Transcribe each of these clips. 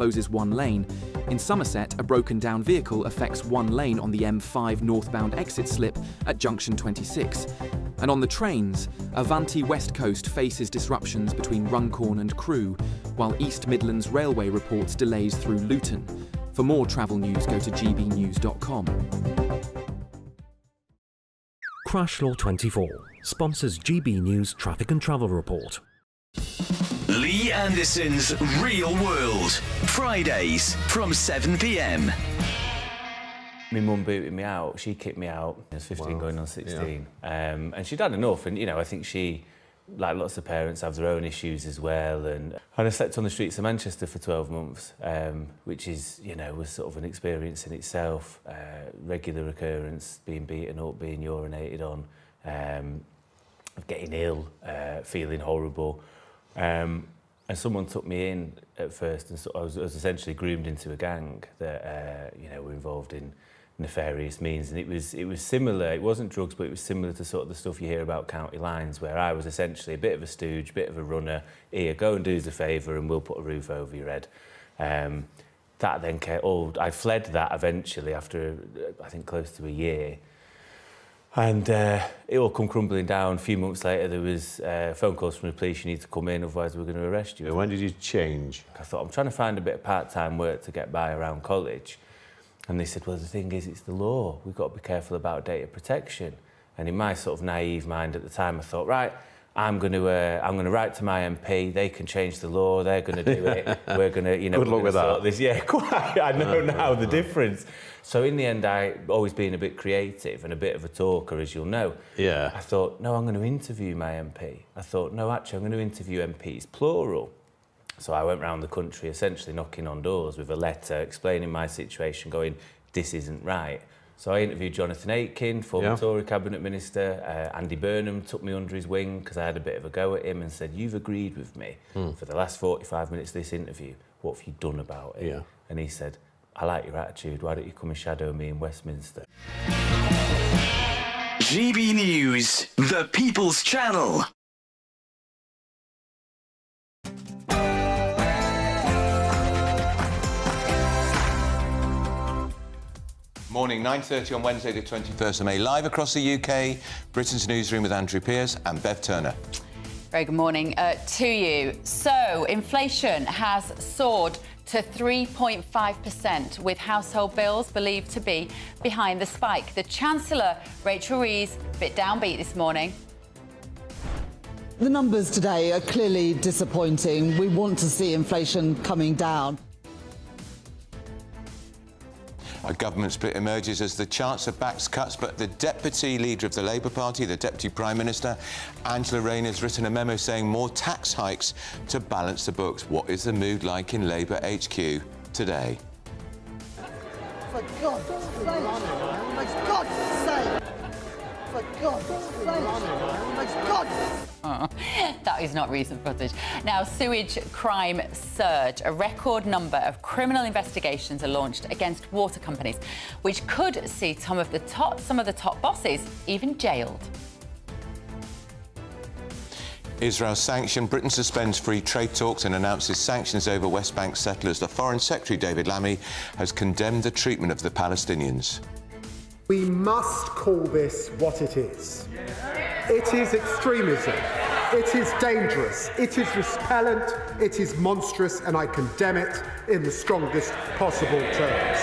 closes one lane. In Somerset, a broken-down vehicle affects one lane on the M5 northbound exit slip at junction 26. And on the trains, Avanti West Coast faces disruptions between Runcorn and Crewe, while East Midlands Railway reports delays through Luton. For more travel news, go to gbnews.com. Crash Law 24 sponsors GB News Traffic and Travel Report. Lee Anderson's Real World, Fridays from 7 p.m. My mum booted me out. She kicked me out. I was 15 going on 16. Yeah. And she'd had enough. And, you know, I think she, like lots of parents, have their own issues as well. And I slept on the streets of Manchester for 12 months, which is, you know, was sort of an experience in itself. Regular occurrence, being beaten up, being urinated on, getting ill, feeling horrible. And someone took me in at first, and so I was essentially groomed into a gang that you know, were involved in nefarious means. And it was similar. It wasn't drugs, but it was similar to sort of the stuff you hear about county lines, where I was essentially a bit of a stooge, bit of a runner. Here, go and do us a favour, and we'll put a roof over your head. That then came. I fled that eventually after I think close to a year. And it all come crumbling down. A few months later, there was phone calls from the police. You need to come in, otherwise we're going to arrest you. When did you change? I thought, I'm trying to find a bit of part-time work to get by around college. And they said, well, the thing is, it's the law. We've got to be careful about data protection. And in my sort of naive mind at the time, I thought, right, I'm going to write to my MP. They can change the law. They're going to do it. We're going to, you know, good luck with that. This. Yeah, quite. I know now the difference. So in the end, always being a bit creative and a bit of a talker, as you'll know. Yeah. I thought, no, I'm going to interview my MP. I thought, no, actually, I'm going to interview MPs, plural. So I went around the country, essentially knocking on doors with a letter, explaining my situation, going, this isn't right. So I interviewed Jonathan Aitken, former Tory Cabinet Minister. Andy Burnham took me under his wing because I had a bit of a go at him and said, you've agreed with me for the last 45 minutes of this interview. What have you done about it? Yeah. And he said, I like your attitude. Why don't you come and shadow me in Westminster? GB News, the People's Channel. Morning, 9:30 on Wednesday the 21st of May. Live across the UK, Britain's Newsroom with Andrew Pearce and Bev Turner. Very good morning to you. So, inflation has soared to 3.5%, with household bills believed to be behind the spike. The Chancellor, Rachel Reeves, a bit downbeat this morning. The numbers today are clearly disappointing. We want to see inflation coming down. A government split emerges as the Chancellor backs cuts, but the Deputy Leader of the Labour Party, the Deputy Prime Minister, Angela Rayner, has written a memo saying more tax hikes to balance the books. What is the mood like in Labour HQ today? For God's sake! For God's sake! For God's sake! For God's sake! That is not recent footage. Now, sewage crime surge. A record number of criminal investigations are launched against water companies, which could see some of the top bosses even jailed. Israel sanctioned. Britain suspends free trade talks and announces sanctions over West Bank settlers. The Foreign Secretary, David Lammy, has condemned the treatment of the Palestinians. We must call this what it is. It is extremism. It is dangerous. It is repellent. It is monstrous, and I condemn it in the strongest possible terms.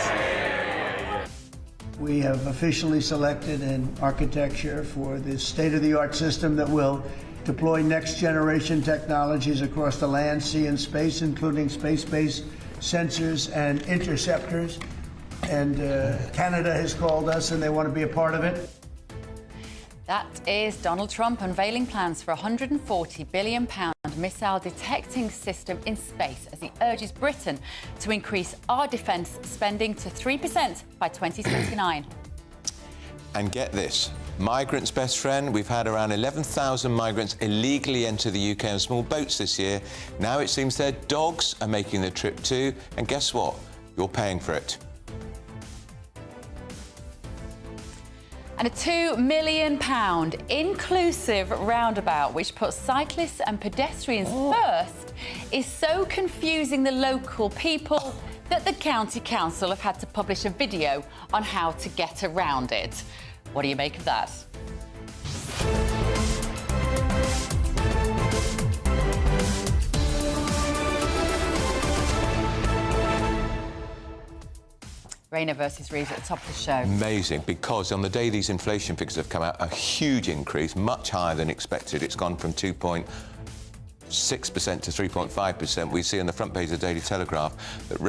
We have officially selected an architecture for this state-of-the-art system that will deploy next-generation technologies across the land, sea, and space, including space-based sensors and interceptors. And Canada has called us, and they want to be a part of it. That is Donald Trump unveiling plans for a £140 billion missile detecting system in space as he urges Britain to increase our defence spending to 3% by 2029. And get this, migrants' best friend. We've had around 11,000 migrants illegally enter the UK on small boats this year. Now it seems their dogs are making the trip too. And guess what? You're paying for it. And a £2 million inclusive roundabout, which puts cyclists and pedestrians first, is so confusing the local people that the County Council have had to publish a video on how to get around it. What do you make of that? Rainer versus Reeves at the top of the show. Amazing, because on the day these inflation figures have come out, a huge increase, much higher than expected. It's gone from 2.6% to 3.5%. We see on the front page of the Daily Telegraph that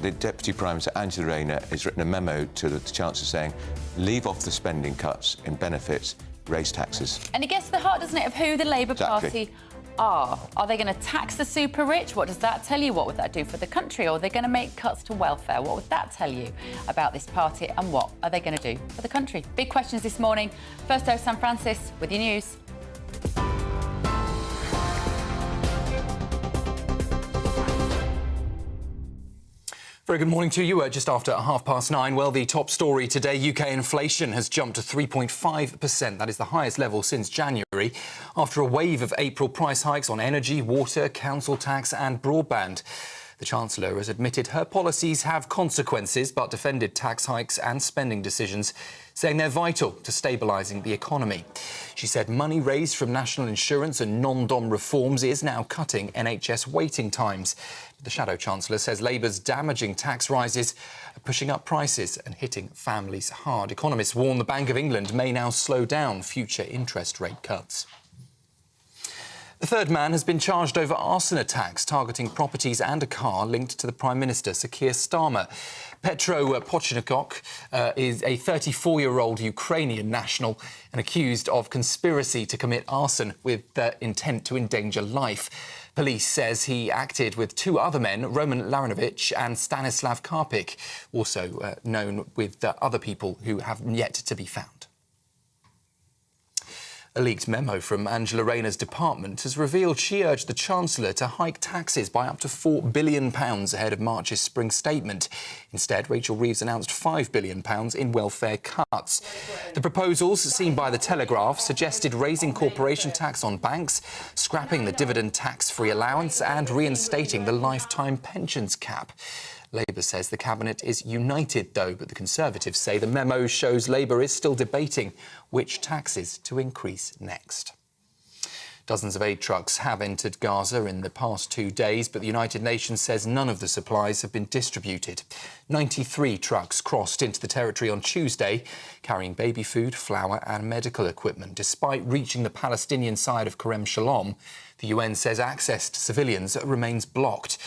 the Deputy Prime Minister, Angela Rayner, has written a memo to the Chancellor saying, leave off the spending cuts in benefits, raise taxes. And it gets to the heart, doesn't it, of who the Labour Party are. Are they going to tax the super rich? What does that tell you? What would that do for the country? Or are they going to make cuts to welfare? What would that tell you about this party? And what are they going to do for the country? Big questions this morning. First host Sam Francis with your news. Very good morning to you. Just after 9:30. Well, the top story today, UK inflation has jumped to 3.5%. That is the highest level since January, after a wave of April price hikes on energy, water, council tax and broadband. The Chancellor has admitted her policies have consequences, but defended tax hikes and spending decisions, saying they're vital to stabilising the economy. She said money raised from national insurance and non-dom reforms is now cutting NHS waiting times. The Shadow Chancellor says Labour's damaging tax rises are pushing up prices and hitting families hard. Economists warn the Bank of England may now slow down future interest rate cuts. The third man has been charged over arson attacks targeting properties and a car linked to the Prime Minister, Sir Keir Starmer. Petro Poroshenko is a 34-year-old Ukrainian national and accused of conspiracy to commit arson with the intent to endanger life. Police says he acted with two other men, Roman Laronovich and Stanislav Karpik, also known with other people who have yet to be found. A leaked memo from Angela Rayner's department has revealed she urged the Chancellor to hike taxes by up to £4 billion ahead of March's spring statement. Instead, Rachel Reeves announced £5 billion in welfare cuts. The proposals, seen by the Telegraph, suggested raising corporation tax on banks, scrapping the dividend tax-free allowance and reinstating the lifetime pensions cap. Labour says the Cabinet is united, though, but the Conservatives say the memo shows Labour is still debating which taxes to increase next. Dozens of aid trucks have entered Gaza in the past 2 days, but the United Nations says none of the supplies have been distributed. 93 trucks crossed into the territory on Tuesday, carrying baby food, flour and medical equipment. Despite reaching the Palestinian side of Kerem Shalom, the UN says access to civilians remains blocked.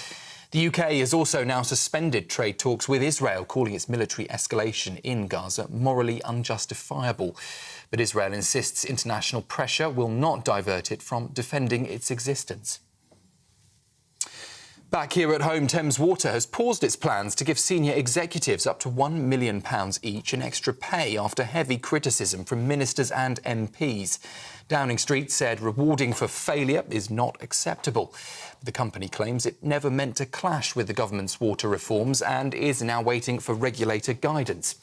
The UK has also now suspended trade talks with Israel, calling its military escalation in Gaza morally unjustifiable. But Israel insists international pressure will not divert it from defending its existence. Back here at home, Thames Water has paused its plans to give senior executives up to £1 million each in extra pay after heavy criticism from ministers and MPs. Downing Street said rewarding for failure is not acceptable. The company claims it never meant to clash with the government's water reforms and is now waiting for regulator guidance.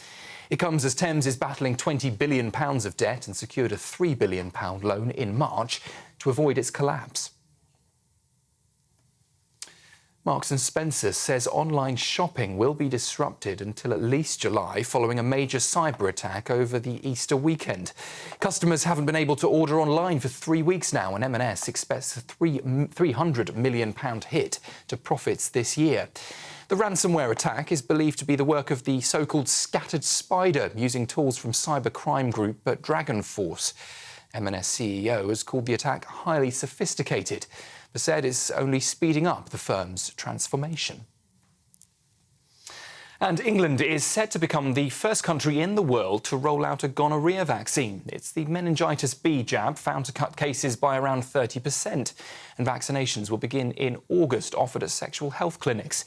It comes as Thames is battling £20 billion of debt and secured a £3 billion loan in March to avoid its collapse. Marks & Spencer says online shopping will be disrupted until at least July following a major cyber attack over the Easter weekend. Customers haven't been able to order online for 3 weeks now, and M&S expects a £300 million hit to profits this year. The ransomware attack is believed to be the work of the so-called scattered spider, using tools from cybercrime group Dragon Force. M&S CEO has called the attack highly sophisticated, but said it's only speeding up the firm's transformation. And England is set to become the first country in the world to roll out a gonorrhea vaccine. It's the meningitis B jab found to cut cases by around 30%. And vaccinations will begin in August, offered at sexual health clinics.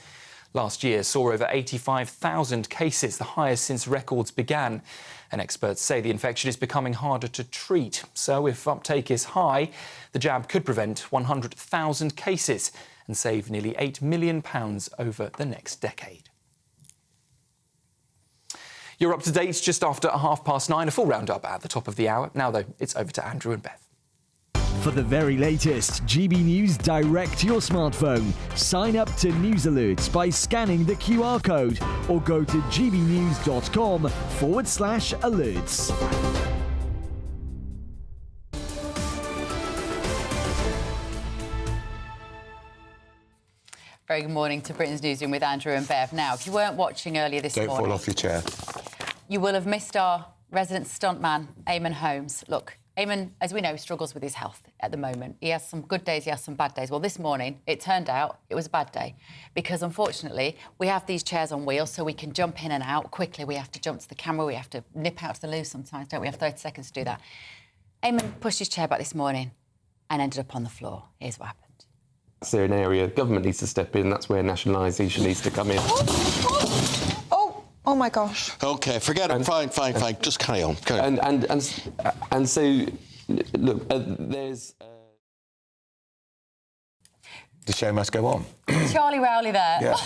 Last year saw over 85,000 cases, the highest since records began. And experts say the infection is becoming harder to treat. So if uptake is high, the jab could prevent 100,000 cases and save nearly £8 million over the next decade. You're up to date just after 9:30, a full roundup at the top of the hour. Now, though, it's over to Andrew and Beth. For the very latest GB News direct to your smartphone, sign up to News Alerts by scanning the QR code or go to gbnews.com/alerts. Very good morning to Britain's Newsroom with Andrew and Bev. Now, if you weren't watching earlier this morning... Don't fall off your chair. You will have missed our resident stuntman, Eamon Holmes. Look, Eamon, as we know, struggles with his health at the moment. He has some good days, he has some bad days. Well, this morning, it turned out it was a bad day because, unfortunately, we have these chairs on wheels so we can jump in and out quickly. We have to jump to the camera, we have to nip out to the loo sometimes, don't we? We have 30 seconds to do that. Eamon pushed his chair back this morning and ended up on the floor. Here's what happened. Is there an area government needs to step in? That's where nationalisation needs to come in. Oh my gosh. OK, forget it. Fine. Just carry on. And so, look, there's... The show must go on. Charlie Rowley there, Yeah.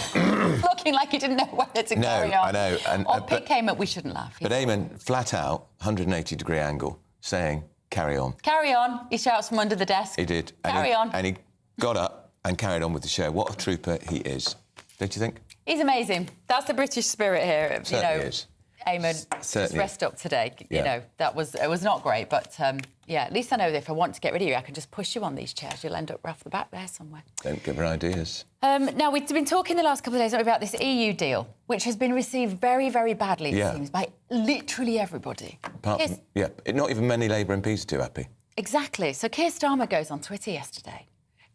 looking like he didn't know whether to carry on. I know. Or pick Eamon, we shouldn't laugh. But Eamon, flat out, 180-degree angle, saying, carry on. Carry on, he shouts from under the desk. He did. Carry on. And he got up and carried on with the show. What a trooper he is. Don't you think? He's amazing. That's the British spirit here. Certainly is. Eamon, just rest up today. Yeah. You know, it was not great, but yeah, at least I know that if I want to get rid of you, I can just push you on these chairs. You'll end up off the back there somewhere. Don't give her ideas. Now, we've been talking the last couple of days about this EU deal, which has been received very, very badly, it seems, by literally everybody. Not even many Labour MPs are too happy. Exactly. So Keir Starmer goes on Twitter yesterday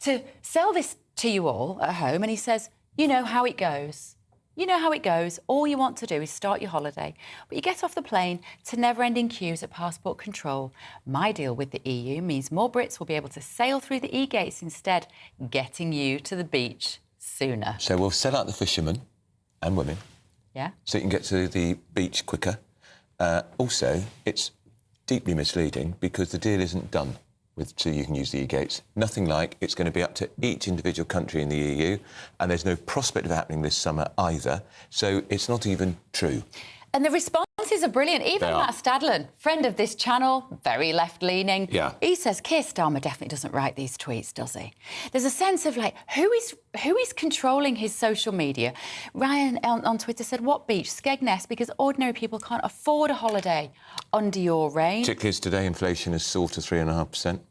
to sell this to you all at home, and he says, you know how it goes. You know how it goes. All you want to do is start your holiday, but you get off the plane to never-ending queues at passport control. My deal with the EU means more Brits will be able to sail through the e-gates instead, getting you to the beach sooner. So we'll sell out the fishermen and women. Yeah. So you can get to the beach quicker. Also, it's deeply misleading because the deal isn't done so you can use the e-gates. Nothing like it's going to be up to each individual country in the EU, and there's no prospect of happening this summer either, so it's not even true. And the responses are brilliant. Even Matt Stadlen, friend of this channel, very left-leaning, he says Keir Starmer definitely doesn't write these tweets, does he? There's a sense of, like, who is controlling his social media? Ryan on Twitter said, what beach? Skegness, because ordinary people can't afford a holiday under your reign. Particularly as today inflation has soared to 3.5%.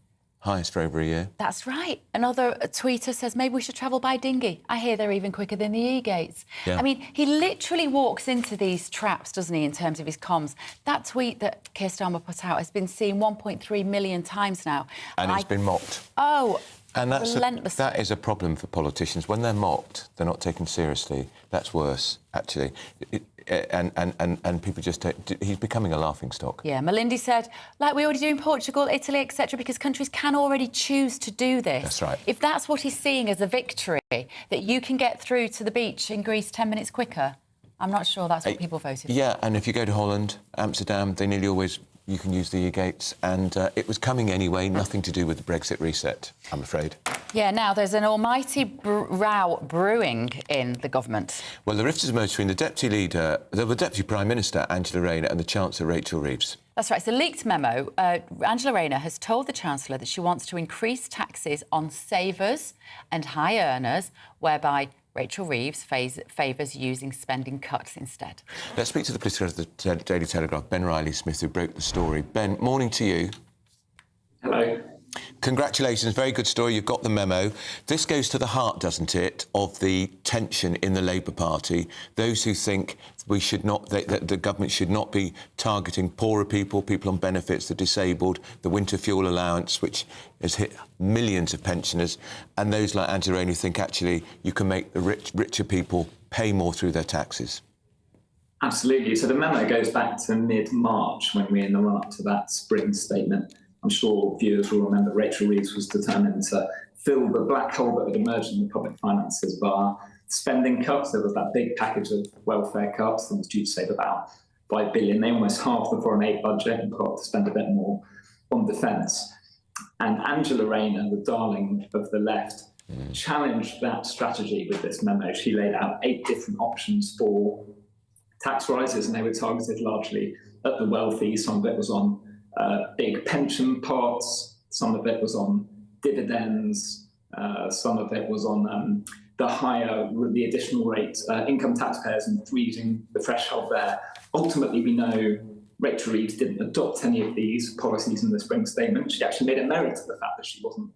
Highest for over a year. That's right. Another tweeter says maybe we should travel by dinghy. I hear they're even quicker than the e-gates. Yeah. I mean, he literally walks into these traps, doesn't he, in terms of his comms. That tweet that Keir Starmer put out has been seen 1.3 million times now. And it's been mocked. Oh, and relentlessly. That is a problem for politicians. When they're mocked, they're not taken seriously. That's worse, actually. And people just he's becoming a laughingstock. Yeah, Melindy said, like we already do in Portugal, Italy, etc., because countries can already choose to do this. That's right. If that's what he's seeing as a victory, that you can get through to the beach in Greece 10 minutes quicker, I'm not sure that's what people voted for. Yeah, and if you go to Holland, Amsterdam, they nearly always... You can use the e-gates, and it was coming anyway, nothing to do with the Brexit reset, I'm afraid. Yeah, now there's an almighty row brewing in the government. Well, the rift is emerged between the Deputy Prime Minister, Angela Rayner, and the Chancellor, Rachel Reeves. That's right. It's a leaked memo. Angela Rayner has told the Chancellor that she wants to increase taxes on savers and high earners, whereby Rachel Reeves favours using spending cuts instead. Let's speak to the political editor of the Daily Telegraph, Ben Riley-Smith, who broke the story. Ben, morning to you. Hello. Congratulations, very good story. You've got the memo. This goes to the heart, doesn't it, of the tension in the Labour Party. Those who think that the government should not be targeting poorer people, people on benefits, the disabled, the winter fuel allowance, which has hit millions of pensioners, and those like Angela Rayner who think actually you can make the richer people pay more through their taxes. Absolutely. So the memo goes back to mid-March when we were in the run-up to that spring statement. I'm sure viewers will remember Rachel Reeves was determined to fill the black hole that had emerged in the public finances by spending cuts. There was that big package of welfare cuts that was due to save about $5 billion. They almost halved the foreign aid budget and got to spend a bit more on defence. And Angela Rayner, the darling of the left, challenged that strategy with this memo. She laid out 8 different options for tax rises, and they were targeted largely at the wealthy. Some of it was on big pension pots, some of it was on dividends, some of it was on the additional rate income taxpayers and freezing the threshold there. Ultimately, we know Rachel Reeves didn't adopt any of these policies in the spring statement. She actually made a merit of the fact that she wasn't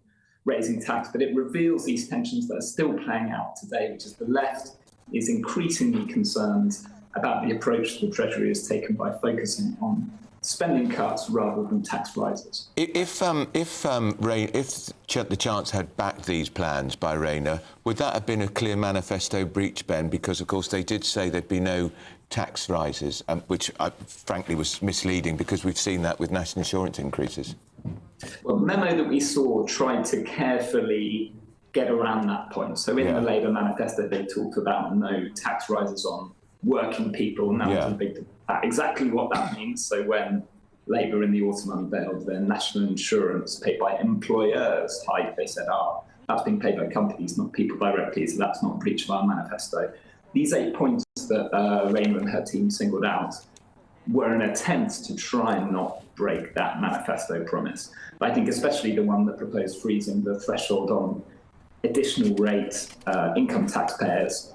raising tax, but it reveals these tensions that are still playing out today, which is the left is increasingly concerned about the approach the Treasury has taken by focusing on spending cuts rather than tax rises. If the Chancellor had backed these plans by Rayner, would that have been a clear manifesto breach, Ben? Because, of course, they did say there'd be no tax rises, which, frankly, was misleading because we've seen that with national insurance increases. Well, the memo that we saw tried to carefully get around that point. So in the Labour manifesto, they talked about no tax rises on working people, and that was a big debate. Exactly what that means. So when Labour in the autumn unveiled their national insurance paid by employers hike, they said, that's being paid by companies, not people directly, so that's not a breach of our manifesto. These 8 points that Rayner and her team singled out were an attempt to try and not break that manifesto promise. But I think especially the one that proposed freezing the threshold on additional rate income taxpayers.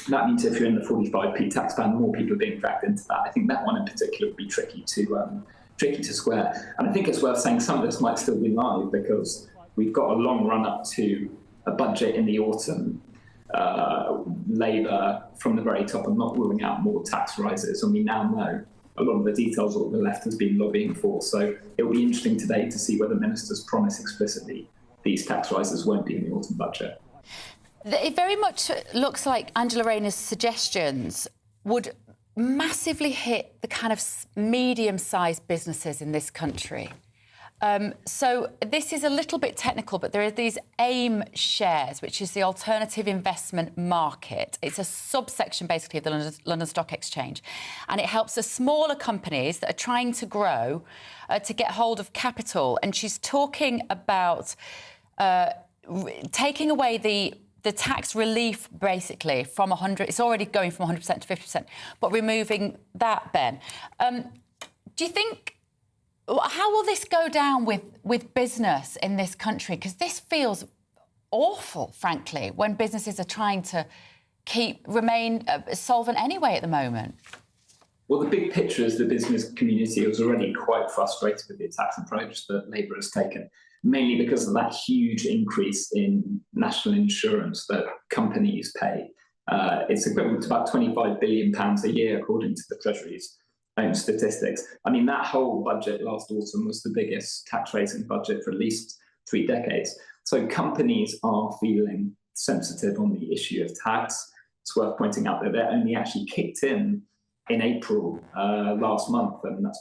That means if you're in the 45p tax band, more people are being dragged into that. I think that one in particular would be tricky to square. And I think it's worth saying some of this might still be live because we've got a long run up to a budget in the autumn. Labour, from the very top, are not ruling out more tax rises, and we now know a lot of the details of what the left has been lobbying for. So it will be interesting today to see whether ministers promise explicitly these tax rises won't be in the autumn budget. It very much looks like Angela Rayner's suggestions would massively hit the kind of medium-sized businesses in this country. So this is a little bit technical, but there are these AIM shares, which is the alternative investment market. It's a subsection, basically, of the London Stock Exchange. And it helps the smaller companies that are trying to grow to get hold of capital. And she's talking about taking away the tax relief, basically, from 100... It's already going from 100% to 50%, but removing that, Ben. Do you think... How will this go down with business in this country? Because this feels awful, frankly, when businesses are trying to remain solvent anyway at the moment. Well, the big picture is the business community was already quite frustrated with the tax approach that Labour has taken, mainly because of that huge increase in national insurance that companies pay. It's equivalent to about £25 billion a year, according to the Treasury's own statistics. I mean, that whole budget last autumn was the biggest tax-raising budget for at least 3 decades. So companies are feeling sensitive on the issue of tax. It's worth pointing out that they're only actually kicked in April last month, and that's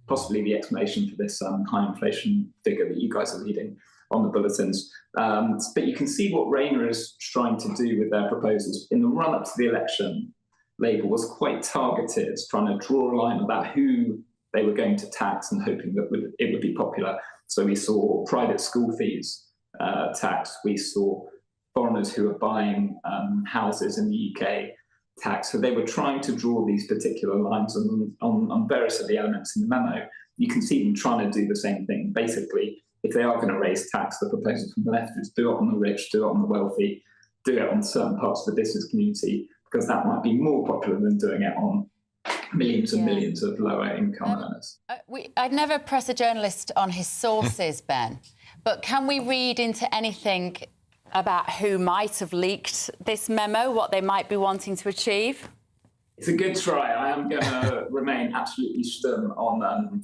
possibly the explanation for this high inflation figure that you guys are reading on the bulletins. But you can see what Rayner is trying to do with their proposals. In the run-up to the election, Labour was quite targeted, trying to draw a line about who they were going to tax and hoping that it would be popular. So we saw private school fees taxed. We saw foreigners who are buying houses in the UK taxed. So they were trying to draw these particular lines on various of the elements in the memo. You can see them trying to do the same thing. Basically, if they are going to raise tax, the proposal from the left is do it on the rich, do it on the wealthy, do it on certain parts of the business community, because that might be more popular than doing it on millions and millions of lower income earners. I'd never press a journalist on his sources, Ben, but can we read into anything about who might have leaked this memo, what they might be wanting to achieve? It's a good try. I am going to remain absolutely stern on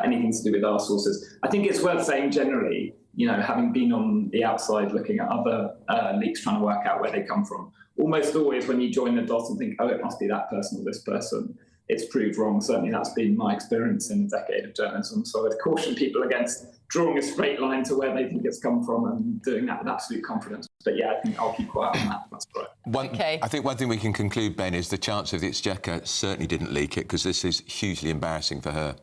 anything to do with our sources. I think it's worth saying generally, you know, having been on the outside looking at other leaks, trying to work out where they come from, almost always when you join the dots and think, oh, it must be that person or this person, it's proved wrong. Certainly that's been my experience in a decade of journalism. So I would caution people against drawing a straight line to where they think it's come from and doing that with absolute confidence. But yeah, I think I'll keep quiet on that. That's right. I think one thing we can conclude, Ben, is the Chancellor of the Exchequer certainly didn't leak it, because this is hugely embarrassing for her.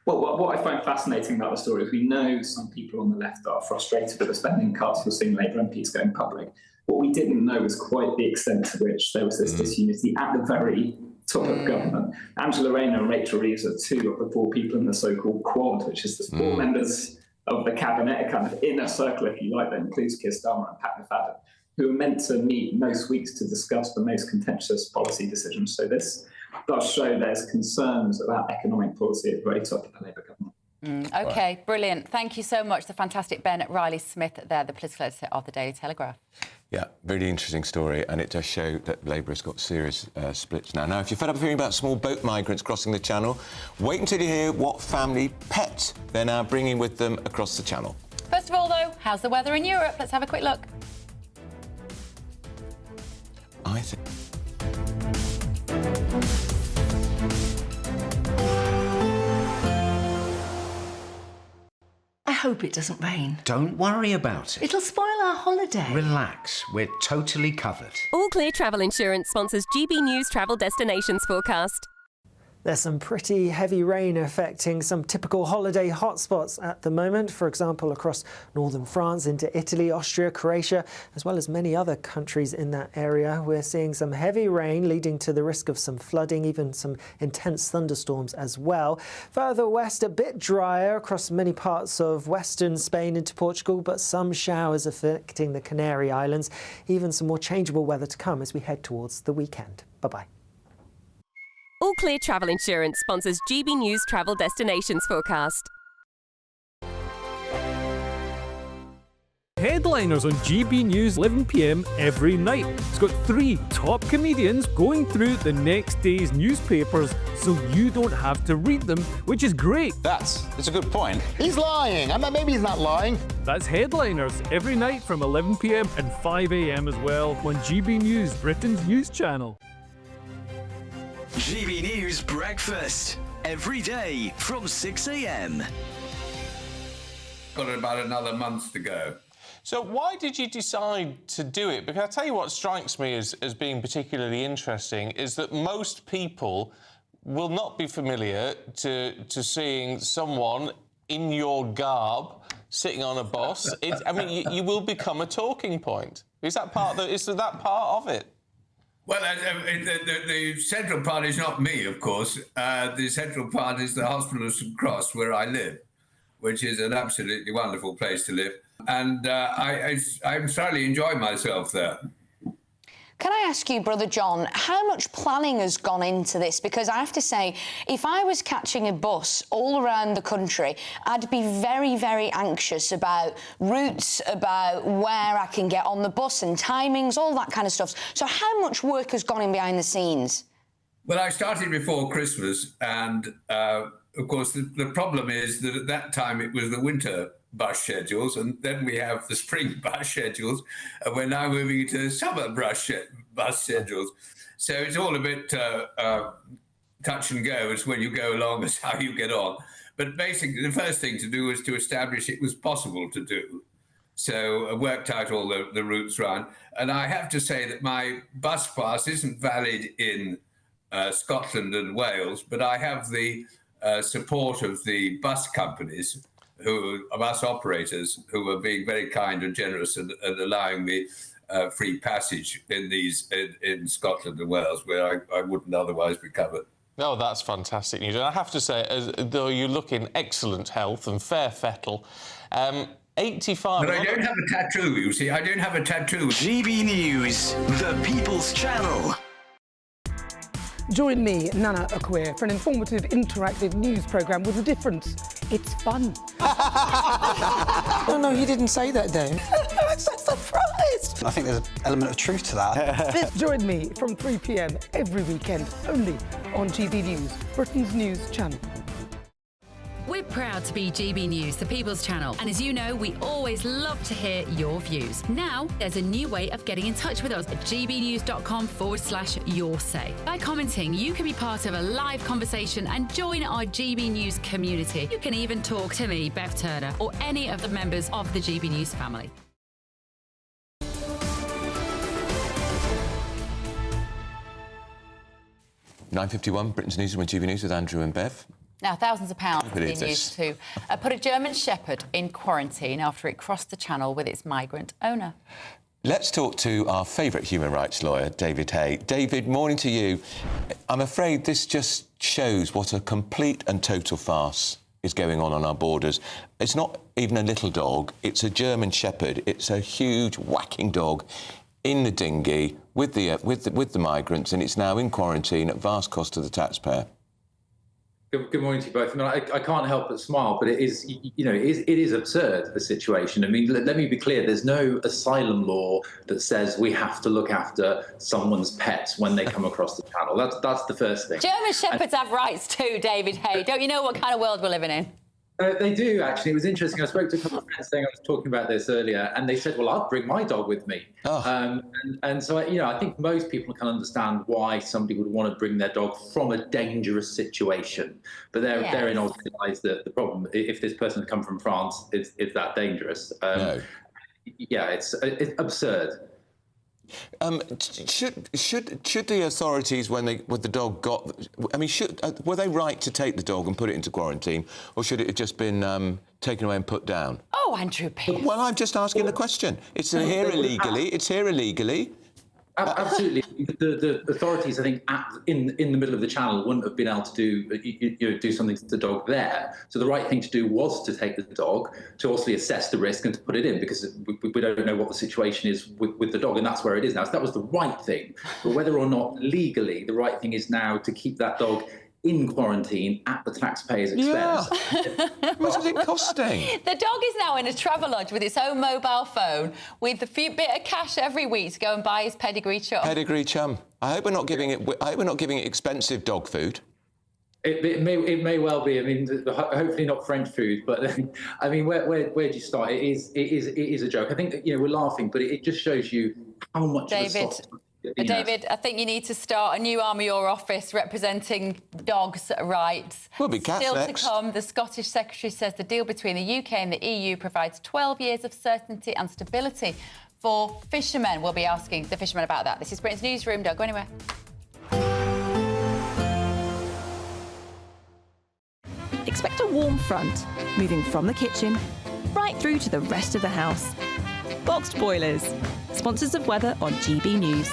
Well, what I find fascinating about the story is we know some people on the left are frustrated with the spending cuts. We're seeing Labour MPs going public. What we didn't know was quite the extent to which there was this disunity at the very top of government. Angela Rayner and Rachel Reeves are two of the four people in the so-called Quad, which is the four members of the cabinet, a kind of inner circle, if you like, that includes Keir Starmer and Pat McFadden, who are meant to meet most weeks to discuss the most contentious policy decisions. So this does show there's concerns about economic policy at the very top of the Labour government. OK, brilliant. Thank you so much. The fantastic Ben Riley-Smith there, the political editor of the Daily Telegraph. Yeah, really interesting story, and it does show that Labour has got serious splits now. Now, if you're fed up of hearing about small boat migrants crossing the Channel, wait until you hear what family pet they're now bringing with them across the Channel. First of all, though, how's the weather in Europe? Let's have a quick look. I think... I hope it doesn't rain. Don't worry about it. It'll spoil our holiday. Relax, we're totally covered. All Clear Travel Insurance sponsors GB News travel destinations forecast. There's some pretty heavy rain affecting some typical holiday hotspots at the moment, for example, across northern France into Italy, Austria, Croatia, as well as many other countries in that area. We're seeing some heavy rain leading to the risk of some flooding, even some intense thunderstorms as well. Further west, a bit drier across many parts of western Spain into Portugal, but some showers affecting the Canary Islands. Even some more changeable weather to come as we head towards the weekend. Bye-bye. All Clear Travel Insurance sponsors GB News travel destinations forecast. Headliners on GB News 11 p.m. every night. It's got 3 top comedians going through the next day's newspapers so you don't have to read them, which is great. That's a good point. He's lying. I mean, maybe he's not lying. That's Headliners every night from 11 p.m. and 5 a.m. as well on GB News, Britain's news channel. GB News Breakfast, every day from 6 a.m. Got about another month to go. So why did you decide to do it? Because I'll tell you what strikes me as being particularly interesting is that most people will not be familiar to seeing someone in your garb sitting on a bus. I mean, you will become a talking point. Is that part of it? Well, the central part is not me, of course. The central part is the Hospital of St Cross, where I live, which is an absolutely wonderful place to live. And I'm thoroughly enjoying myself there. Can I ask you, Brother John, how much planning has gone into this? Because I have to say, if I was catching a bus all around the country, I'd be very, very anxious about routes, about where I can get on the bus and timings, all that kind of stuff. So how much work has gone in behind the scenes? Well, I started before Christmas, and of course, the problem is that at that time it was the winter bus schedules, and then we have the spring bus schedules, and we're now moving to summer bus schedules. So it's all a bit touch and go as when you go along as how you get on. But basically, the first thing to do was to establish it was possible to do. So I worked out all the routes round. And I have to say that my bus pass isn't valid in Scotland and Wales, but I have the support of the bus companies, bus operators, who are being very kind and generous and allowing me free passage in Scotland and Wales, where I wouldn't otherwise be covered. Oh, that's fantastic news. And I have to say, though you look in excellent health and fair fettle, 85... But I don't have a tattoo, you see. I don't have a tattoo. GB News, the People's Channel. Join me, Nana Akwe, for an informative, interactive news programme with a difference. It's fun. No, he didn't say that, though. I'm so surprised. I think there's an element of truth to that. Join me from 3 p.m. every weekend, only on GB News, Britain's news channel. We're proud to be GB News, the People's Channel. And as you know, we always love to hear your views. Now, there's a new way of getting in touch with us at gbnews.com/yoursay. By commenting, you can be part of a live conversation and join our GB News community. You can even talk to me, Bev Turner, or any of the members of the GB News family. .9:51, Britain's Newsroom and GB News with Andrew and Bev. Now, thousands of pounds have Believe been used to put a German Shepherd in quarantine after it crossed the Channel with its migrant owner. Let's talk to our favourite human rights lawyer, David Hay. David, morning to you. I'm afraid this just shows what a complete and total farce is going on our borders. It's not even a little dog, it's a German Shepherd. It's a huge, whacking dog in the dinghy with the migrants, and it's now in quarantine at vast cost to the taxpayer. Good morning to you both. I mean, I can't help but smile, but it is, it is absurd, the situation. I mean, let me be clear. There's no asylum law that says we have to look after someone's pets when they come across the channel. That's the first thing. German Shepherds have rights too, David Hay. Don't you know what kind of world we're living in? They do, actually. It was interesting. I spoke to a couple of friends saying I was talking about this earlier, and they said, well, I'd bring my dog with me. Oh. And so, I think most people can understand why somebody would want to bring their dog from a dangerous situation. But therein also lies the problem. If this person had come from France, it's that dangerous. No. Yeah, it's absurd. Should the authorities, when the dog got, I mean, were they right to take the dog and put it into quarantine, or should it have just been taken away and put down? Oh, Andrew Pierce. Well, I'm just asking the question. It's here illegally. It's here illegally. Absolutely. The authorities, I think, in the middle of the channel wouldn't have been able to do something to the dog there. So the right thing to do was to take the dog, to also assess the risk and to put it in, because we don't know what the situation is with the dog, and that's where it is now. So that was the right thing. But whether or not legally, the right thing is now to keep that dog in quarantine at the taxpayer's expense. Yeah. What's it costing? The dog is now in a travel lodge with its own mobile phone with a few bit of cash every week to go and buy his pedigree chum. Pedigree chum. I hope we're not giving it expensive dog food. It may well be. I mean, hopefully not French food, but I mean, where do you start? It is a joke. I think we're laughing, but it just shows you how much. David, I think you need to start a new arm of your office representing dogs' rights. We'll be cats Still next. to come, the Scottish Secretary says the deal between the UK and the EU provides 12 years of certainty and stability for fishermen. We'll be asking the fishermen about that. This is Britain's Newsroom. Don't go anywhere. Expect a warm front, moving from the kitchen right through to the rest of the house. Boxed Boilers, sponsors of weather on GB News.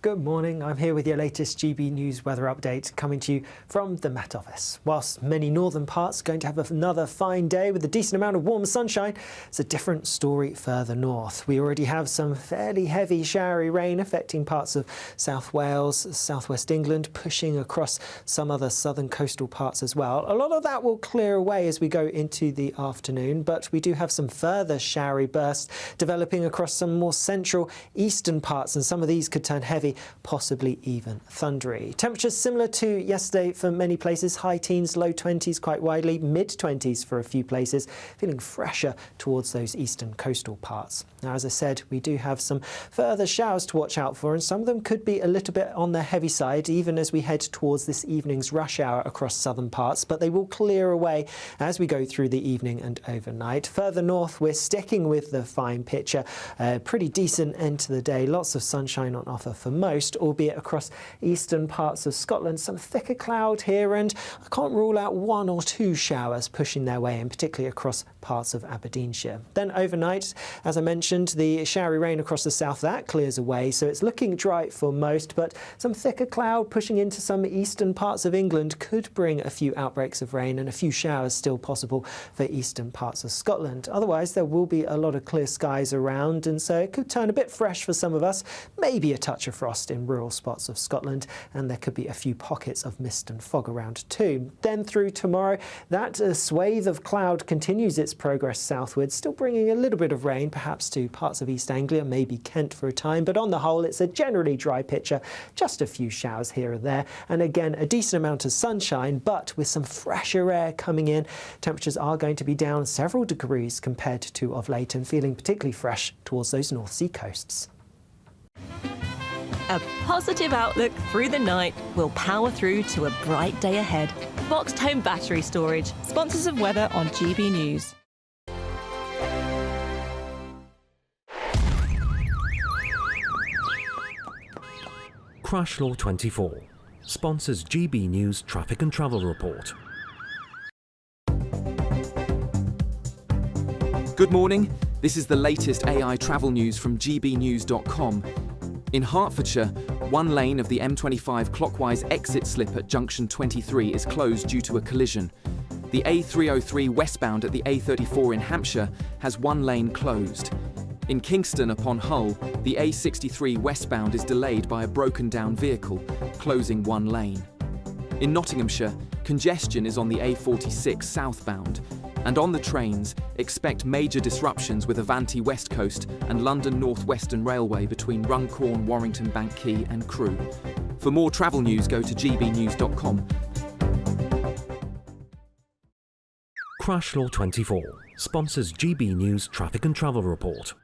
Good morning, I'm here with your latest GB News weather update, coming to you from the Met Office. Whilst many northern parts are going to have another fine day with a decent amount of warm sunshine, it's a different story further north. We already have some fairly heavy showery rain affecting parts of South Wales, southwest England, pushing across some other southern coastal parts as well. A lot of that will clear away as we go into the afternoon, but we do have some further showery bursts developing across some more central eastern parts, and some of these could turn heavy, possibly even thundery. Temperatures similar to yesterday for many places, high teens, low 20s quite widely, mid 20s for a few places, feeling fresher towards those eastern coastal parts. Now, as I said, we do have some further showers to watch out for, and some of them could be a little bit on the heavy side, even as we head towards this evening's rush hour across southern parts, but they will clear away as we go through the evening and overnight. Further north, we're sticking with the fine picture. Pretty decent end to the day, lots of sunshine on offer for most, albeit across eastern parts of Scotland. Some thicker cloud here, and I can't rule out 1 or 2 showers pushing their way in, particularly across parts of Aberdeenshire. Then overnight, as I mentioned, the showery rain across the south, that clears away, so it's looking dry for most, but some thicker cloud pushing into some eastern parts of England could bring a few outbreaks of rain, and a few showers still possible for eastern parts of Scotland. Otherwise, there will be a lot of clear skies around, and so it could turn a bit fresh for some of us, maybe a touch of frost in rural spots of Scotland, and there could be a few pockets of mist and fog around too. Then through tomorrow, that swathe of cloud continues its progress southwards, still bringing a little bit of rain, perhaps to parts of East Anglia, maybe Kent for a time, but on the whole it's a generally dry picture, just a few showers here and there, and again a decent amount of sunshine, but with some fresher air coming in. Temperatures are going to be down several degrees compared to of late, and feeling particularly fresh towards those North Sea coasts. A positive outlook through the night will power through to a bright day ahead. Boxed Home Battery Storage, sponsors of weather on GB News. Crash Law 24 sponsors GB News Traffic and Travel Report. Good morning. This is the latest AI travel news from GBnews.com. In Hertfordshire, one lane of the M25 clockwise exit slip at junction 23 is closed due to a collision. The A303 westbound at the A34 in Hampshire has one lane closed. In Kingston upon Hull, the A63 westbound is delayed by a broken down vehicle, closing one lane. In Nottinghamshire, congestion is on the A46 southbound. And on the trains, expect major disruptions with Avanti West Coast and London North Western Railway between Runcorn, Warrington, Bank Quay and Crewe. For more travel news, go to gbnews.com. Crash Law 24 sponsors GB News Traffic and Travel Report.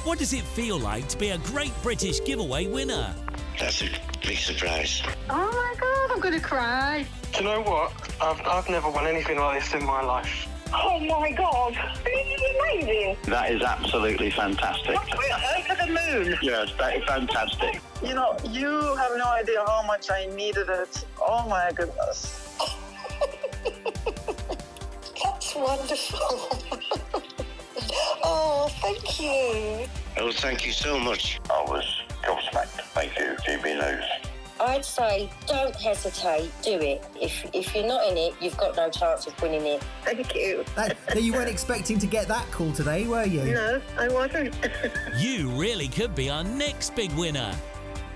What does it feel like to be a Great British Giveaway winner? That's a big surprise. Oh my God, I'm going to cry. Do you know what? I've never won anything like this in my life. Oh my God, this is amazing. That is absolutely fantastic. We're over the moon. Yes, that is fantastic. You know, you have no idea how much I needed it. Oh my goodness. That's wonderful. Oh, thank you. Oh, thank you so much. I was gobsmacked. Thank you, GB News. I'd say don't hesitate, do it. If you're not in it, you've got no chance of winning it. Thank you. You weren't expecting to get that call today, were you? No, I wasn't. You really could be our next big winner.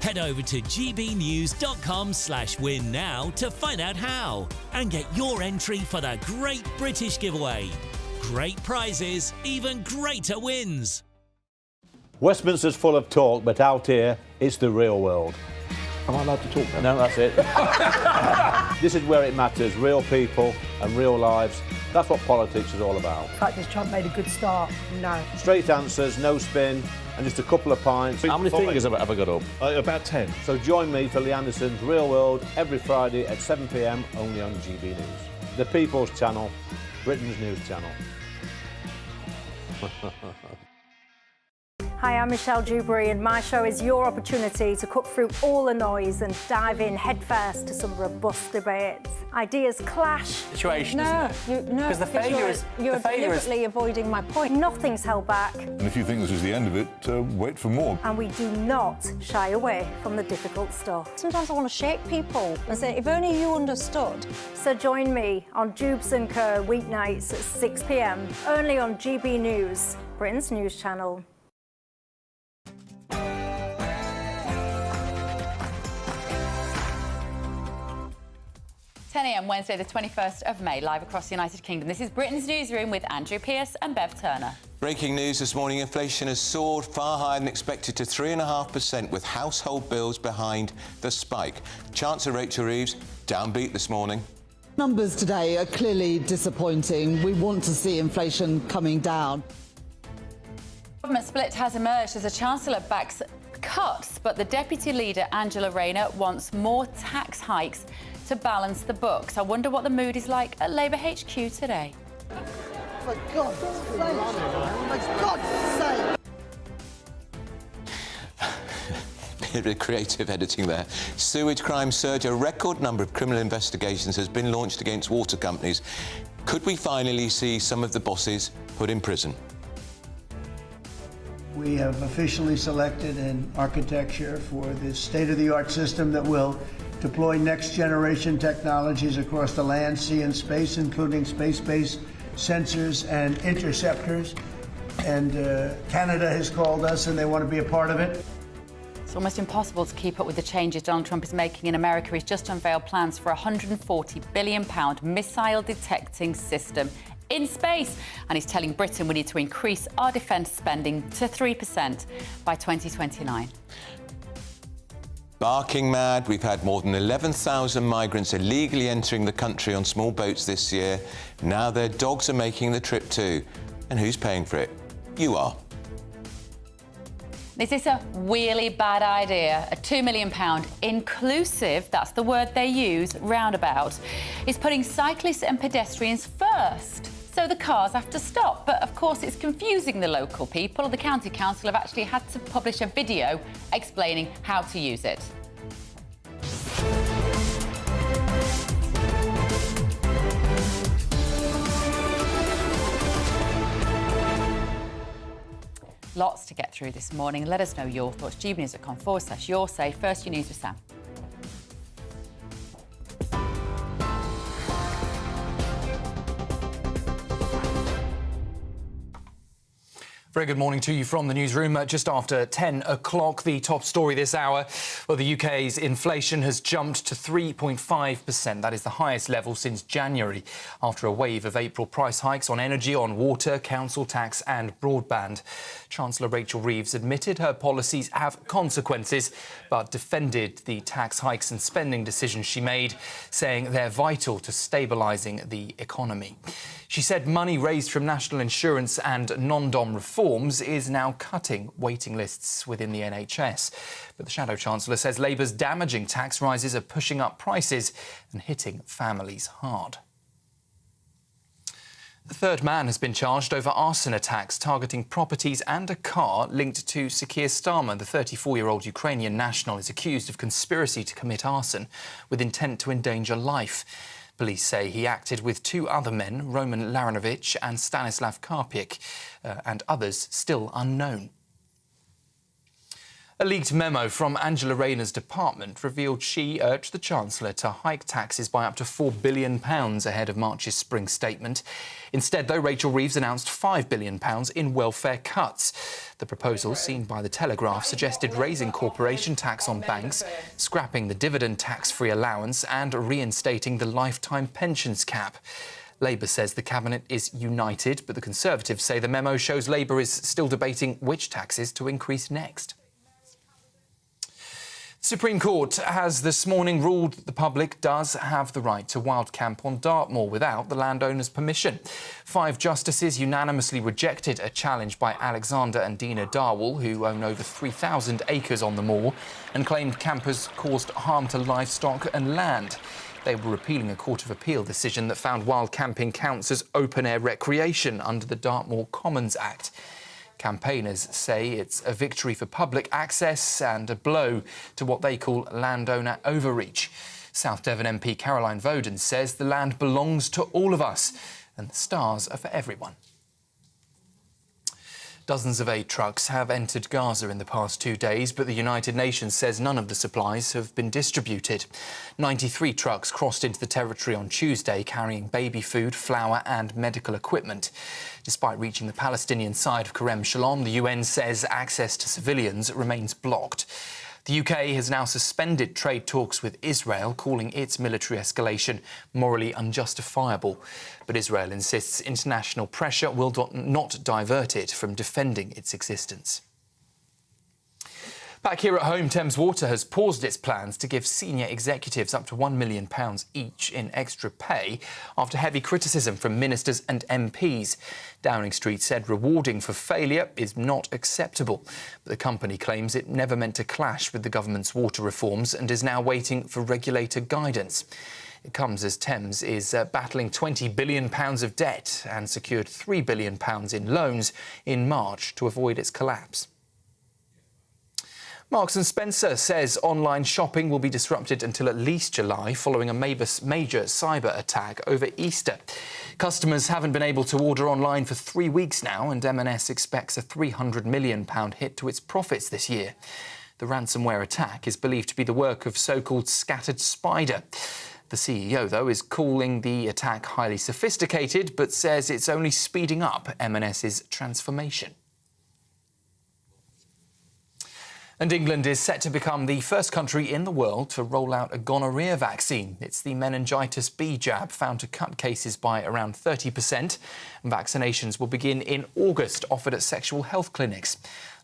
Head over to gbnews.com/win now to find out how and get your entry for the Great British Giveaway. Great prizes, even greater wins. Westminster's full of talk, but out here, it's the real world. Am I allowed to talk now? No, that's it. This is where it matters, real people and real lives. That's what politics is all about. The fact is Trump made a good start. No. Straight answers, no spin, and just a couple of pints. How many fingers have I got up? About 10. So join me for Lee Anderson's Real World every Friday at 7 p.m. only on GB News. The People's Channel, Britain's news channel. Hi, I'm Michelle Dewberry, and my show is your opportunity to cut through all the noise and dive in headfirst to some robust debates. Ideas clash. Situation, no, because the failure is you're deliberately avoiding my point. Nothing's held back, And if you think this is the end of it, wait for more. and we do not shy away from the difficult stuff. Sometimes I want to shake people and say, if only you understood. So join me on Jubes & Co. weeknights at 6 p.m. only on GB News, Britain's news channel. 10 a.m. Wednesday, the 21st of May, live across the United Kingdom. This is Britain's Newsroom with Andrew Pearce and Bev Turner. Breaking news this morning, inflation has soared far higher than expected to 3.5%, with household bills behind the spike. Chancellor Rachel Reeves downbeat this morning. Numbers today are clearly disappointing. We want to see inflation coming down. Government split has emerged as the Chancellor backs cuts, but the Deputy Leader, Angela Rayner, wants more tax hikes to balance the books. I wonder what the mood is like at Labour HQ today. For God's sake! Bit of creative editing there. Sewage crime surge. A record number of criminal investigations has been launched against water companies. Could we finally see some of the bosses put in prison? We have officially selected an architecture for this state-of-the-art system that will deploy next-generation technologies across the land, sea, and space, including space-based sensors and interceptors. And Canada has called us, and they want to be a part of it. It's almost impossible to keep up with the changes Donald Trump is making in America. He's just unveiled plans for a £140 billion missile detecting system in space. And he's telling Britain we need to increase our defence spending to 3% by 2029. Barking mad. We've had more than 11,000 migrants illegally entering the country on small boats this year. Now their dogs are making the trip too. And who's paying for it? You are. Is this a really bad idea? A £2 million inclusive, that's the word they use, roundabout, is putting cyclists and pedestrians first. So the cars have to stop. But of course, it's confusing the local people. The county council have actually had to publish a video explaining how to use it. Lots to get through this morning. Let us know your thoughts. gbnews.com/your say. First, your news with Sam. Very good morning to you from the newsroom. Just after 10 o'clock, the top story this hour. Well, the UK's inflation has jumped to 3.5%. That is the highest level since January, after a wave of April price hikes on energy, on water, council tax and broadband. Chancellor Rachel Reeves admitted her policies have consequences, but defended the tax hikes and spending decisions she made, saying they're vital to stabilising the economy. She said money raised from national insurance and non-dom reforms is now cutting waiting lists within the NHS. But the Shadow Chancellor says Labour's damaging tax rises are pushing up prices and hitting families hard. The third man has been charged over arson attacks targeting properties and a car linked to Sir Keir Starmer. The 34-year-old Ukrainian national is accused of conspiracy to commit arson with intent to endanger life. Police say he acted with two other men, Roman Laranovich and Stanislav Karpiuk, and others still unknown. A leaked memo from Angela Rayner's department revealed she urged the Chancellor to hike taxes by up to £4 billion ahead of March's spring statement. Instead, though, Rachel Reeves announced £5 billion in welfare cuts. The proposal, seen by The Telegraph, suggested raising corporation tax on banks, scrapping the dividend tax-free allowance and reinstating the lifetime pensions cap. Labour says the Cabinet is united, but the Conservatives say the memo shows Labour is still debating which taxes to increase next. The Supreme Court has this morning ruled that the public does have the right to wild camp on Dartmoor without the landowner's permission. 5 justices unanimously rejected a challenge by Alexander and Dina Darwell, who own over 3,000 acres on the moor, and claimed campers caused harm to livestock and land. They were appealing a Court of Appeal decision that found wild camping counts as open-air recreation under the Dartmoor Commons Act. Campaigners say it's a victory for public access and a blow to what they call landowner overreach. South Devon MP Caroline Voden says the land belongs to all of us and the stars are for everyone. Dozens of aid trucks have entered Gaza in the past 2 days, but the United Nations says none of the supplies have been distributed. 93 trucks crossed into the territory on Tuesday, carrying baby food, flour and medical equipment. Despite reaching the Palestinian side of Kerem Shalom, the UN says access to civilians remains blocked. The UK has now suspended trade talks with Israel, calling its military escalation morally unjustifiable. But Israel insists international pressure will not divert it from defending its existence. Back here at home, Thames Water has paused its plans to give senior executives up to £1 million each in extra pay after heavy criticism from ministers and MPs. Downing Street said rewarding for failure is not acceptable. But the company claims it never meant to clash with the government's water reforms and is now waiting for regulator guidance. It comes as Thames is battling £20 billion of debt and secured £3 billion in loans in March to avoid its collapse. Marks & Spencer says online shopping will be disrupted until at least July following a major cyber attack over Easter. Customers haven't been able to order online for 3 weeks now, and M&S expects a £300 million hit to its profits this year. The ransomware attack is believed to be the work of so-called Scattered Spider. The CEO, though, is calling the attack highly sophisticated, but says it's only speeding up M&S's transformation. And England is set to become the first country in the world to roll out a gonorrhea vaccine. It's the meningitis B jab found to cut cases by around 30%. Vaccinations will begin in August, offered at sexual health clinics.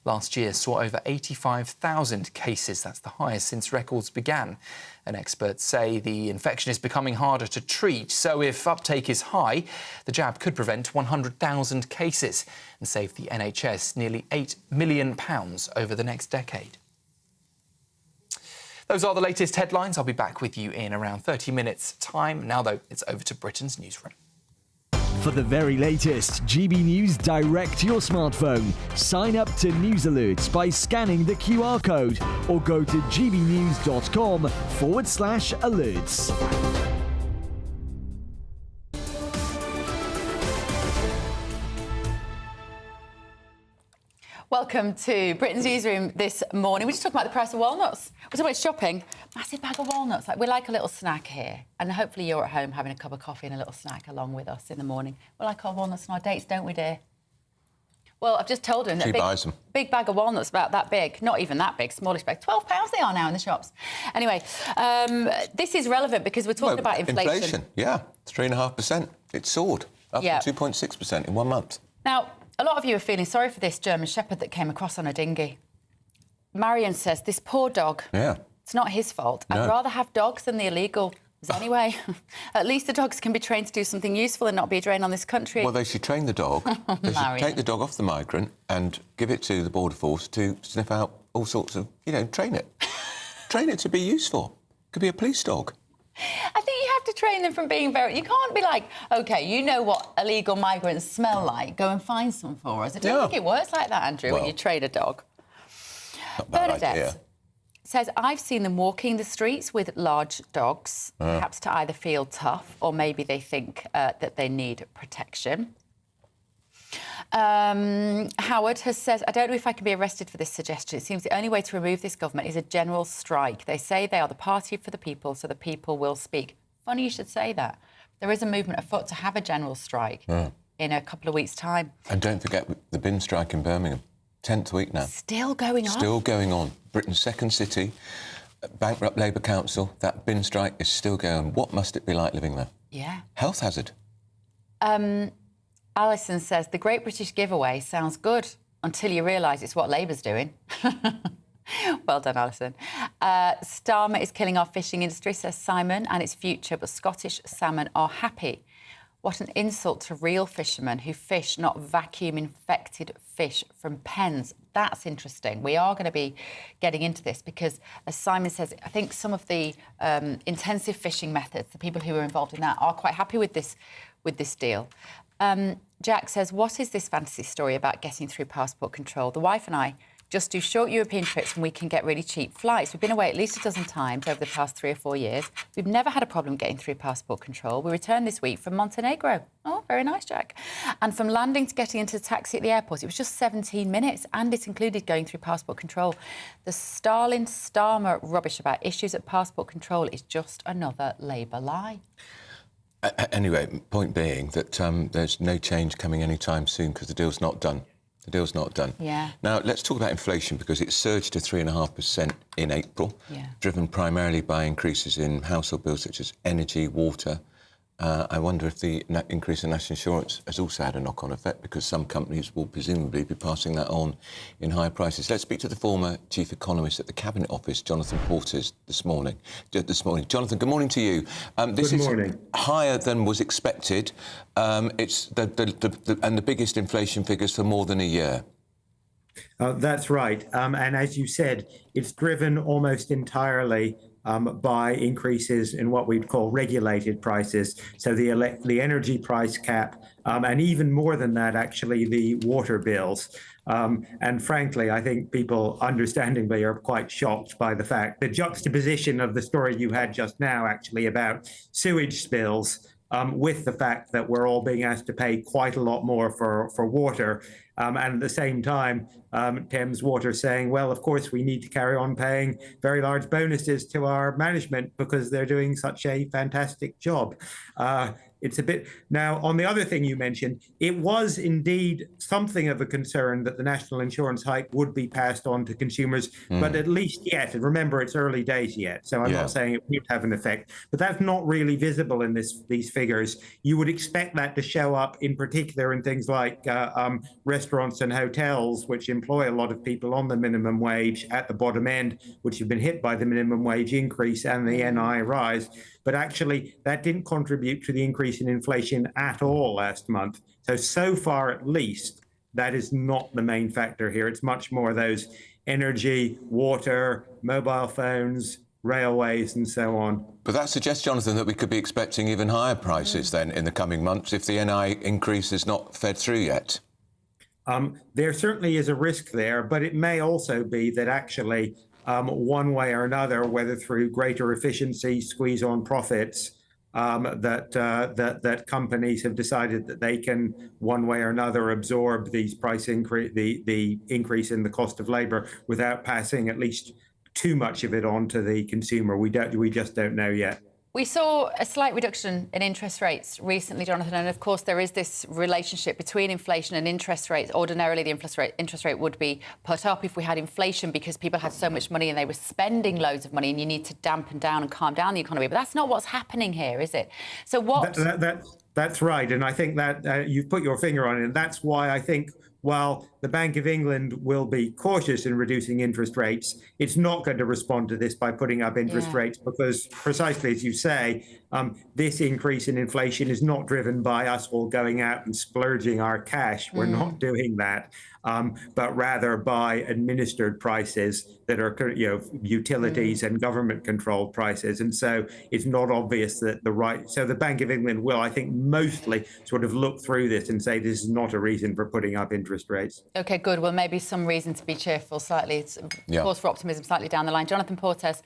Last year saw over 85,000 cases. That's the highest since records began. And experts say the infection is becoming harder to treat. So if uptake is high, the jab could prevent 100,000 cases and save the NHS nearly £8 million over the next decade. Those are the latest headlines. I'll be back with you in around 30 minutes' time. Now, though, it's over to Britain's newsroom. For the very latest GB News direct to your smartphone, sign up to News Alerts by scanning the QR code or go to gbnews.com/alerts. Welcome welcome to Britain's Newsroom this morning. We're just talking about the price of walnuts. We're talking about shopping. Massive bag of walnuts. We like a little snack here. And hopefully you're at home having a cup of coffee and a little snack along with us in the morning. We like our walnuts on our dates, don't we, dear? Well, I've just told him that big bag of walnuts about that big. Not even that big, smallish bag. £12 they are now in the shops. Anyway, this is relevant because we're talking about inflation. Yeah, 3.5%. It soared up to 2.6% in 1 month. Now, a lot of you are feeling sorry for this German Shepherd that came across on a dinghy. Marion says, this poor dog, it's not his fault. I'd rather have dogs than the illegals anyway. At least the dogs can be trained to do something useful and not be a drain on this country. Well, they should train the dog. They should take the dog off the migrant and give it to the border force to sniff out all sorts of, train it. Train it to be useful. Could be a police dog. I think you have to train them from being very... You can't be like, OK, you know what illegal migrants smell like, go and find some for us. I don't think it works like that, Andrew, when you train a dog. Bernadette says, I've seen them walking the streets with large dogs, perhaps to either feel tough or maybe they think that they need protection. Howard has said, I don't know if I can be arrested for this suggestion. It seems the only way to remove this government is a general strike. They say they are the party for the people, so the people will speak. Funny you should say that. There is a movement afoot to have a general strike in a couple of weeks' time. And don't forget the bin strike in Birmingham. 10th week now. Still going on? Still going on. Britain's second city, bankrupt Labour Council, that bin strike is still going. What must it be like living there? Yeah. Health hazard. Alison says, the Great British Giveaway sounds good until you realise it's what Labour's doing. Well done, Alison. Starmer is killing our fishing industry, says Simon, and its future, but Scottish salmon are happy. What an insult to real fishermen who fish not vacuum-infected fish from pens. That's interesting. We are going to be getting into this because, as Simon says, I think some of the intensive fishing methods, the people who are involved in that, are quite happy with this deal. Jack says, what is this fantasy story about getting through passport control? The wife and I just do short European trips and we can get really cheap flights. We've been away at least a dozen times over the past 3 or 4 years. We've never had a problem getting through passport control. We returned this week from Montenegro. Oh, very nice, Jack. And from landing to getting into the taxi at the airport, it was just 17 minutes and it included going through passport control. The Starmer rubbish about issues at passport control is just another Labour lie. Anyway, point being that there's no change coming anytime soon because the deal's not done. The deal's not done. Yeah. Now, let's talk about inflation because it surged to 3.5% in April, driven primarily by increases in household bills such as energy, water. I wonder if the increase in national insurance has also had a knock-on effect because some companies will presumably be passing that on in higher prices. Let's speak to the former chief economist at the Cabinet Office, Jonathan Portes, this morning. Jonathan, good morning to you. This is higher than was expected. It's the biggest inflation figures for more than a year. That's right. And as you said, it's driven almost entirely by increases in what we'd call regulated prices. So the energy price cap, and even more than that, actually, the water bills. And frankly, I think people understandably are quite shocked by the fact, the juxtaposition of the story you had just now, actually, about sewage spills, with the fact that we're all being asked to pay quite a lot more for water. And at the same time, Thames Water saying, well, of course, we need to carry on paying very large bonuses to our management because they're doing such a fantastic job. It's a bit... Now, on the other thing you mentioned, it was indeed something of a concern that the national insurance hike would be passed on to consumers, but at least yet, and remember, it's early days yet, so I'm not saying it would have an effect, but that's not really visible in these figures. You would expect that to show up in particular in things like restaurants and hotels, which employ a lot of people on the minimum wage at the bottom end, which have been hit by the minimum wage increase and the NI rise. But actually, that didn't contribute to the increase in inflation at all last month. So far, at least, that is not the main factor here. It's much more those energy, water, mobile phones, railways, and so on. But that suggests, Jonathan, that we could be expecting even higher prices then in the coming months if the NI increase is not fed through yet. There certainly is a risk there, but it may also be that actually one way or another, whether through greater efficiency, squeeze on profits, that companies have decided that they can, one way or another, absorb these the increase in the cost of labour without passing at least too much of it on to the consumer. We just don't know yet. We saw a slight reduction in interest rates recently, Jonathan, and of course there is this relationship between inflation and interest rates. Ordinarily, the interest rate would be put up if we had inflation because people had so much money and they were spending loads of money, and you need to dampen down and calm down the economy. But that's not what's happening here, is it? So what... That's right, and I think that you've put your finger on it, and that's why I think while the Bank of England will be cautious in reducing interest rates, it's not going to respond to this by putting up interest rates because, precisely as you say, this increase in inflation is not driven by us all going out and splurging our cash. We're not doing that, but rather by administered prices that are, utilities and government-controlled prices. And so it's not obvious that so the Bank of England will, I think, mostly sort of look through this and say this is not a reason for putting up interest rates. OK, good. Well, maybe some reason to be cheerful slightly. It's cause for optimism slightly down the line. Jonathan Portes,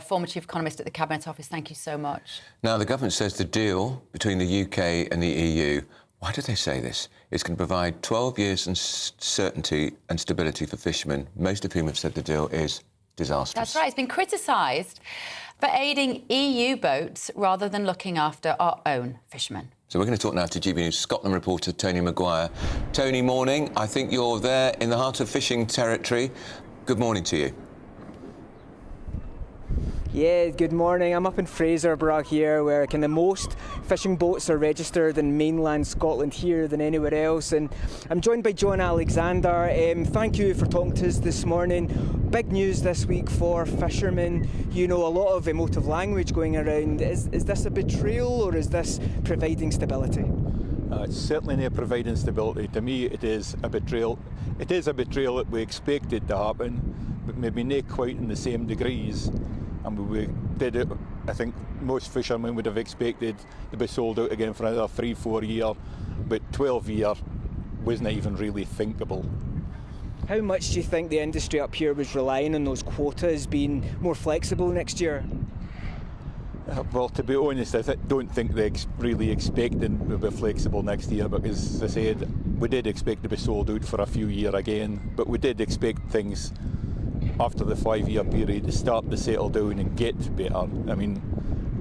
former chief economist at the Cabinet Office, thank you so much. Now, the government says the deal between the UK and the EU, why do they say this? It's going to provide 12 years of certainty and stability for fishermen, most of whom have said the deal is disastrous. That's right. It's been criticised for aiding EU boats rather than looking after our own fishermen. So we're going to talk now to GBNews Scotland reporter Tony Maguire. Tony, morning. I think you're there in the heart of fishing territory. Good morning to you. Yeah, good morning. I'm up in Fraserburgh here, where kind of most fishing boats are registered in mainland Scotland here than anywhere else. And I'm joined by John Alexander. Thank you for talking to us this morning. Big news this week for fishermen. You know, a lot of emotive language going around. Is this a betrayal or is this providing stability? It's certainly not providing stability. To me, it is a betrayal. It is a betrayal that we expected to happen, but maybe not quite in the same degrees. And we did it, I think most fishermen would have expected to be sold out again for another 3-4 years, but 12 years wasn't even really thinkable. How much do you think the industry up here was relying on those quotas being more flexible next year? Well, to be honest, I don't think they really expecting to be flexible next year because, as I said, we did expect to be sold out for a few years again, but we did expect things after the 5-year period to start to settle down and get better. I mean,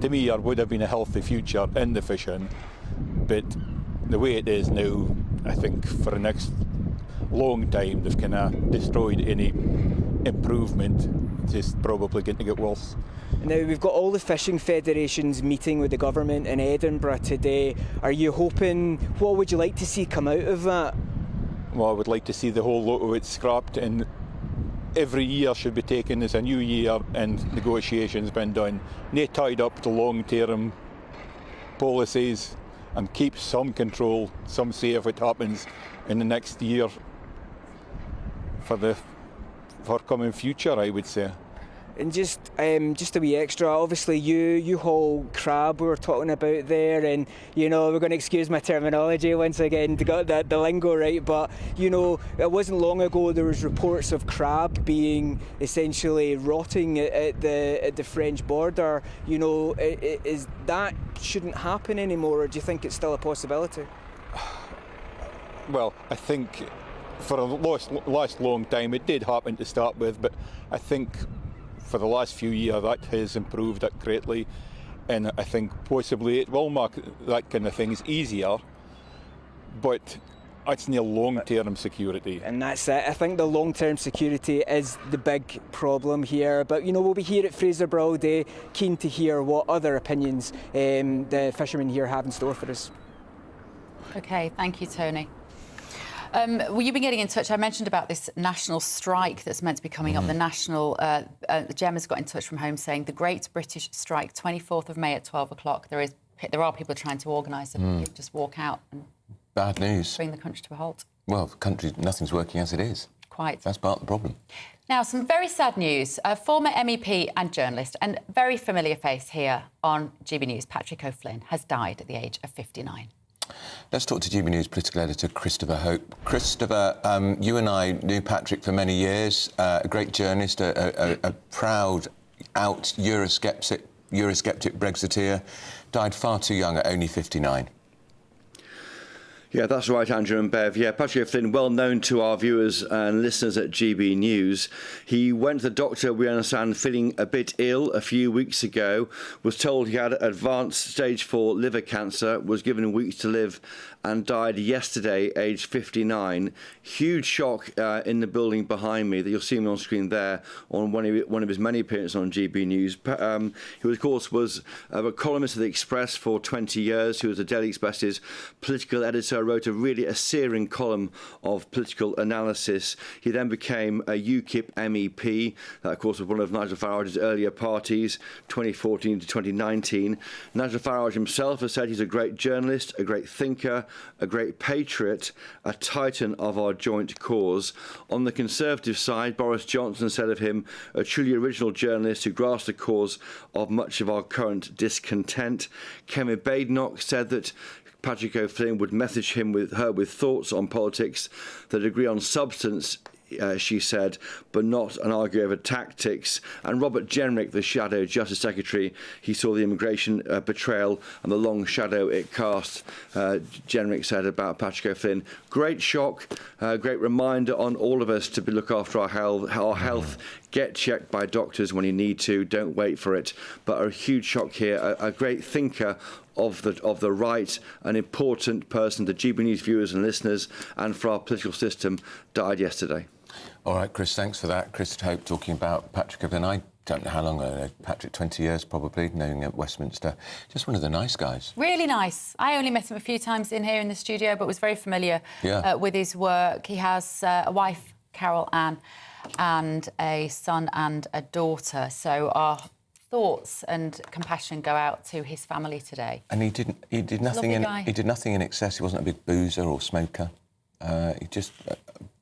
to me, there would have been a healthy future in the fishing, but the way it is now, I think for the next long time, they've kind of destroyed any improvement. It's just probably going to get worse. Now, we've got all the fishing federations meeting with the government in Edinburgh today. Are you hoping, what would you like to see come out of that? Well, I would like to see the whole lot of it scrapped, and every year should be taken as a new year and negotiations been done. Not tied up to long-term policies and keep some control, some say if it happens in the next year for the forthcoming future, I would say. And just a wee extra, obviously you haul crab we were talking about there, and you know, we're going to excuse my terminology once again to get the lingo right, but you know, it wasn't long ago there was reports of crab being essentially rotting at the French border. You know, is that shouldn't happen anymore, or do you think it's still a possibility? Well, I think for a last long time it did happen to start with, but I think for the last few years that has improved that greatly, and I think possibly it will make that kind of things easier, but it's near long-term security. And that's it. I think the long-term security is the big problem here, but you know, we'll be here at Fraserburgh all day, keen to hear what other opinions the fishermen here have in store for us. OK, thank you, Tony. Well, you've been getting in touch. I mentioned about this national strike that's meant to be coming up. The national, Gemma's got in touch from home saying the Great British Strike, 24th of May at 12 o'clock. There are people trying to organise it. People just walk out and bad news. bring the country to a halt. Well, the country, nothing's working as it is. Quite. That's part of the problem. Now, some very sad news. A former MEP and journalist, and very familiar face here on GB News, Patrick O'Flynn, has died at the age of 59. Let's talk to GB News political editor Christopher Hope. Christopher, you and I knew Patrick for many years, a great journalist, a proud out Eurosceptic Eurosceptic Brexiteer, died far too young at only 59. Yeah, that's right, Andrew and Bev. Yeah, Patrick O'Flynn, well known to our viewers and listeners at GB News. He went to the doctor, we understand, feeling a bit ill a few weeks ago, was told he had advanced stage 4 liver cancer, was given weeks to live and died yesterday, aged 59. Huge shock in the building behind me that you'll see him on screen there on one of his many appearances on GB News. He, of course, was a columnist of The Express for 20 years. He was the Daily Express's political editor, wrote a searing column of political analysis. He then became a UKIP MEP. That, of course, was one of Nigel Farage's earlier parties, 2014 to 2019. Nigel Farage himself has said he's a great journalist, a great thinker, a great patriot, a titan of our joint cause. On the Conservative side, Boris Johnson said of him, a truly original journalist who grasped the cause of much of our current discontent. Kemi Badenoch said that Patrick O'Flynn would message her with thoughts on politics that agree on substance, she said, but not an argue over tactics. And Robert Jenrick, the Shadow Justice Secretary, he saw the immigration betrayal and the long shadow it cast, Jenrick said about Patrick O'Flynn. Great shock, great reminder on all of us to look after our health. Get checked by doctors when you need to, don't wait for it. But a huge shock here, a great thinker of the right, an important person to GB News viewers and listeners and for our political system, died yesterday. All right, Chris, thanks for that. Chris Hope talking about Patrick O'Flynn. I don't know how long I know Patrick, 20 years probably, knowing at Westminster. Just one of the nice guys. Really nice. I only met him a few times in here in the studio, but was very familiar with his work. He has a wife, Carol Ann, and a son and a daughter. So our thoughts and compassion go out to his family today. And he did nothing in excess. He wasn't a big boozer or smoker. He just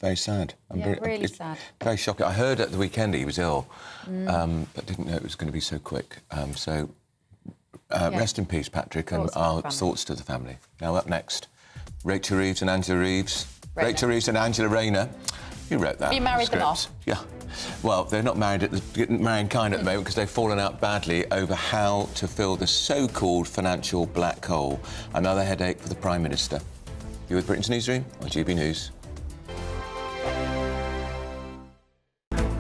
very sad. Really sad. Very shocking. I heard at the weekend he was ill, but didn't know it was going to be so quick. Rest in peace, Patrick, and our thoughts to the family. Now up next, Rachel Reeves and Angela Reeves. Rachel Reeves and Angela Rayner. You wrote that. You married them off. Yeah. Well, they're not married at the moment because they've fallen out badly over how to fill the so-called financial black hole. Another headache for the Prime Minister. You're with Britain's Newsroom on GB News.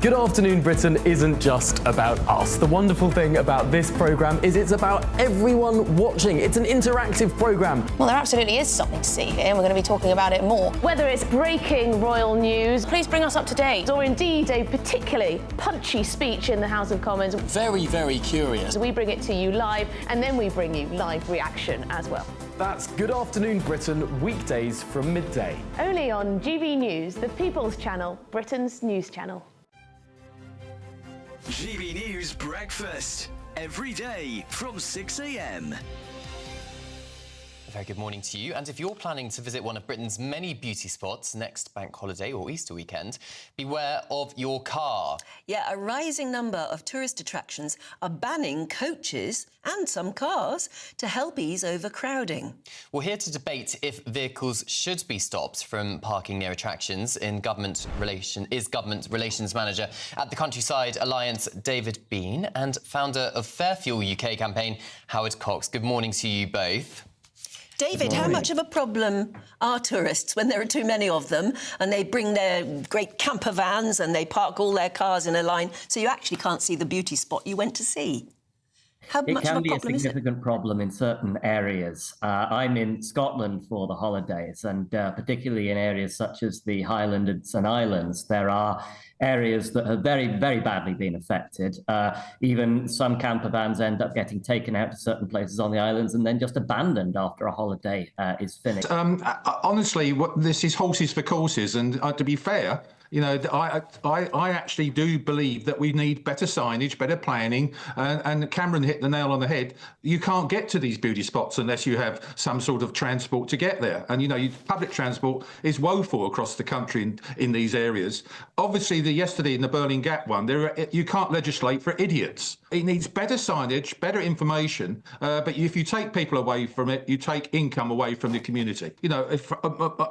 Good Afternoon Britain isn't just about us. The wonderful thing about this programme is it's about everyone watching. It's an interactive programme. Well, there absolutely is something to see here, and we're going to be talking about it more. Whether it's breaking royal news, please bring us up to date, or indeed a particularly punchy speech in the House of Commons. Very, very curious. We bring it to you live, and then we bring you live reaction as well. That's Good Afternoon Britain, weekdays from midday. Only on GB News, the People's Channel, Britain's news channel. GB News Breakfast, every day from 6 a.m. A very good morning to you. And if you're planning to visit one of Britain's many beauty spots next bank holiday or Easter weekend, beware of your car. Yeah, a rising number of tourist attractions are banning coaches and some cars to help ease overcrowding. We're here to debate if vehicles should be stopped from parking near attractions. Government Relations Manager at the Countryside Alliance, David Bean, and founder of Fair Fuel UK campaign, Howard Cox. Good morning to you both. David, how much of a problem are tourists when there are too many of them and they bring their great camper vans and they park all their cars in a line so you actually can't see the beauty spot you went to see? How much of a problem is it? It can be a significant problem in certain areas. I'm in Scotland for the holidays, and particularly in areas such as the Highlands and Islands, there are areas that have very, very badly been affected. Even some camper vans end up getting taken out to certain places on the islands and then just abandoned after a holiday is finished. Honestly, this is horses for courses, and to be fair, you know, I actually do believe that we need better signage, better planning, and Cameron hit the nail on the head. You can't get to these beauty spots unless you have some sort of transport to get there. And, you know, public transport is woeful across the country in these areas. Obviously, yesterday in the Berlin Gap one, you can't legislate for idiots. It needs better signage, better information, but if you take people away from it, you take income away from the community. You know,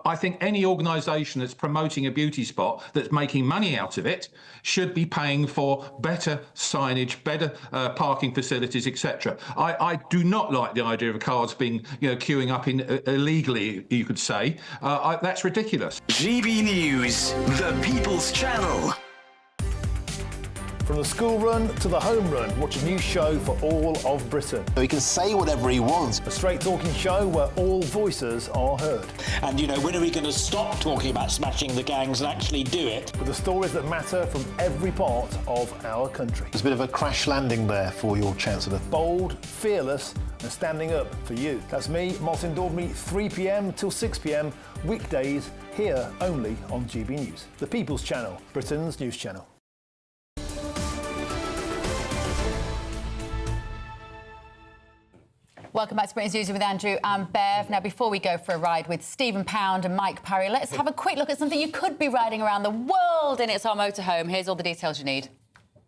I think any organisation that's promoting a beauty spot that's making money out of it should be paying for better signage, better parking facilities, etc. I do not like the idea of cars being, queuing up illegally, you could say. That's ridiculous. GB News, the People's Channel. From the school run to the home run, watch a new show for all of Britain. He can say whatever he wants. A straight talking show where all voices are heard. And, when are we going to stop talking about smashing the gangs and actually do it? With the stories that matter from every part of our country. There's a bit of a crash landing there for your Chancellor. Bold, fearless and standing up for you. That's me, Martin Daubney, 3 p.m. till 6 p.m, weekdays, here only on GB News. The People's Channel, Britain's news channel. Welcome back to Britain's News with Andrew and Bev. Now, before we go for a ride with Stephen Pound and Mike Parry, let's have a quick look at something you could be riding around the world in. It's our motorhome. Here's all the details you need.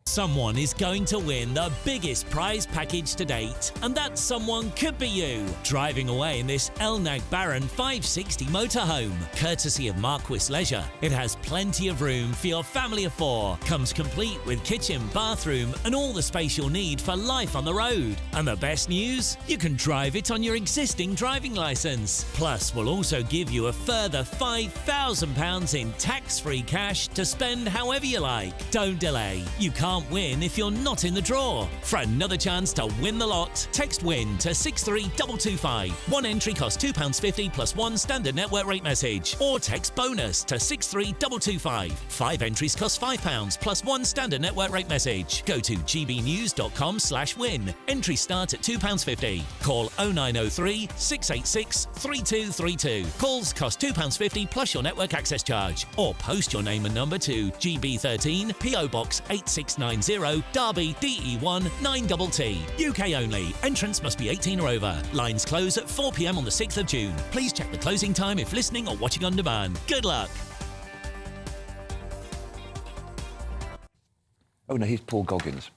Someone is going to win the biggest prize package to date, and that someone could be you, driving away in this Elnag Baron 560 motorhome, courtesy of Marquis Leisure. It has plenty of room for your family of 4, comes complete with kitchen, bathroom and all the space you'll need for life on the road. And the best news? You can drive it on your existing driving licence. Plus, we'll also give you a further £5,000 in tax-free cash to spend however you like. Don't delay. You can't win if you're not in the draw. For another chance to win the lot, text WIN to 63225. One entry costs £2.50 plus one standard network rate message. Or text BONUS to 63225. 5 entries cost £5 plus one standard network rate message. Go to gbnews.com/win. Entries start at £2.50. Call 0903 686 3232. Calls cost £2.50 plus your network access charge. Or post your name and number to GB13 PO Box 8690 Derby DE1 9TT. UK only. Entrance must be 18 or over. Lines close at 4 p.m. on the 6th of June. Please check the closing time if listening or watching on demand. Good luck. Oh no, he's Paul Goggins.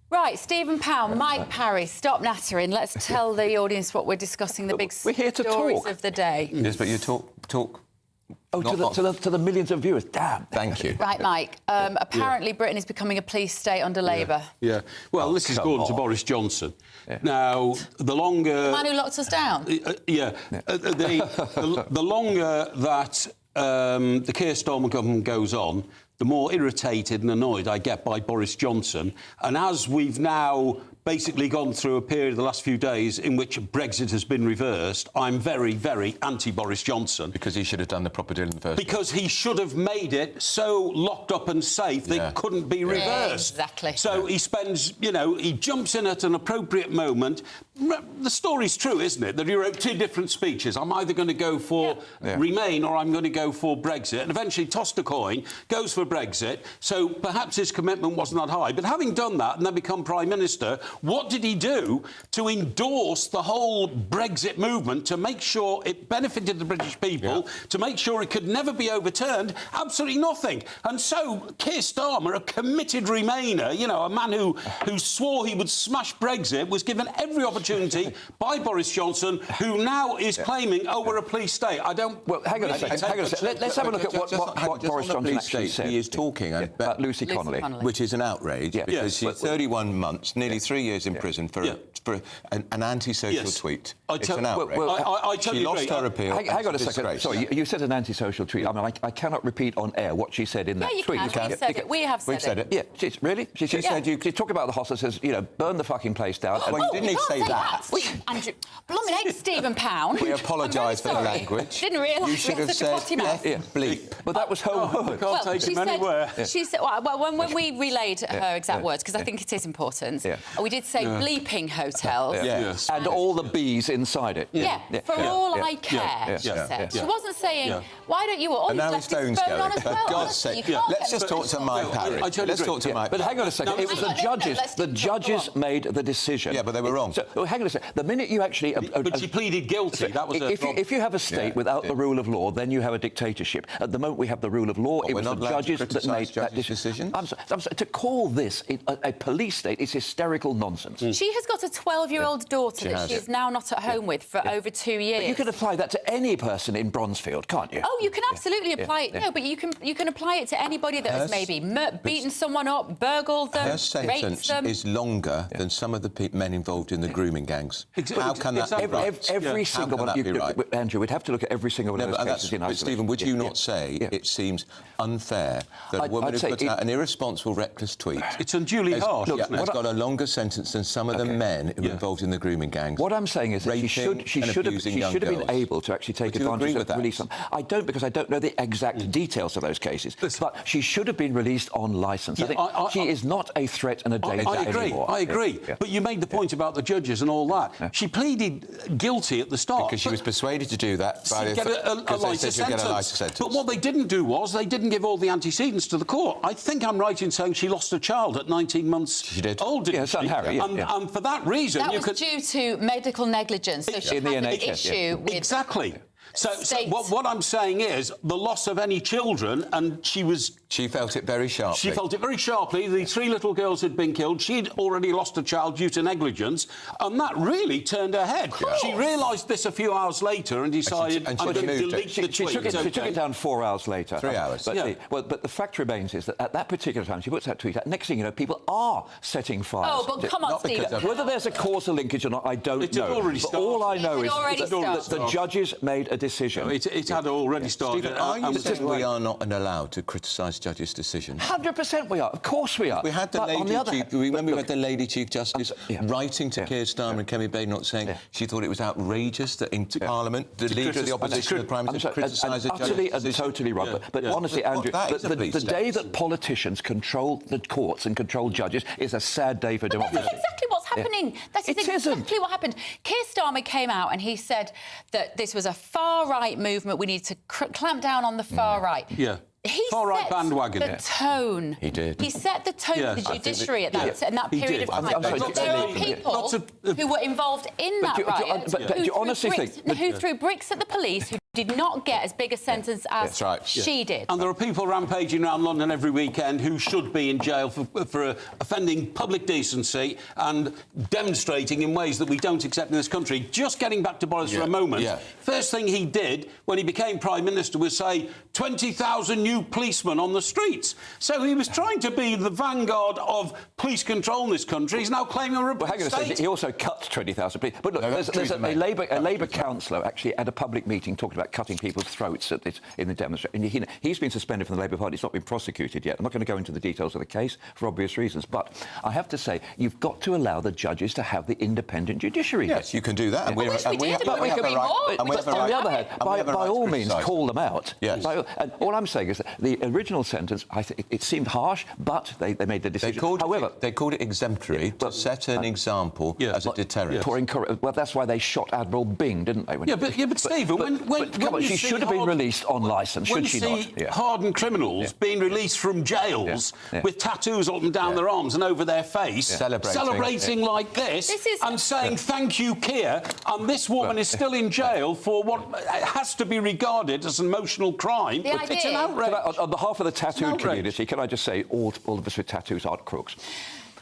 Right, Stephen Pound, Mike Parry, stop nattering. Let's tell the audience what we're discussing, the big We're here to stories talk. of the day. Yes, but you talk. Oh, to the millions of viewers. Damn. Thank you. Right, Mike. Apparently, Britain is becoming a police state under Labour. Yeah. Well, this is going to Boris Johnson. Yeah. Now, the longer... The man who locked us down? The longer that the Keir Starmer government goes on, the more irritated and annoyed I get by Boris Johnson. And as we've now basically gone through a period of the last few days in which Brexit has been reversed, I'm very, very anti-Boris Johnson. Because he should have done the proper deal in the first place. Because he should have made it so locked up and safe that it couldn't be reversed. Exactly. So he spends, he jumps in at an appropriate moment. The story's true, isn't it? That he wrote 2 different speeches. I'm either going to go for Remain or I'm going to go for Brexit. And eventually tossed a coin, goes for Brexit. So perhaps his commitment wasn't that high. But having done that and then become Prime Minister, what did he do to endorse the whole Brexit movement, to make sure it benefited the British people, to make sure it could never be overturned? Absolutely nothing. And so Keir Starmer, a committed Remainer, a man who swore he would smash Brexit, was given every opportunity by Boris Johnson, who now is claiming, we're a police state. I don't... Well, hang on a second. Let's have a look at what Boris Johnson actually said. He is talking about Lucy Connolly. Which is an outrage, because she's 31 months, nearly 3 years in prison for an antisocial tweet. It's an outrage. I totally she lost agree. her appeal. Hang on a second. Sorry, you said an antisocial tweet. I mean, I cannot repeat on air what she said in that tweet. Yeah, you can. We have said it. Yeah, really? She said you talk about the hostages, burn the fucking place down. Well, you didn't need to say that. Andrew, blooming egg, Stephen Pound. We apologise for the language. Didn't realise you should have said bleep. But that was her word. Can't take him anywhere. She said, when we relayed her exact words, because I think it is important, we did say bleeping hotels. Yes. And all the bees inside it. For all I care, she said. She wasn't saying, why don't you all and now his phone phone's on as well? For God's sake, let's just talk to Mike Parry. Let's talk to Mike. But hang on a second. It was the judges. The judges made the decision. Yeah, but they were wrong. So, hang on a second. The minute you actually... But she pleaded guilty. That was if you have a state without the rule of law, then you have a dictatorship. At the moment we have the rule of law. It was the judges that made that decision. To call this a police state is hysterical nonsense. She has got a 12-year-old daughter that she is now not at home with for over 2 years. But you can apply that to any person in Bronzefield, can't you? Oh, you can absolutely apply it. No, but you can apply it to anybody that has maybe beaten someone up, burgled them, her sentence is longer than some of the men involved in the grooming gangs. How can that be right? Every single one. Andrew, we'd have to look at every single one of those cases in isolation. But Stephen, would you not say it seems unfair that a woman who puts out an irresponsible, reckless tweet... It's unduly harsh, has got a longer sentence than some of the men who are involved in the grooming gangs. What I'm saying is that she should have been able to actually take advantage of release them. I don't, because I don't know the exact details of those cases. But she should have been released on licence. I think she is not a threat and a danger anymore. I agree. But you made the point about the judges and all that. She pleaded guilty at the start. Because she was persuaded to do that by a lighter sentence. But what they didn't do was they didn't give all the antecedents to the court. I think I'm right in saying she lost a child at 19 months old, didn't she? Son Harry, and for that reason... That was due to medical negligence. So she had an issue with... Exactly. So what I'm saying is the loss of any children, and she felt it very sharply. She felt it very sharply. The 3 little girls had been killed. She'd already lost a child due to negligence, and that really turned her head. She realised this a few hours later and decided, I'm going to delete the tweet. She took it down 4 hours later. 3 hours. But the fact remains is that at that particular time, she puts that tweet out. Next thing you know, people are setting fires. Oh, but come on, Stephen. Whether there's a causal linkage or not, I don't know. But all I know is that the judges made a decision. It had already started. Stephen, are you saying we are not allowed to criticise judges' decisions? 100% we are. Of course we are. We had the we had the Lady Chief Justice writing to Keir Starmer and Kemi Badenoch saying she thought it was outrageous that in Parliament the leader of the opposition, the Prime Minister, criticised a judge's utterly and totally wrong. But honestly, Andrew, the day that politicians control the courts and control judges is a sad day for democracy. That's exactly what's happening. That is exactly what happened. Keir Starmer came out and he said that this was a far-right movement. We need to clamp down on the far right. Yeah. He far-right bandwagon. The tone. He did. He set the tone for the judiciary in that period of time. There are people who were involved in that riot who threw bricks at the police, who did not get as big a sentence as she did. And there are people rampaging around London every weekend who should be in jail for offending public decency and demonstrating in ways that we don't accept in this country. Just getting back to Boris for a moment, first thing he did when he became Prime Minister was say 20,000 new policemen on the streets. So he was trying to be the vanguard of police control in this country. He's now claiming a republic state. Hang on a second, he also cut 20,000 police. But look, there's a Labour councillor actually at a public meeting talking about cutting people's throats in the demonstration. He's been suspended from the Labour Party. He's not been prosecuted yet. I'm not going to go into the details of the case for obvious reasons. But I have to say, you've got to allow the judges to have the independent judiciary. Yes, you can do that. And we have the right. On the other hand, by all means, call them out. Yes. And all I'm saying is that the original sentence, I think it seemed harsh, but they made the decision. They called it exemplary to set an example as a deterrent. Well, that's why they shot Admiral Byng, didn't they? But Stephen, when she should have been released on licence, should she not? Hardened criminals being released from jails with tattoos up and down their arms and over their face, celebrating like this and saying thank you, Keir, and this woman is still in jail for what has to be regarded as an emotional crime. It's an outrage. On behalf of the tattooed community, can I just say all of us with tattoos aren't crooks?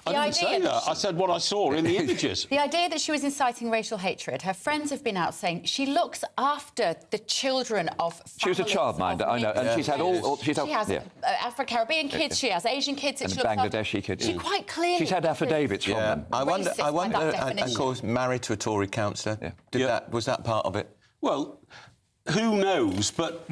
I didn't say that. I said what I saw in the images. The idea that she was inciting racial hatred, her friends have been out saying she looks after the children of She was a childminder, I know, and she's had she has Afro-Caribbean kids, she has Asian kids, and Bangladeshi kids. She quite clearly... She's had affidavits from them. I wonder, and of course, married to a Tory councillor. Was that part of it? Well... Who knows? But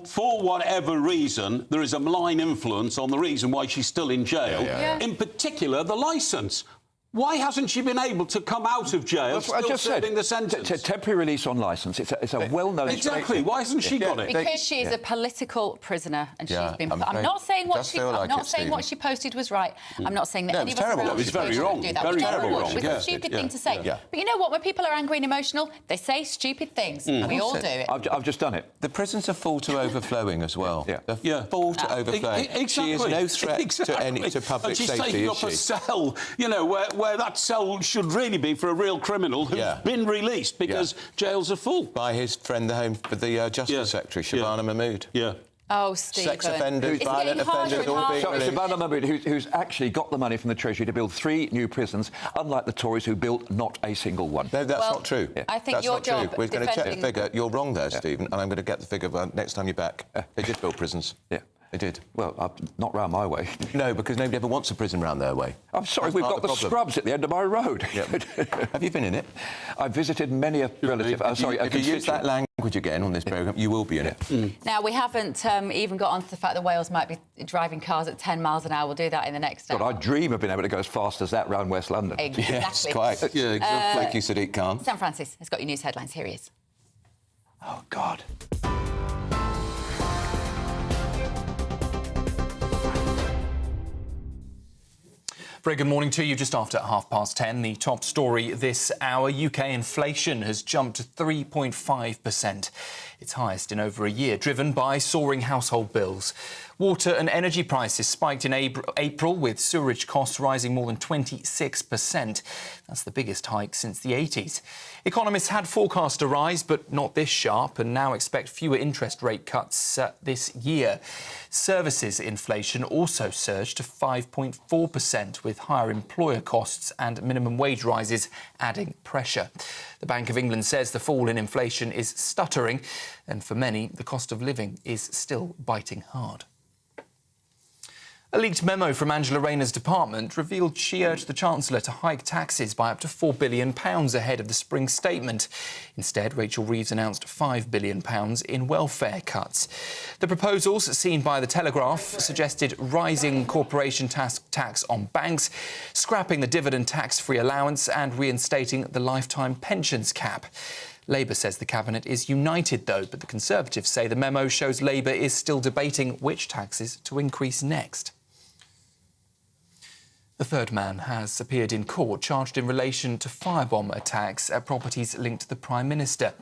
for whatever reason, there is a malign influence on the reason why she's still in jail. In particular, the licence. Why hasn't she been able to come out of jail still serving the sentence? Temporary release on licence. It's a well-known... Exactly. Why hasn't she got it? Because she is a political prisoner and she's been... I'm not saying what she posted was right. I'm not saying that any of us... That was very wrong. Very wrong. It was a stupid thing to say. But you know what? When people are angry and emotional, they say stupid things. We all do it. I've just done it. The prisons are full to overflowing as well. They're full to overflowing. She is no threat to public safety, is she? And she's taking up a cell, you know, where that cell should really be for a real criminal who's been released because jails are full. By his friend, the Justice Secretary, Shabana Mahmood. Oh, Stephen. Sex offenders, violent offenders, all being released. Savannah Mahmood, who's actually got the money from the Treasury to build 3 new prisons, unlike the Tories who built not a single one. No, that's not true. I think that's your not job true. We're going to check the defending- figure. You're wrong there, Stephen, and I'm going to get the figure next time you're back. They did build prisons. Yeah. They did. Well, not round my way. No, because nobody ever wants a prison round their way. I'm sorry, That's we've part got of the problem. scrubs at the end of my road. Yeah. Have you been in it? I've visited many a relative. If you use that language again on this programme, you will be in it. Now, we haven't even got onto the fact that Wales might be driving cars at 10 miles an hour. We'll do that in the next hour. God, I dream of being able to go as fast as that round West London. Exactly. Yes, quite. Yeah, thank you, Sadiq Khan. Sam Francis has got your news headlines. Here he is. Oh, God. Very good morning to you. Just after 10:30, the top story this hour. UK inflation has jumped to 3.5%, its highest in over a year, driven by soaring household bills. Water and energy prices spiked in April, with sewerage costs rising more than 26%. That's the biggest hike since the 80s. Economists had forecast a rise, but not this sharp, and now expect fewer interest rate cuts this year. Services inflation also surged to 5.4%, with higher employer costs and minimum wage rises adding pressure. The Bank of England says the fall in inflation is stuttering, and for many, the cost of living is still biting hard. A leaked memo from Angela Rayner's department revealed she urged the Chancellor to hike taxes by up to £4 billion ahead of the spring statement. Instead, Rachel Reeves announced £5 billion in welfare cuts. The proposals, seen by The Telegraph, suggested rising corporation tax on banks, scrapping the dividend tax-free allowance and reinstating the lifetime pensions cap. Labour says the Cabinet is united, though, but the Conservatives say the memo shows Labour is still debating which taxes to increase next. The third man has appeared in court, charged in relation to firebomb attacks at properties linked to the Prime Minister.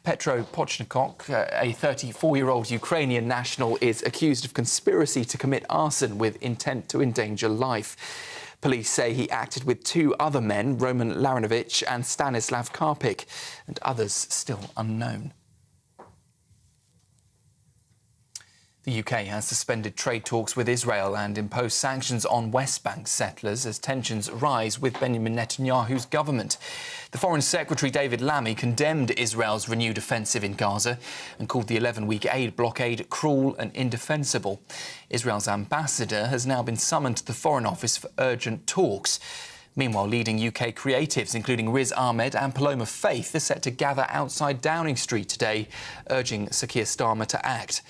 Petro Pochnikok, a 34-year-old Ukrainian national, is accused of conspiracy to commit arson with intent to endanger life. Police say he acted with 2 other men, Roman Larinovich and Stanislav Karpik, and others still unknown. The UK has suspended trade talks with Israel and imposed sanctions on West Bank settlers as tensions rise with Benjamin Netanyahu's government. The Foreign Secretary David Lammy condemned Israel's renewed offensive in Gaza and called the 11-week aid blockade cruel and indefensible. Israel's ambassador has now been summoned to the Foreign Office for urgent talks. Meanwhile, leading UK creatives, including Riz Ahmed and Paloma Faith, are set to gather outside Downing Street today, urging Sir Keir Starmer to act.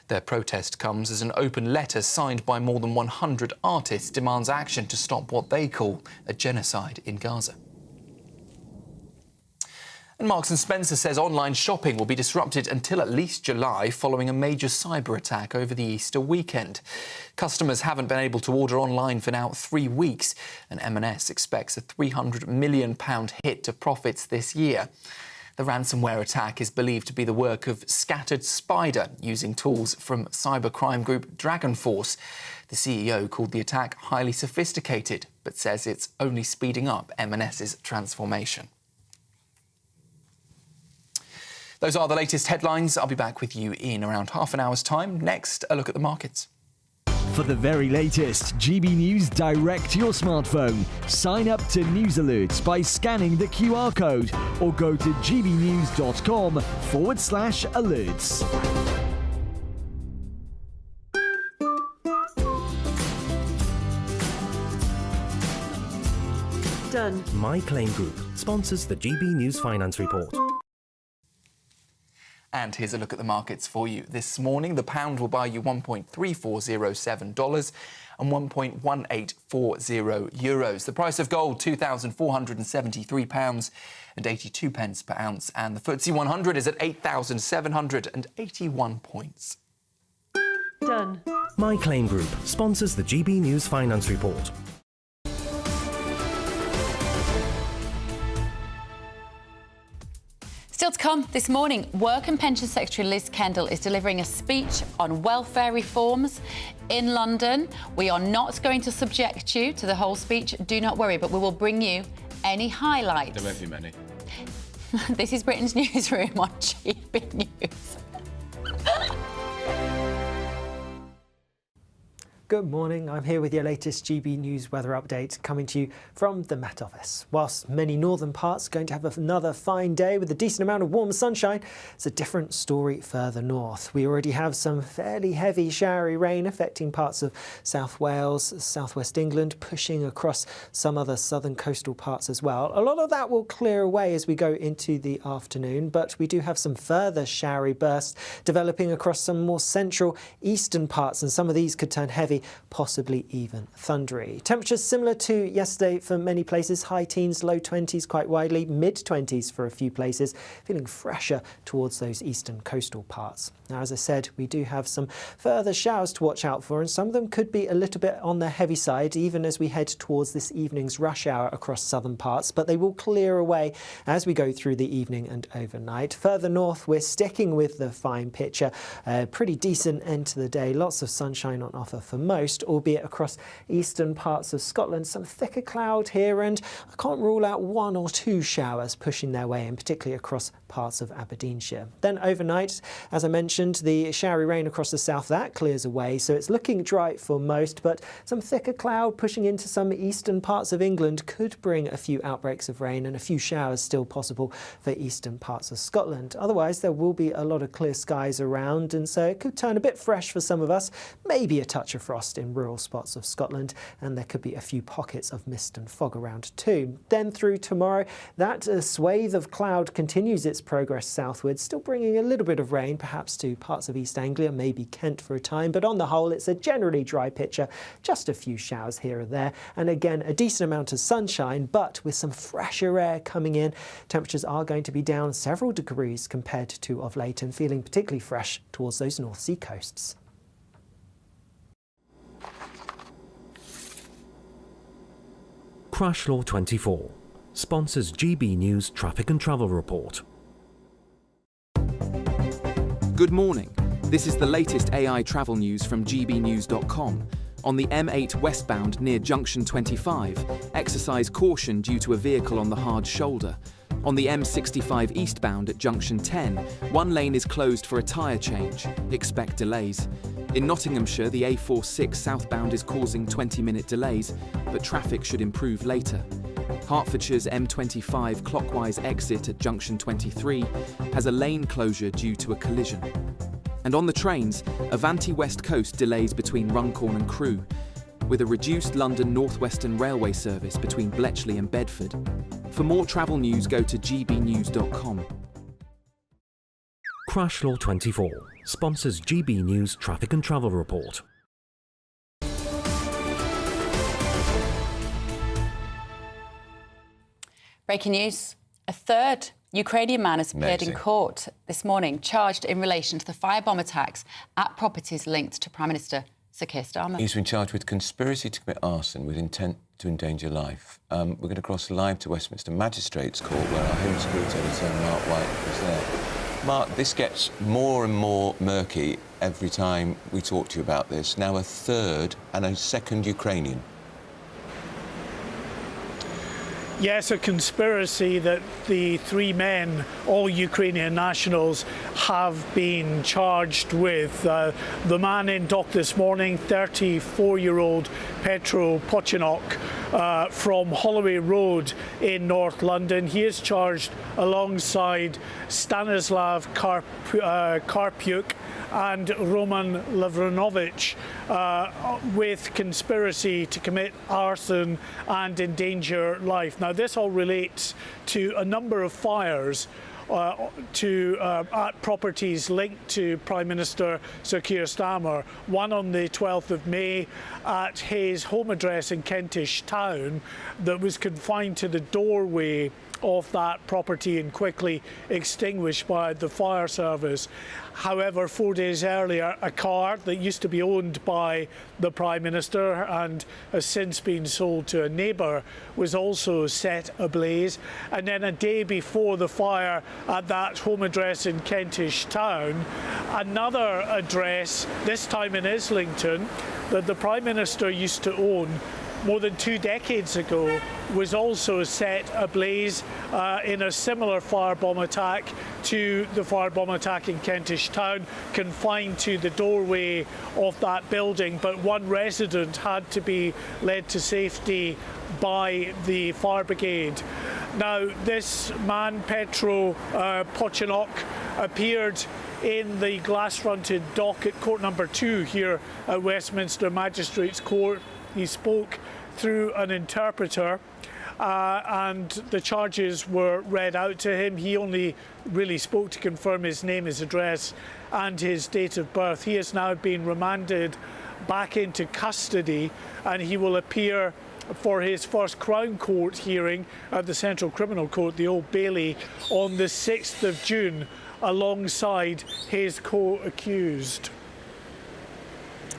Their protest comes as an open letter signed by more than 100 artists demands action to stop what they call a genocide in Gaza. And Marks & Spencer says online shopping will be disrupted until at least July following a major cyber attack over the Easter weekend. Customers haven't been able to order online for now 3 weeks, and M&S expects a £300 million hit to profits this year. The ransomware attack is believed to be the work of Scattered Spider, using tools from cybercrime group Dragon Force. The CEO called the attack highly sophisticated, but says it's only speeding up M&S's transformation. Those are the latest headlines. I'll be back with you in around half an hour's time. Next, a look at the markets. For the very latest GB News direct to your smartphone, sign up to News Alerts by scanning the QR code or go to gbnews.com/alerts. Done. My Claim Group sponsors the GB News Finance Report. And here's a look at the markets for you this morning. The pound will buy you $1.3407 and 1.1840 euros. The price of gold, £2,473 and 82 pence per ounce. And the FTSE 100 is at 8,781 points. Done. My Claim Group sponsors the GB News Finance Report. Still to come this morning, Work and Pension Secretary Liz Kendall is delivering a speech on welfare reforms in London. We are not going to subject you to the whole speech, do not worry, but we will bring you any highlights. There won't be many. This is Britain's Newsroom on GB News. Good morning. I'm here with your latest GB News weather update coming to you from the Met Office. Whilst many northern parts are going to have another fine day with a decent amount of warm sunshine, it's a different story further north. We already have some fairly heavy showery rain affecting parts of South Wales, southwest England, pushing across some other southern coastal parts as well. A lot of that will clear away as we go into the afternoon, but we do have some further showery bursts developing across some more central eastern parts, and some of these could turn heavy, possibly even thundery. Temperatures similar to yesterday for many places, high teens, low 20s quite widely, mid 20s for a few places, feeling fresher towards those eastern coastal parts. Now, as I said, we do have some further showers to watch out for, and some of them could be a little bit on the heavy side, even as we head towards this evening's rush hour across southern parts, but they will clear away as we go through the evening and overnight. Further north, we're sticking with the fine picture. Pretty decent end to the day, lots of sunshine on offer for most, albeit across eastern parts of Scotland. Some thicker cloud here, and I can't rule out 1 or 2 showers pushing their way in, particularly across parts of Aberdeenshire. Then overnight, as I mentioned, the showery rain across the south, that clears away, so it's looking dry for most, but some thicker cloud pushing into some eastern parts of England could bring a few outbreaks of rain, and a few showers still possible for eastern parts of Scotland. Otherwise, there will be a lot of clear skies around, and so it could turn a bit fresh for some of us, maybe a touch of frost in rural spots of Scotland, and there could be a few pockets of mist and fog around too. Then through tomorrow, that swathe of cloud continues its progress southwards, still bringing a little bit of rain, perhaps to parts of East Anglia, maybe Kent for a time, but on the whole, it's a generally dry picture, just a few showers here or there, and again, a decent amount of sunshine, but with some fresher air coming in. Temperatures are going to be down several degrees compared to of late, and feeling particularly fresh towards those North Sea coasts. Crash Law 24 sponsors GB News Traffic and Travel Report. Good morning. This is the latest AI travel news from gbnews.com. On the M8 westbound near Junction 25, exercise caution due to a vehicle on the hard shoulder. On the M65 eastbound at Junction 10, one lane is closed for a tyre change. Expect delays. In Nottinghamshire, the A46 southbound is causing 20-minute delays, but traffic should improve later. Hertfordshire's M25 clockwise exit at Junction 23 has a lane closure due to a collision. And on the trains, Avanti West Coast delays between Runcorn and Crewe, with a reduced London North Western Railway service between Bletchley and Bedford. For more travel news, go to gbnews.com. Crash Law 24 sponsors GB News Traffic and Travel Report. Breaking news. A third Ukrainian man has appeared in court this morning, charged in relation to the firebomb attacks at properties linked to Prime Minister Sir Keir Starmer. He's been charged with conspiracy to commit arson with intent to endanger life. We're going to cross live to Westminster Magistrates Court, where our Home Security editor, Mark White, was there. Mark, this gets more and more murky every time we talk to you about this. Now a third and a second Ukrainian. Yes, a conspiracy that the 3 men, all Ukrainian nationals, have been charged with. The man in dock this morning, 34-year-old Petro Pochinok from Holloway Road in North London. He is charged alongside Stanislav Karpiuk and Roman Lavronovich with conspiracy to commit arson and endanger life. Now, this all relates to a number of fires at properties linked to Prime Minister Sir Keir Starmer. One on the 12th of May at his home address in Kentish Town that was confined to the doorway of that property and quickly extinguished by the fire service. However, 4 days earlier, a car that used to be owned by the Prime Minister and has since been sold to a neighbour was also set ablaze. And then a day before the fire at that home address in Kentish Town, another address, this time in Islington, that the Prime Minister used to own, more than 2 decades ago was also set ablaze in a similar firebomb attack to the firebomb attack in Kentish Town, confined to the doorway of that building. But one resident had to be led to safety by the fire brigade. Now, this man, Petro Pochinok, appeared in the glass-fronted dock at court number 2 here at Westminster Magistrates Court. He spoke through an interpreter and the charges were read out to him. He only really spoke to confirm his name, his address and his date of birth. He has now been remanded back into custody and he will appear for his first Crown Court hearing at the Central Criminal Court, the Old Bailey, on the 6th of June, alongside his co-accused.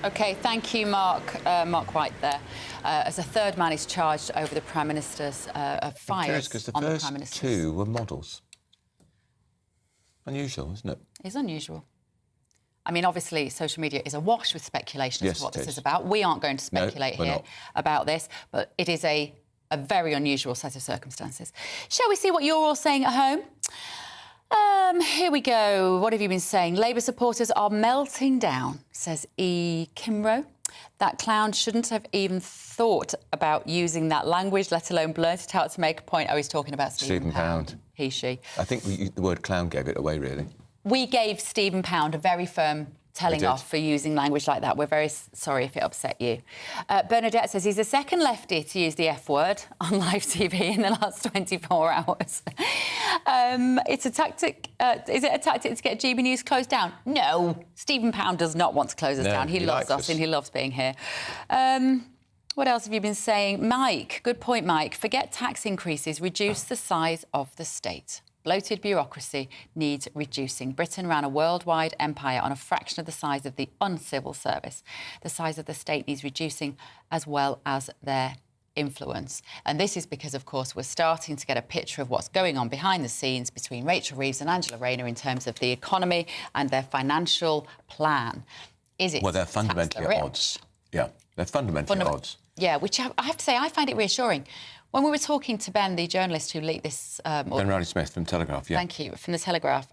OK, thank you, Mark. Mark White there. As a third man is charged over the Prime Minister's fires on the Prime Minister's. 2 were models. Unusual, isn't it? It's unusual. I mean, obviously, social media is awash with speculation as to what this is about. We aren't going to speculate here about this, but it is a very unusual set of circumstances. Shall we see what you're all saying at home? Here we go. What have you been saying? Labour supporters are melting down, says E. Kimro. That clown shouldn't have even thought about using that language, let alone blurt it out to make a point. Oh, he's talking about Stephen Pound. He, she. I think the word clown gave it away, really. We gave Stephen Pound a very firm telling off for using language like that. We're very sorry if it upset you. Bernadette says he's the second lefty to use the F word on live TV in the last 24 hours. It's a tactic. Is it a tactic to get GB News closed down? No. Stephen Pound does not want to close us down. He loves us and he loves being here. What else have you been saying? Mike, good point, Mike. Forget tax increases. Reduce the size of the state. Bloated bureaucracy needs reducing. Britain ran a worldwide empire on a fraction of the size of the uncivil service. The size of the state needs reducing as well as their influence. And this is because, of course, we're starting to get a picture of what's going on behind the scenes between Rachel Reeves and Angela Rayner in terms of the economy and their financial plan. Is it? Well, they're fundamentally at odds. Yeah, they're fundamentally at odds. Yeah, which I have to say, I find it reassuring. When we were talking to Ben, the journalist who leaked this... Ben Riley-Smith from Telegraph, yeah. Thank you, from the Telegraph.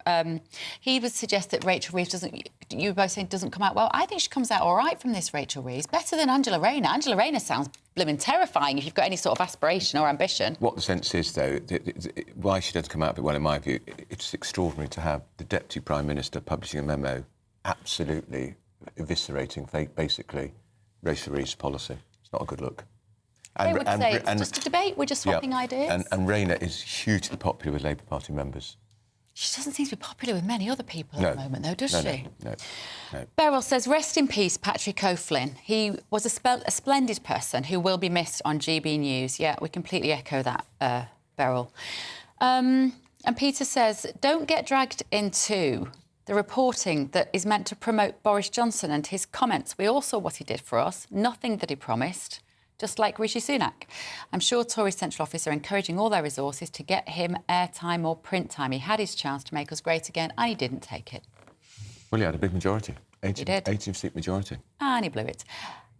He would suggest that Rachel Reeves doesn't... You were both saying doesn't come out well. I think she comes out all right from this, Rachel Reeves. Better than Angela Rayner. Angela Rayner sounds blooming terrifying if you've got any sort of aspiration or ambition. What the sense is, though, why she doesn't come out of it well, in my view, it's extraordinary to have the Deputy Prime Minister publishing a memo absolutely eviscerating, basically, Rachel Reeves' policy. It's not a good look. They would say it's just a debate, we're just swapping ideas. And Rayner is hugely popular with Labour Party members. She doesn't seem to be popular with many other people at the moment, though, does she? No. Beryl says, rest in peace, Patrick O'Flynn. He was a splendid person who will be missed on GB News. Yeah, we completely echo that, Beryl. And Peter says, don't get dragged into the reporting that is meant to promote Boris Johnson and his comments. We all saw what he did for us, nothing that he promised. Just like Rishi Sunak. I'm sure Tory Central Office are encouraging all their resources to get him airtime or print time. He had his chance to make us great again, and he didn't take it. Well, he had a big majority. 18-seat majority. And he blew it.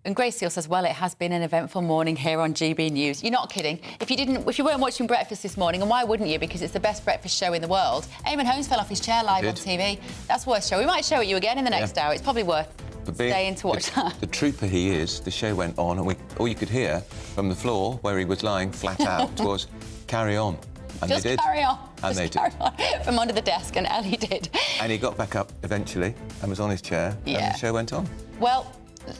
And Grace Steele says, well, it has been an eventful morning here on GB News. You're not kidding. If you weren't watching breakfast this morning, and why wouldn't you? Because it's the best breakfast show in the world. Eamon Holmes fell off his chair live on TV. That's worth show. We might show it you again in the next hour. It's probably worth staying to watch that. The trooper he is, the show went on, and all you could hear from the floor, where he was lying flat out, was, carry on. And just they did. Carry on. And just they carry did. On. From under the desk, and Ellie did. And he got back up eventually and was on his chair, and the show went on. Well,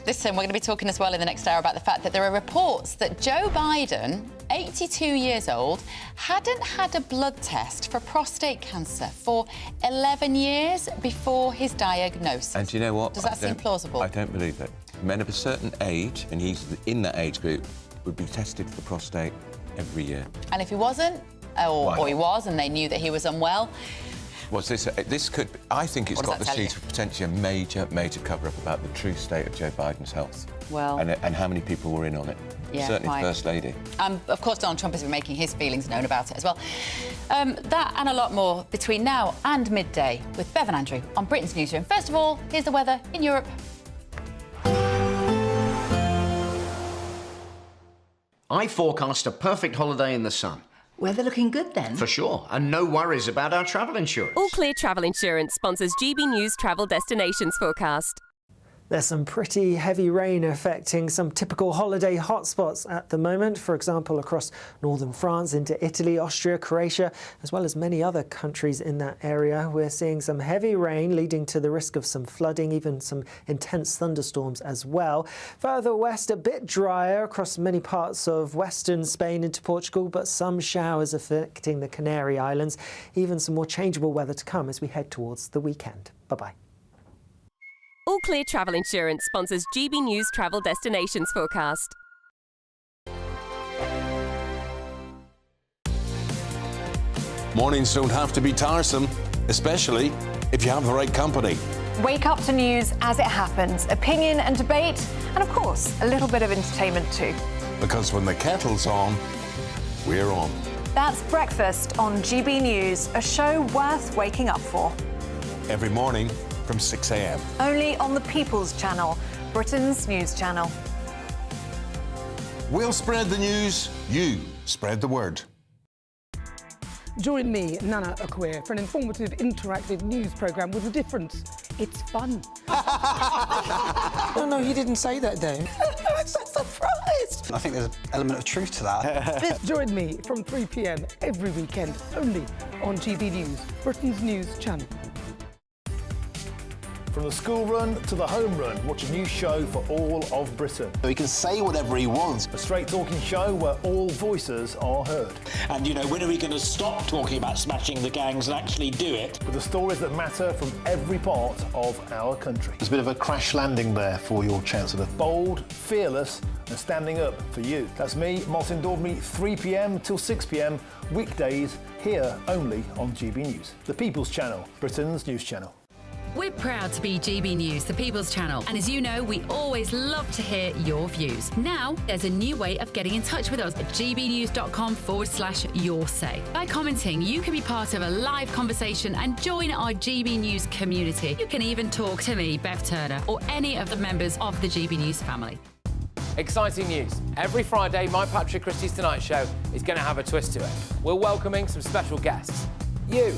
listen, we're going to be talking as well in the next hour about the fact that there are reports that Joe Biden, 82 years old, hadn't had a blood test for prostate cancer for 11 years before his diagnosis. And do you know what? Does that seem plausible? I don't believe it. Men of a certain age, and he's in that age group, would be tested for prostate every year. And if he wasn't, or he was, and they knew that he was unwell... What's this? This could... I think it's got the seed of potentially a major cover-up about the true state of Joe Biden's health. Well... And how many people were in on it. Yeah, certainly First Lady. Of course, Donald Trump has been making his feelings known about it as well. That and a lot more between now and midday with Bev and Andrew on Britain's Newsroom. First of all, here's the weather in Europe. I forecast a perfect holiday in the sun. Weather looking good then? For sure, and no worries about our travel insurance. All Clear Travel Insurance sponsors GB News Travel Destinations forecast. There's some pretty heavy rain affecting some typical holiday hotspots at the moment. For example, across northern France into Italy, Austria, Croatia, as well as many other countries in that area. We're seeing some heavy rain leading to the risk of some flooding, even some intense thunderstorms as well. Further west, a bit drier across many parts of western Spain into Portugal, but some showers affecting the Canary Islands. Even some more changeable weather to come as we head towards the weekend. Bye-bye. All Clear Travel Insurance sponsors GB News Travel Destinations forecast. Mornings don't have to be tiresome, especially if you have the right company. Wake up to news as it happens, opinion and debate, and of course, a little bit of entertainment too. Because when the kettle's on, we're on. That's Breakfast on GB News, a show worth waking up for. Every morning from 6 a.m. Only on the People's Channel, Britain's news channel. We'll spread the news, you spread the word. Join me, Nana Okoye, for an informative, interactive news programme with a difference. It's fun. No, you didn't say that, Dave. I'm so surprised. I think there's an element of truth to that. Join me from 3 p.m. every weekend, only on GB News, Britain's news channel. From the school run to the home run, watch a new show for all of Britain. He can say whatever he wants. A straight talking show where all voices are heard. And, you know, when are we going to stop talking about smashing the gangs and actually do it? With the stories that matter from every part of our country. There's a bit of a crash landing there for your Chancellor. Bold, fearless and standing up for you. That's me, Martin Dordme, 3 p.m. till 6 p.m. weekdays here only on GB News. The People's Channel, Britain's news channel. We're proud to be GB News, the People's Channel, and as you know, we always love to hear your views. Now, there's a new way of getting in touch with us at gbnews.com/yoursay. By commenting, you can be part of a live conversation and join our GB News community. You can even talk to me, Bev Turner, or any of the members of the GB News family. Exciting news. Every Friday, my Patrick Christie's Tonight Show is going to have a twist to it. We're welcoming some special guests. You.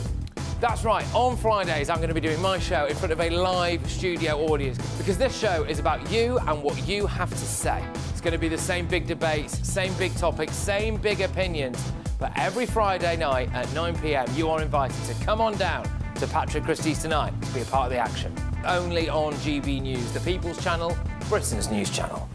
That's right, on Fridays I'm going to be doing my show in front of a live studio audience because this show is about you and what you have to say. It's going to be the same big debates, same big topics, same big opinions, but every Friday night at 9 p.m. you are invited to come on down to Patrick Christie's Tonight to be a part of the action. Only on GB News, the People's Channel, Britain's news channel.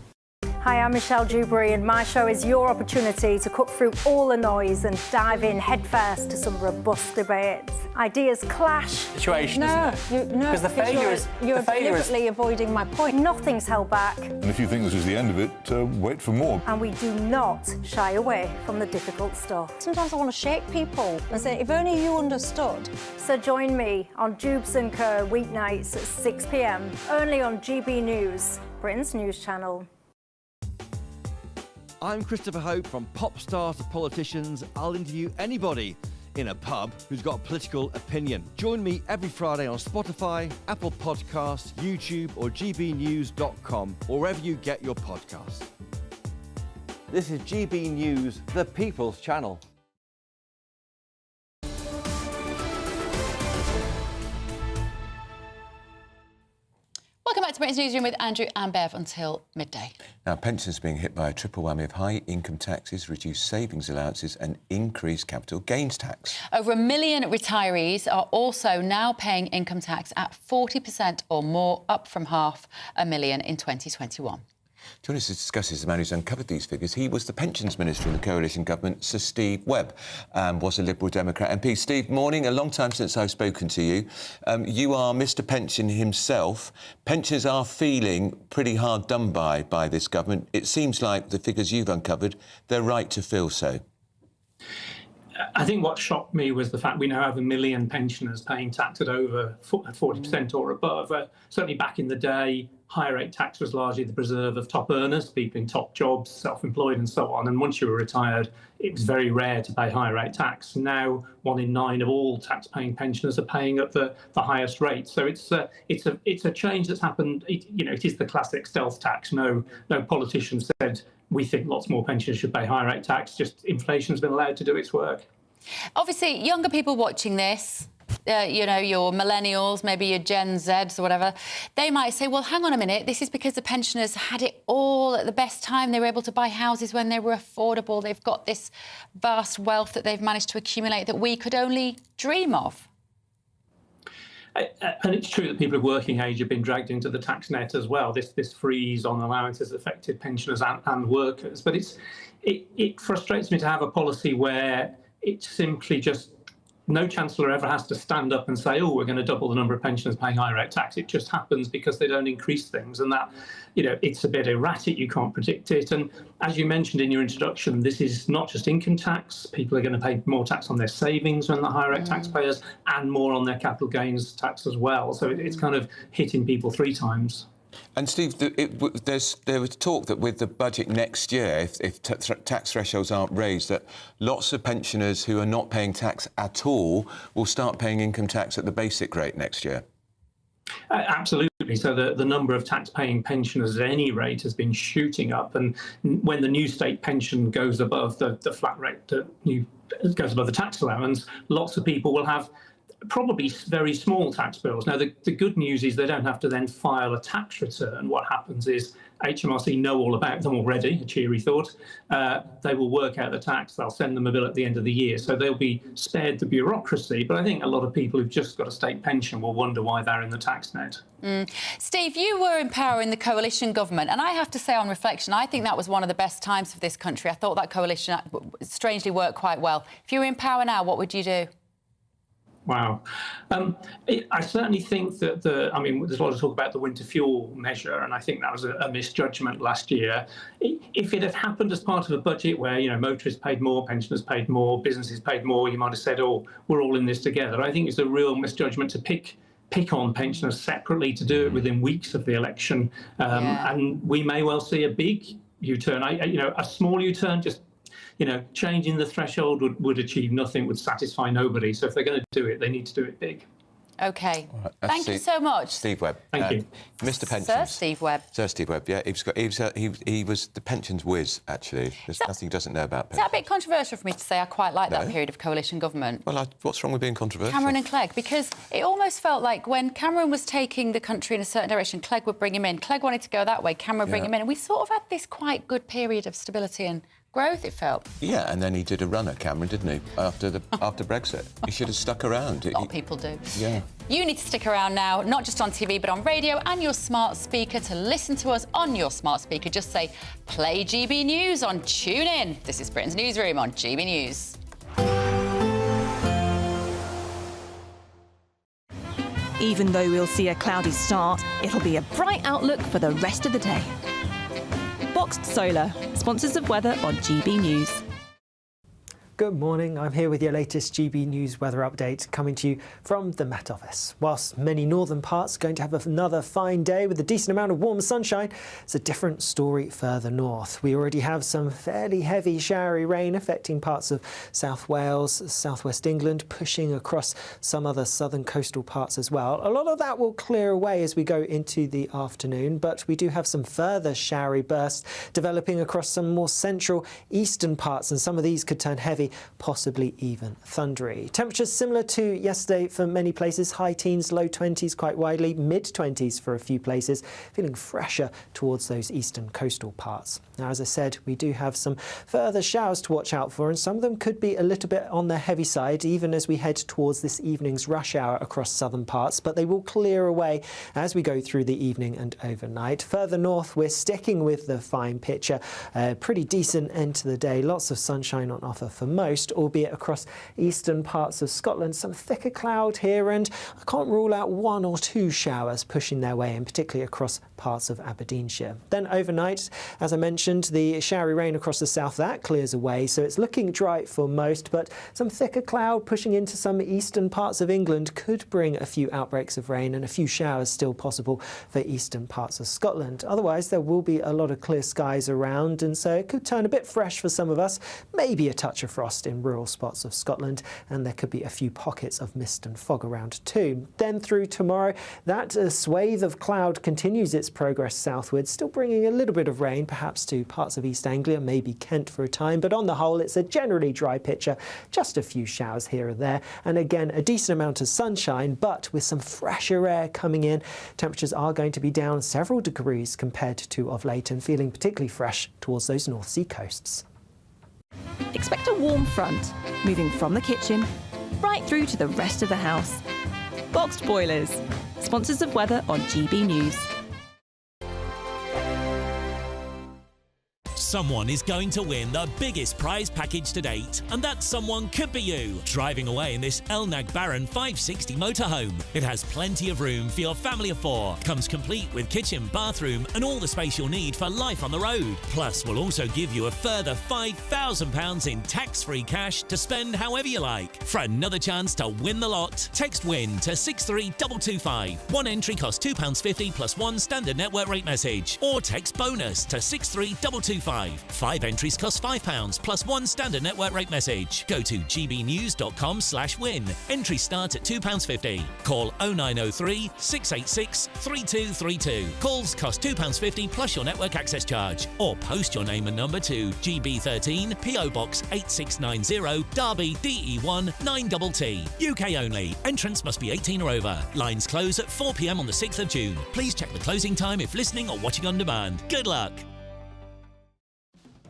Hi, I'm Michelle Dewberry and my show is your opportunity to cut through all the noise and dive in headfirst to some robust debates. Ideas clash. Situation, no, Because the failure is... You're deliberately avoiding my point. Nothing's held back. And if you think this is the end of it, wait for more. And we do not shy away from the difficult stuff. Sometimes I want to shake people and say, if only you understood. So join me on Jubes & Co. weeknights at 6 p.m. only on GB News, Britain's news channel. I'm Christopher Hope. From pop stars to politicians, I'll interview anybody in a pub who's got a political opinion. Join me every Friday on Spotify, Apple Podcasts, YouTube or gbnews.com, or wherever you get your podcasts. This is GB News, the People's Channel. Welcome back to Britain's Newsroom with Andrew and Bev until midday. Now, pensions being hit by a triple whammy of high income taxes, reduced savings allowances and increased capital gains tax. Over 1 million retirees are also now paying income tax at 40% or more, up from 500,000 in 2021. Joining us to discuss is the man who's uncovered these figures. He was the pensions minister in the coalition government, Sir Steve Webb, was a Liberal Democrat MP. Steve, morning. A long time since I've spoken to you. You are Mr Pension himself. Pensioners are feeling pretty hard done by this government. It seems like the figures you've uncovered, they're right to feel so. I think what shocked me was the fact we now have 1 million pensioners paying tax at over 40% or above. Certainly back in the day, higher rate tax was largely the preserve of top earners, people in top jobs, self-employed and so on. And once you were retired, it was very rare to pay higher rate tax. Now, 1 in 9 of all tax-paying pensioners are paying at the highest rate. So it's a change that's happened. It is the classic stealth tax. No politician said we think lots more pensioners should pay higher rate tax. Just inflation's been allowed to do its work. Obviously, younger people watching this, your millennials, maybe your Gen Zs or whatever, they might say, well, hang on a minute, this is because the pensioners had it all at the best time. They were able to buy houses when they were affordable. They've got this vast wealth that they've managed to accumulate that we could only dream of. And it's true that people of working age have been dragged into the tax net as well. This freeze on allowances affected pensioners and workers. But it frustrates me to have a policy where it's simply just no chancellor ever has to stand up and say, oh, we're going to double the number of pensioners paying higher rate tax. It just happens because they don't increase things. And that, it's a bit erratic. You can't predict it. And as you mentioned in your introduction, this is not just income tax. People are going to pay more tax on their savings than the higher rate taxpayers and more on their capital gains tax as well. So it's kind of hitting people 3 times. And Steve, there was talk that with the budget next year, if tax thresholds aren't raised, that lots of pensioners who are not paying tax at all will start paying income tax at the basic rate next year. Absolutely. So the number of tax-paying pensioners at any rate has been shooting up. And when the new state pension goes above the flat rate, goes above the tax allowance, lots of people will have probably very small tax bills. Now, the good news is they don't have to then file a tax return. What happens is HMRC know all about them already, a cheery thought. They will work out the tax. They'll send them a bill at the end of the year. So they'll be spared the bureaucracy. But I think a lot of people who've just got a state pension will wonder why they're in the tax net. Steve, you were in power in the coalition government. And I have to say, on reflection, I think that was one of the best times for this country. I thought that coalition strangely worked quite well. If you were in power now, what would you do? Wow. I certainly think that there's a lot of talk about the winter fuel measure, and I think that was a misjudgment last year. If it had happened as part of a budget where, motorists paid more, pensioners paid more, businesses paid more, you might have said, oh, we're all in this together. I think it's a real misjudgment to pick on pensioners separately, to do it within weeks of the election. And we may well see a big U-turn. A small U-turn, just changing the threshold would achieve nothing, would satisfy nobody. So if they're going to do it, they need to do it big. OK. Thank you so much. Steve Webb. Thank you. Mr. Pensions. Sir Steve Webb. Sir Steve Webb, yeah. He was the pensions whiz, actually. There's nothing he doesn't know about pensions. Is that a bit controversial for me to say? I quite like that period of coalition government. Well, what's wrong with being controversial? Cameron and Clegg, because it almost felt like when Cameron was taking the country in a certain direction, Clegg would bring him in. Clegg wanted to go that way, Cameron would bring him in. And we sort of had this quite good period of stability and growth, it felt. Yeah, and then he did a runner, Cameron, didn't he, after Brexit? He should have stuck around. A lot of people do. Yeah. You need to stick around now, not just on TV, but on radio and your smart speaker. To listen to us on your smart speaker, just say, play GB News on Tune In. This is Britain's Newsroom on GB News. Even though we'll see a cloudy start, it'll be a bright outlook for the rest of the day. Boxed Solar, sponsors of weather on GB News. Good morning, I'm here with your latest GB News weather update, coming to you from the Met Office. Whilst many northern parts are going to have another fine day with a decent amount of warm sunshine, it's a different story further north. We already have some fairly heavy showery rain affecting parts of South Wales, southwest England, pushing across some other southern coastal parts as well. A lot of that will clear away as we go into the afternoon, but we do have some further showery bursts developing across some more central eastern parts, and some of these could turn heavy, possibly even thundery. Temperatures similar to yesterday for many places, high teens, low 20s quite widely, mid 20s for a few places, feeling fresher towards those eastern coastal parts. Now, as I said, we do have some further showers to watch out for, and some of them could be a little bit on the heavy side, even as we head towards this evening's rush hour across southern parts, but they will clear away as we go through the evening and overnight. Further north, we're sticking with the fine picture. Pretty decent end to the day, lots of sunshine on offer for most, albeit across eastern parts of Scotland. Some thicker cloud here, and I can't rule out 1 or 2 showers pushing their way in, particularly across parts of Aberdeenshire. Then overnight, as I mentioned, the showery rain across the south, that clears away, so it's looking dry for most, but some thicker cloud pushing into some eastern parts of England could bring a few outbreaks of rain, and a few showers still possible for eastern parts of Scotland. Otherwise, there will be a lot of clear skies around, and so it could turn a bit fresh for some of us, maybe a touch of frost in rural spots of Scotland, and there could be a few pockets of mist and fog around too. Then through tomorrow, that swathe of cloud continues its progress southwards, still bringing a little bit of rain, perhaps to parts of East Anglia, maybe Kent for a time, but on the whole it's a generally dry picture, just a few showers here and there, and again a decent amount of sunshine, but with some fresher air coming in. Temperatures are going to be down several degrees compared to of late, and feeling particularly fresh towards those North Sea coasts. Expect a warm front, moving from the kitchen right through to the rest of the house. Boxed boilers, sponsors of weather on GB News. Someone is going to win the biggest prize package to date, and that someone could be you, driving away in this Elnag Baron 560 motorhome. It has plenty of room for your family of 4, comes complete with kitchen, bathroom and all the space you'll need for life on the road. Plus, we'll also give you a further £5,000 in tax-free cash to spend however you like. For another chance to win the lot, text WIN to 63225. One entry costs £2.50 plus 1 standard network rate message, or text BONUS to 63225. 5 entries cost £5 plus 1 standard network rate message. Go to gbnews.com/win. Entries start at £2.50. Call 0903 686 3232. Calls cost £2.50 plus your network access charge. Or post your name and number to GB13 PO Box 8690 Derby DE1 9TT. UK only. Entrance must be 18 or over. Lines close at 4 p.m. on the 6th of June. Please check the closing time if listening or watching on demand. Good luck.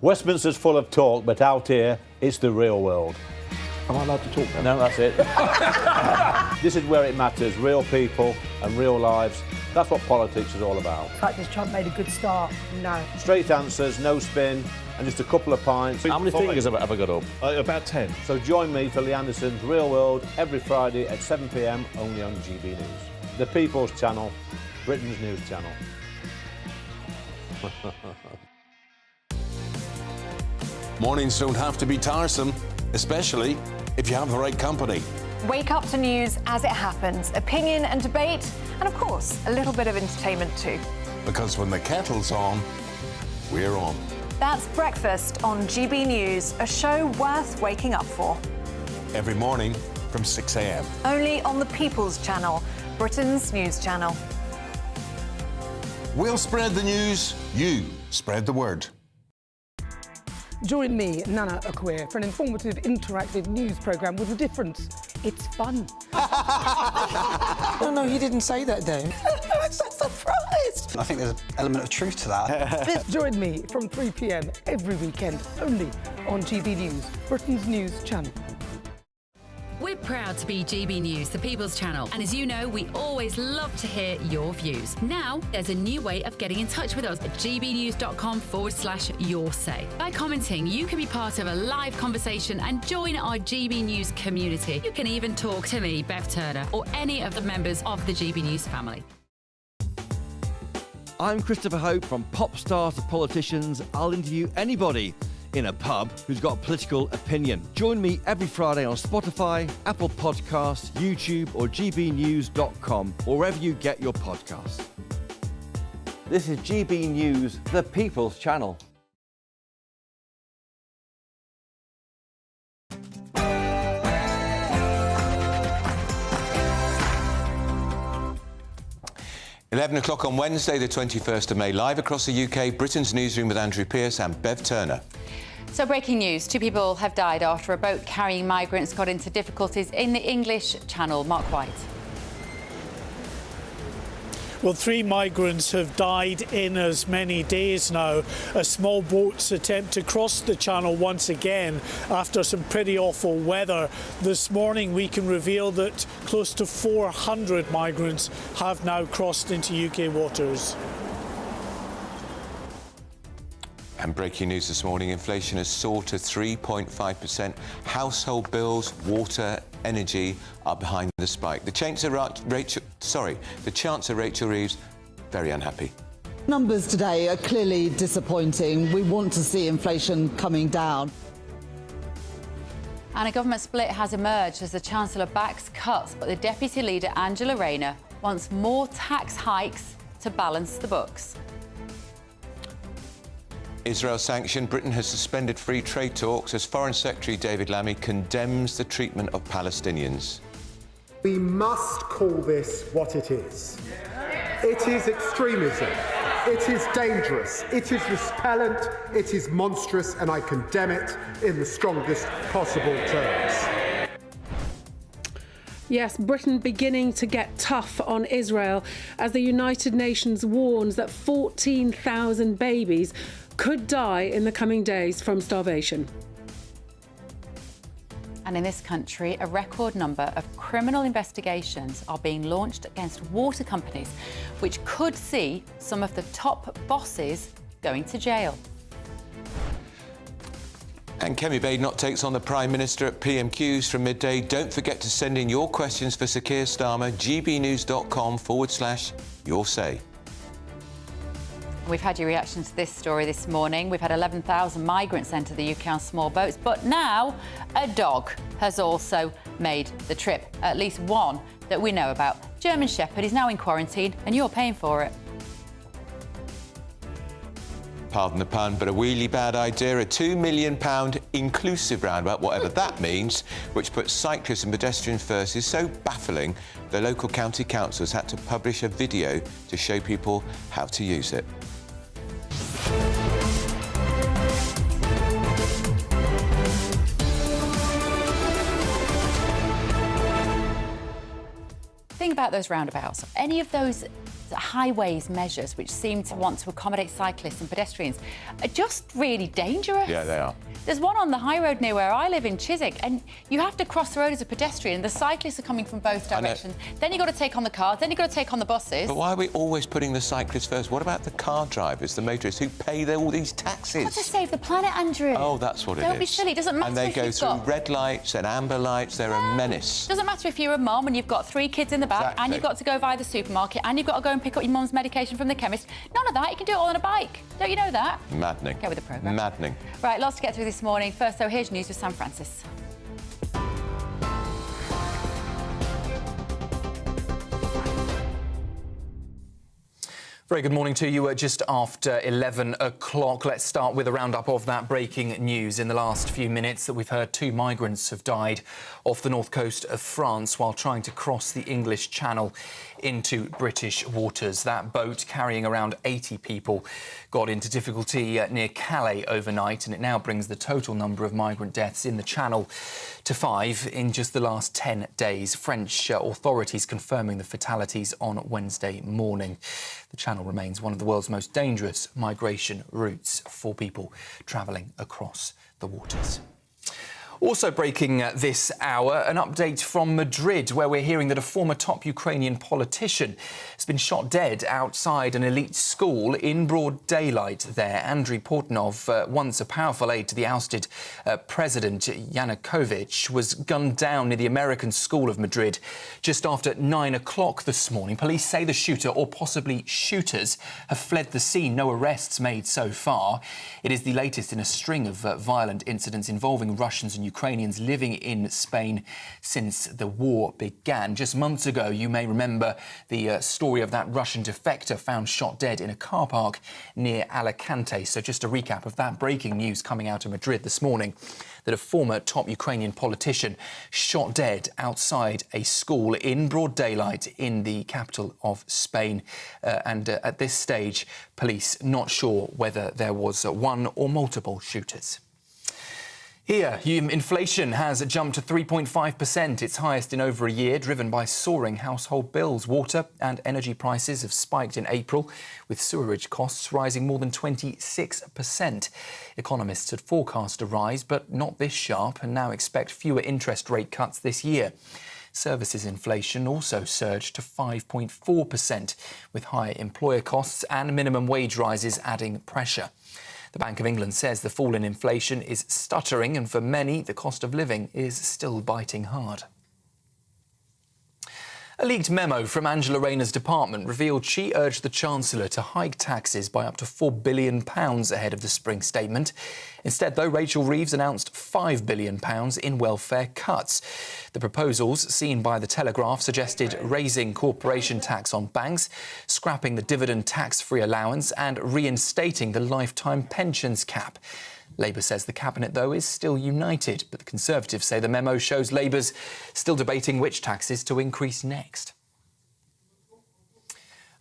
Westminster's full of talk, but out here, it's the real world. Am I allowed to talk then? No, that's it. This is where it matters, real people and real lives. That's what politics is all about. The fact is Trump made a good start, no. Straight answers, no spin, and just a couple of pints. How many fingers have I got up? About 10. So join me for Lee Anderson's Real World every Friday at 7 p.m, only on GB News. The People's Channel, Britain's news channel. Mornings don't have to be tiresome, especially if you have the right company. Wake up to news as it happens, opinion and debate, and of course, a little bit of entertainment too. Because when the kettle's on, we're on. That's Breakfast on GB News, a show worth waking up for. Every morning from 6 a.m. Only on the People's Channel, Britain's news channel. We'll spread the news, you spread the word. Join me, Nana Okwir, for an informative, interactive news programme with a difference. It's fun. No, he didn't say that, though. I'm so surprised. I think there's an element of truth to that. Join me from 3 p.m. every weekend, only on GB News, Britain's news channel. We're proud to be GB News, the People's Channel, and as you know, we always love to hear your views. Now, there's a new way of getting in touch with us at gbnews.com/yoursay. By commenting, you can be part of a live conversation and join our GB News community. You can even talk to me, Bev Turner, or any of the members of the GB News family. I'm Christopher Hope. From pop stars to politicians, I'll interview anybody in a pub who's got a political opinion. Join me every Friday on Spotify, Apple Podcasts, YouTube or gbnews.com, or wherever you get your podcasts. This is GB News, the People's Channel. Eleven o'clock on Wednesday, the 21st of May, live across the UK, Britain's Newsroom with Andrew Pearce and Bev Turner. So breaking news, 2 people have died after a boat carrying migrants got into difficulties in the English Channel. Mark White. Well, 3 migrants have died in as many days now. A small boat's attempt to cross the channel once again after some pretty awful weather. This morning we can reveal that close to 400 migrants have now crossed into UK waters. And breaking news this morning, inflation has soared to 3.5%. Household bills, water, energy are behind the spike. The Chancellor Rachel Reeves, very unhappy. Numbers today are clearly disappointing. We want to see inflation coming down. And a government split has emerged as the Chancellor backs cuts, but the Deputy Leader, Angela Rayner, wants more tax hikes to balance the books. Israel sanctioned. Britain has suspended free trade talks as Foreign Secretary David Lammy condemns the treatment of Palestinians. We must call this what it is. It is extremism. It is dangerous. It is repellent. It is monstrous, and I condemn it in the strongest possible terms. Yes, Britain beginning to get tough on Israel as the United Nations warns that 14,000 babies could die in the coming days from starvation. And in this country, a record number of criminal investigations are being launched against water companies, which could see some of the top bosses going to jail. And Kemi Badenoch takes on the Prime Minister at PMQs from midday. Don't forget to send in your questions for Sir Keir Starmer, gbnews.com/your say. We've had your reaction to this story this morning. We've had 11,000 migrants enter the UK on small boats, but now a dog has also made the trip. At least one that we know about. German Shepherd is now in quarantine and you're paying for it. Pardon the pun, but a really bad idea. A £2 million inclusive roundabout, whatever that means, which puts cyclists and pedestrians first, is so baffling the local county councils had to publish a video to show people how to use it. Think about those roundabouts. Any of those highways measures which seem to want to accommodate cyclists and pedestrians are just really dangerous. Yeah, they are. There's one on the high road near where I live in Chiswick, and you have to cross the road as a pedestrian. The cyclists are coming from both directions. Then you've got to take on the cars, then you've got to take on the buses. But why are we always putting the cyclists first? What about the car drivers, the motorists who pay all these taxes? Got to save the planet, Andrew. Oh, that's what it is. Don't be silly. It doesn't matter and they if go you've through got... red lights and amber lights. They're a menace. Doesn't matter if you're a mum and you've got 3 kids in the back and you've got to go via the supermarket and you've got to go and pick up your mum's medication from the chemist. None of that. You can do it all on a bike. Don't you know that? Maddening. Get with the programme. Maddening. Right, lots to get through this morning. First, though, here's news with Sam Francis. Very good morning to you. Just after 11 o'clock. Let's start with a roundup of that breaking news. In the last few minutes that we've heard 2 migrants have died off the north coast of France while trying to cross the English Channel into British waters. That boat carrying around 80 people got into difficulty near Calais overnight, and it now brings the total number of migrant deaths in the Channel to 5 in just the last 10 days. French authorities confirming the fatalities on Wednesday morning. The Channel remains one of the world's most dangerous migration routes for people travelling across the waters. Also breaking this hour, an update from Madrid, where we're hearing that a former top Ukrainian politician has been shot dead outside an elite school in broad daylight there. Andriy Portnov, once a powerful aide to the ousted President Yanukovych, was gunned down near the American School of Madrid just after 9 o'clock this morning. Police say the shooter, or possibly shooters, have fled the scene. No arrests made so far. It is the latest in a string of violent incidents involving Russians and Ukrainians living in Spain since the war began. Just months ago, you may remember the story of that Russian defector found shot dead in a car park near Alicante. So just a recap of that breaking news coming out of Madrid this morning, that a former top Ukrainian politician shot dead outside a school in broad daylight in the capital of Spain. And at this stage, police not sure whether there was one or multiple shooters. Here, inflation has jumped to 3.5%, its highest in over a year, driven by soaring household bills. Water and energy prices have spiked in April, with sewerage costs rising more than 26%. Economists had forecast a rise, but not this sharp, and now expect fewer interest rate cuts this year. Services inflation also surged to 5.4%, with higher employer costs and minimum wage rises adding pressure. The Bank of England says the fall in inflation is stuttering, and for many, the cost of living is still biting hard. A leaked memo from Angela Rayner's department revealed she urged the Chancellor to hike taxes by up to £4 billion ahead of the spring statement. Instead, though, Rachel Reeves announced £5 billion in welfare cuts. The proposals, seen by The Telegraph, suggested raising corporation tax on banks, scrapping the dividend tax-free allowance and reinstating the lifetime pensions cap. Labour says the Cabinet, though, is still united, but the Conservatives say the memo shows Labour's still debating which taxes to increase next.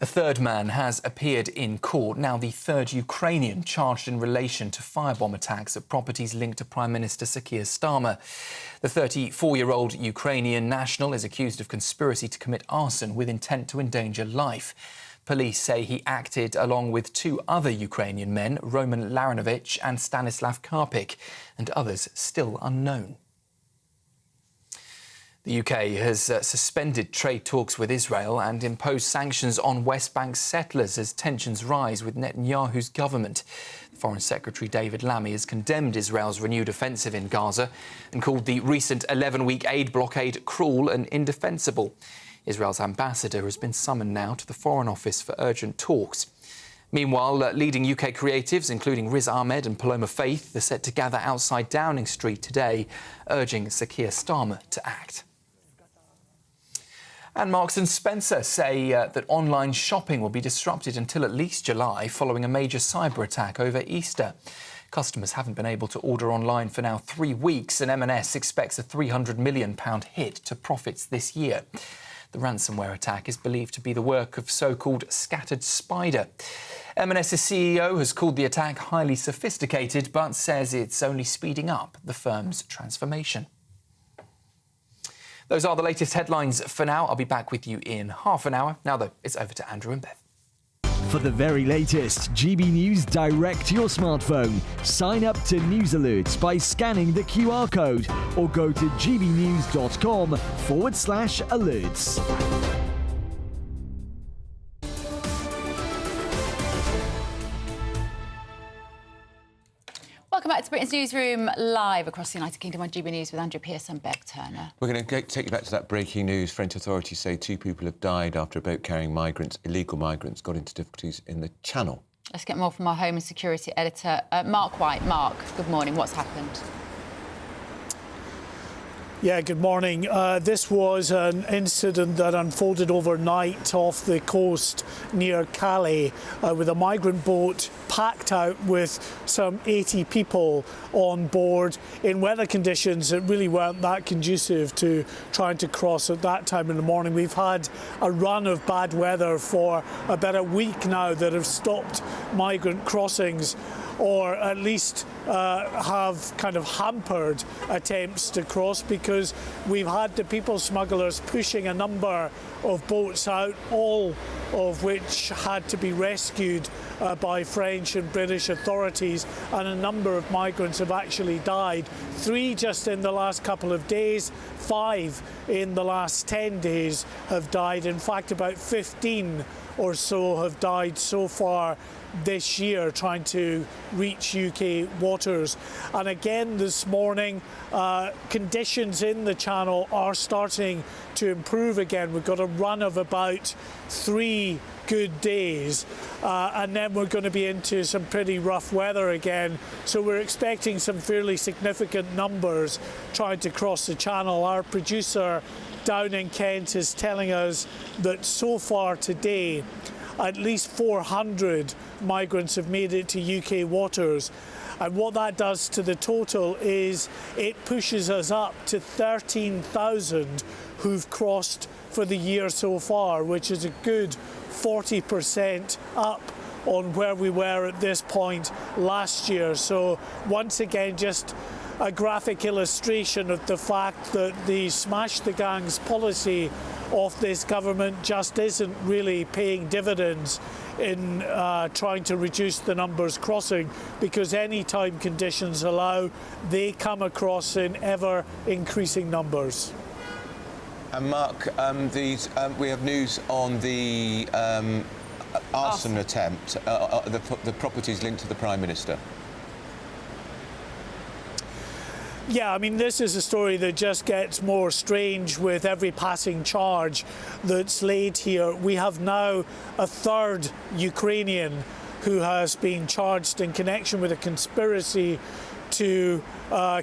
A third man has appeared in court, now the third Ukrainian charged in relation to firebomb attacks at properties linked to Prime Minister Keir Starmer. The 34-year-old Ukrainian national is accused of conspiracy to commit arson with intent to endanger life. Police say he acted along with two other Ukrainian men, Roman Laranovich and Stanislav Karpik, and others still unknown. The UK has suspended trade talks with Israel and imposed sanctions on West Bank settlers as tensions rise with Netanyahu's government. Foreign Secretary David Lammy has condemned Israel's renewed offensive in Gaza and called the recent 11-week aid blockade cruel and indefensible. Israel's ambassador has been summoned now to the Foreign Office for urgent talks. Meanwhile, leading UK creatives, including Riz Ahmed and Paloma Faith, are set to gather outside Downing Street today, urging Sir Keir Starmer to act. And Marks & Spencer say that online shopping will be disrupted until at least July following a major cyber attack over Easter. Customers haven't been able to order online for now 3 weeks, and M&S expects a £300 million hit to profits this year. The ransomware attack is believed to be the work of so-called Scattered Spider. M&S's CEO has called the attack highly sophisticated, but says it's only speeding up the firm's transformation. Those are the latest headlines for now. I'll be back with you in half an hour. Now, though, it's over to Andrew and Beth. For the very latest GB News direct to your smartphone, sign up to News Alerts by scanning the QR code or go to gbnews.com/alerts. Welcome back to Britain's Newsroom, live across the United Kingdom on GB News with Andrew Pearce and Beck Turner. We're going to take you back to that breaking news. French authorities say 2 people have died after a boat carrying migrants, illegal migrants, got into difficulties in the Channel. Let's get more from our Home and Security editor, Mark White. Mark, good morning. What's happened? Yeah, good morning. This was an incident that unfolded overnight off the coast near Calais with a migrant boat packed out with some 80 people on board in weather conditions that really weren't that conducive to trying to cross at that time in the morning. We've had a run of bad weather for about a week now that have stopped migrant crossings, or at least have kind of hampered attempts to cross, because we've had the people smugglers pushing a number of boats out, all of which had to be rescued by French and British authorities, and a number of migrants have actually died. 3 just in the last couple of days, 5 in the last 10 days have died. In fact, about 15 or so have died so far this year trying to reach UK waters. And again this morning, conditions in the Channel are starting to improve again. We've got a run of about 3 good days, and then we're going to be into some pretty rough weather again. So we're expecting some fairly significant numbers trying to cross the Channel. Our producer down in Kent is telling us that so far today, at least 400 migrants have made it to UK waters. And what that does to the total is it pushes us up to 13,000 who've crossed for the year so far, which is a good 40% up on where we were at this point last year. So once again, just a graphic illustration of the fact that the smash the gangs policy of this government just isn't really paying dividends in trying to reduce the numbers crossing, because any time conditions allow, they come across in ever increasing numbers. And Mark, we have news on the arson attempt, the properties linked to the Prime Minister. Yeah, I mean, this is a story that just gets more strange with every passing charge that's laid here. We have now a third Ukrainian who has been charged in connection with a conspiracy to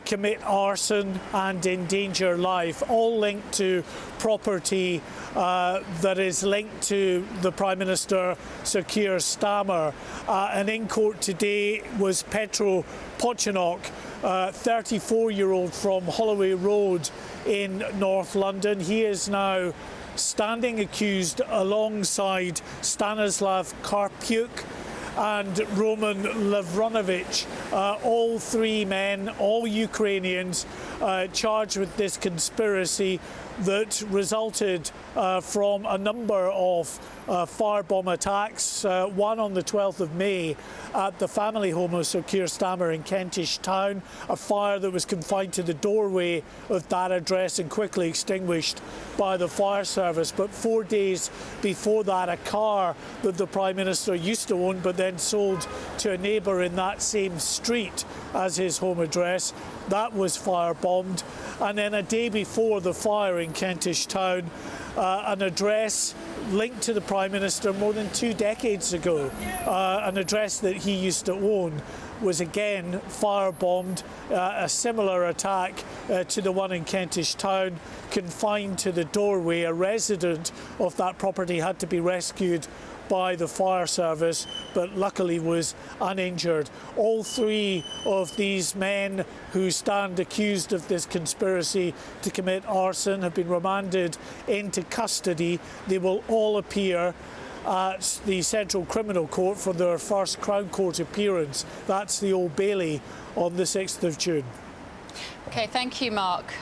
commit arson and endanger life, all linked to property that is linked to the Prime Minister, Sir Keir Starmer. And in court today was Petro Pochinok, 34-year-old from Holloway Road in North London. He is now standing accused alongside Stanislav Karpiuk and Roman Lavronovich, all three men, all Ukrainians, charged with this conspiracy that resulted from a number of firebomb attacks, one on the 12th of May at the family home of Sir Keir Starmer in Kentish Town, a fire that was confined to the doorway of that address and quickly extinguished by the fire service. But 4 days before that, a car that the Prime Minister used to own but then sold to a neighbour in that same street as his home address, that was firebombed. And then a day before the fire in Kentish Town, an address linked to the Prime Minister more than 2 decades ago, an address that he used to own, was again firebombed. A similar attack to the one in Kentish Town, confined to the doorway. A resident of that property had to be rescued by the fire service, but luckily was uninjured. All three of these men who stand accused of this conspiracy to commit arson have been remanded into custody. They will all appear at the Central Criminal Court for their first Crown Court appearance. That's the Old Bailey on the 6th of June. OK, thank you, Mark.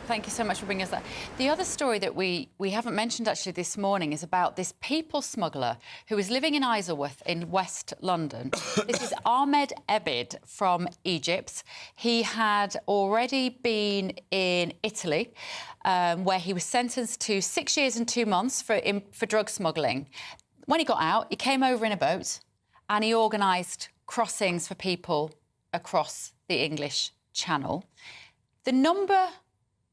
Thank you so much for bringing us that. The other story that we haven't mentioned actually this morning is about this people smuggler who is living in Isleworth in West London. This is Ahmed Ebid from Egypt. He had already been in Italy, where he was sentenced to 6 years and 2 months for drug smuggling. When he got out, he came over in a boat and he organised crossings for people across the English Channel.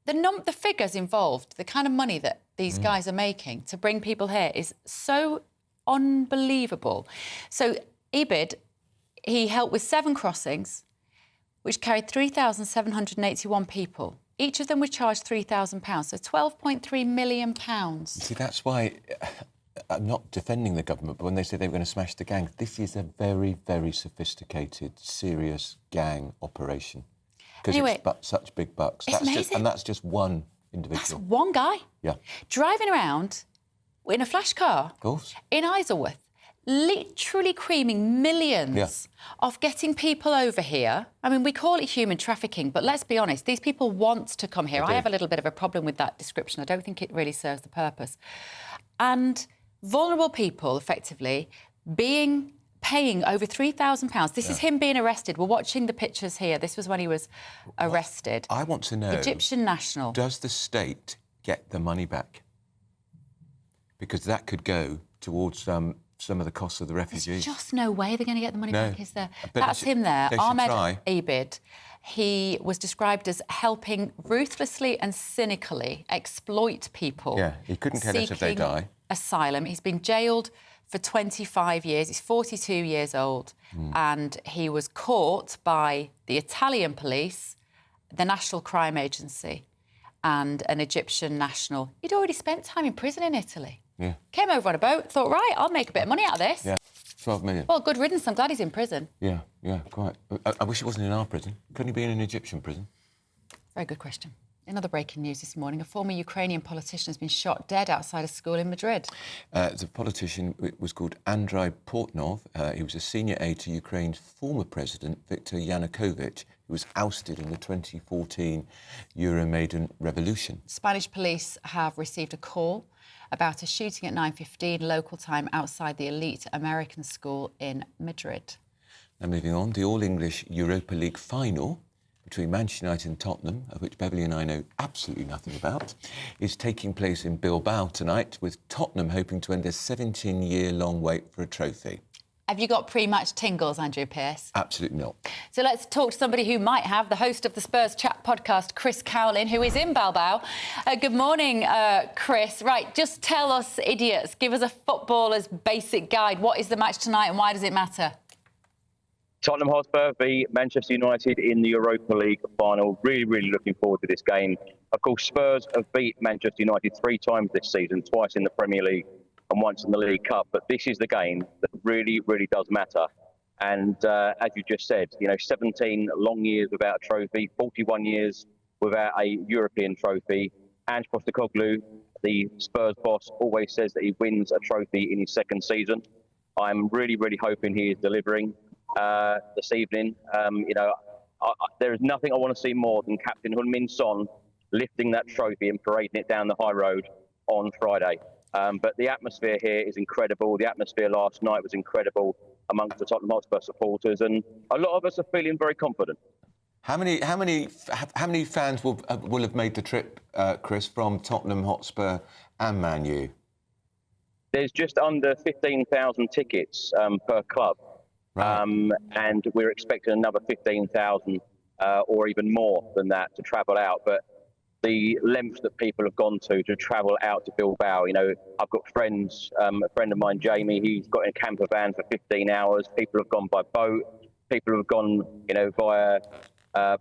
The figures involved, the kind of money that these guys are making to bring people here is so unbelievable. So Ebid, he helped with 7 crossings, which carried 3,781 people. Each of them was charged £3,000, so £12.3 million. See, that's why I'm not defending the government, but when they say they were going to smash the gang, this is a very, very sophisticated, serious gang operation. Because anyway, it's such big bucks. It's amazing. And that's just one individual. That's one guy. Yeah. Driving around in a flash car. Of course. In Isleworth, literally creaming millions of getting people over here. I mean, we call it human trafficking, but let's be honest, these people want to come here. I have a little bit of a problem with that description. I don't think it really serves the purpose. And vulnerable people, effectively, paying over £3,000. This is him being arrested. We're watching the pictures here. This was when he was arrested. I want to know... Egyptian national. Does the state get the money back? Because that could go towards some of the costs of the refugees. There's just no way they're going to get the money back, is there? But that's him there, Ahmed Ebid. He was described as helping ruthlessly and cynically exploit people. Yeah, he couldn't care less if they die. Asylum. He's been jailed for 25 years. He's 42 years old. And he was caught by the Italian police, the National Crime Agency and an Egyptian national. He'd already spent time in prison in Italy. Yeah. Came over on a boat, thought, right, I'll make a bit of money out of this. Yeah, 12 million. Well, good riddance. I'm glad he's in prison. Yeah, quite. I wish it wasn't in our prison. Couldn't he be in an Egyptian prison? Very good question. In other breaking news this morning, a former Ukrainian politician has been shot dead outside a school in Madrid. The politician was called Andrei Portnov. He was a senior aide to Ukraine's former president, Viktor Yanukovych, who was ousted in the 2014 Euromaidan revolution. Spanish police have received a call about a shooting at 9:15 local time outside the elite American school in Madrid. Now, moving on, the All-English Europa League final between Manchester United and Tottenham, of which Beverley and I know absolutely nothing about, is taking place in Bilbao tonight, with Tottenham hoping to end a 17-year-long wait for a trophy. Have you got pre-match tingles, Andrew Pearce? Absolutely not. So let's talk to somebody who might have, the host of the Spurs Chat podcast, Chris Cowlin, who is in Bilbao. Good morning, Chris. Right, just tell us, idiots, give us a footballer's basic guide. What is the match tonight and why does it matter? Tottenham Hotspur v Manchester United in the Europa League final. Really looking forward to this game. Of course, Spurs have beat Manchester United 3 times this season, twice in the Premier League and once in the League Cup. But this is the game that really does matter. And as you just said, 17 long years without a trophy, 41 years without a European trophy. Ange Postecoglou, the Spurs boss, always says that he wins a trophy in his second season. I'm really hoping he is delivering this evening. There is nothing I want to see more than Captain Heung-min Son lifting that trophy and parading it down the high road on Friday. But the atmosphere here is incredible. The atmosphere last night was incredible amongst the Tottenham Hotspur supporters, and a lot of us are feeling very confident. How many fans will have made the trip, Chris, from Tottenham Hotspur and Man U? There's just under 15,000 tickets per club, and we're expecting another 15,000 or even more than that to travel out. But the lengths that people have gone to travel out to Bilbao, I've got friends, a friend of mine, Jamie, he's got in a camper van for 15 hours. People have gone by boat. People have gone, via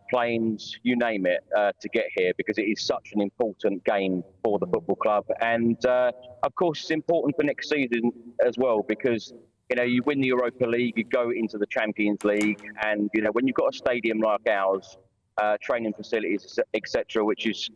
planes, you name it, to get here because it is such an important game for the football club. And, of course, it's important for next season as well because, you win the Europa League, you go into the Champions League, and, when you've got a stadium like ours, training facilities, etc., which is,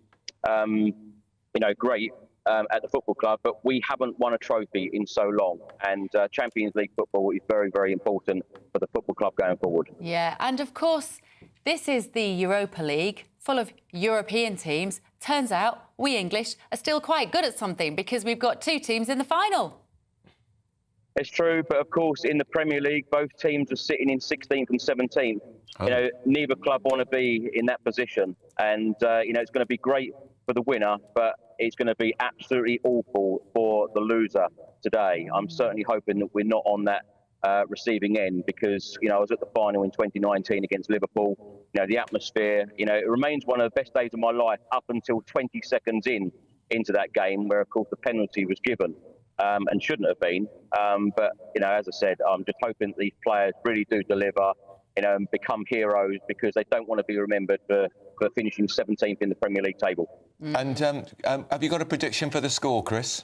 great at the football club, but we haven't won a trophy in so long, and Champions League football is very important for the football club going forward. Yeah, and of course, this is the Europa League, full of European teams. Turns out we English are still quite good at something because we've got 2 teams in the final. It's true, but of course, in the Premier League, both teams are sitting in 16th and 17th. Neither club want to be in that position. And, it's going to be great for the winner, but it's going to be absolutely awful for the loser today. I'm certainly hoping that we're not on that receiving end because, I was at the final in 2019 against Liverpool. The atmosphere, it remains one of the best days of my life up until 20 seconds into that game where, of course, the penalty was given. And shouldn't have been. But, as I said, I'm just hoping that these players really do deliver, and become heroes because they don't want to be remembered for finishing 17th in the Premier League table. And have you got a prediction for the score, Chris?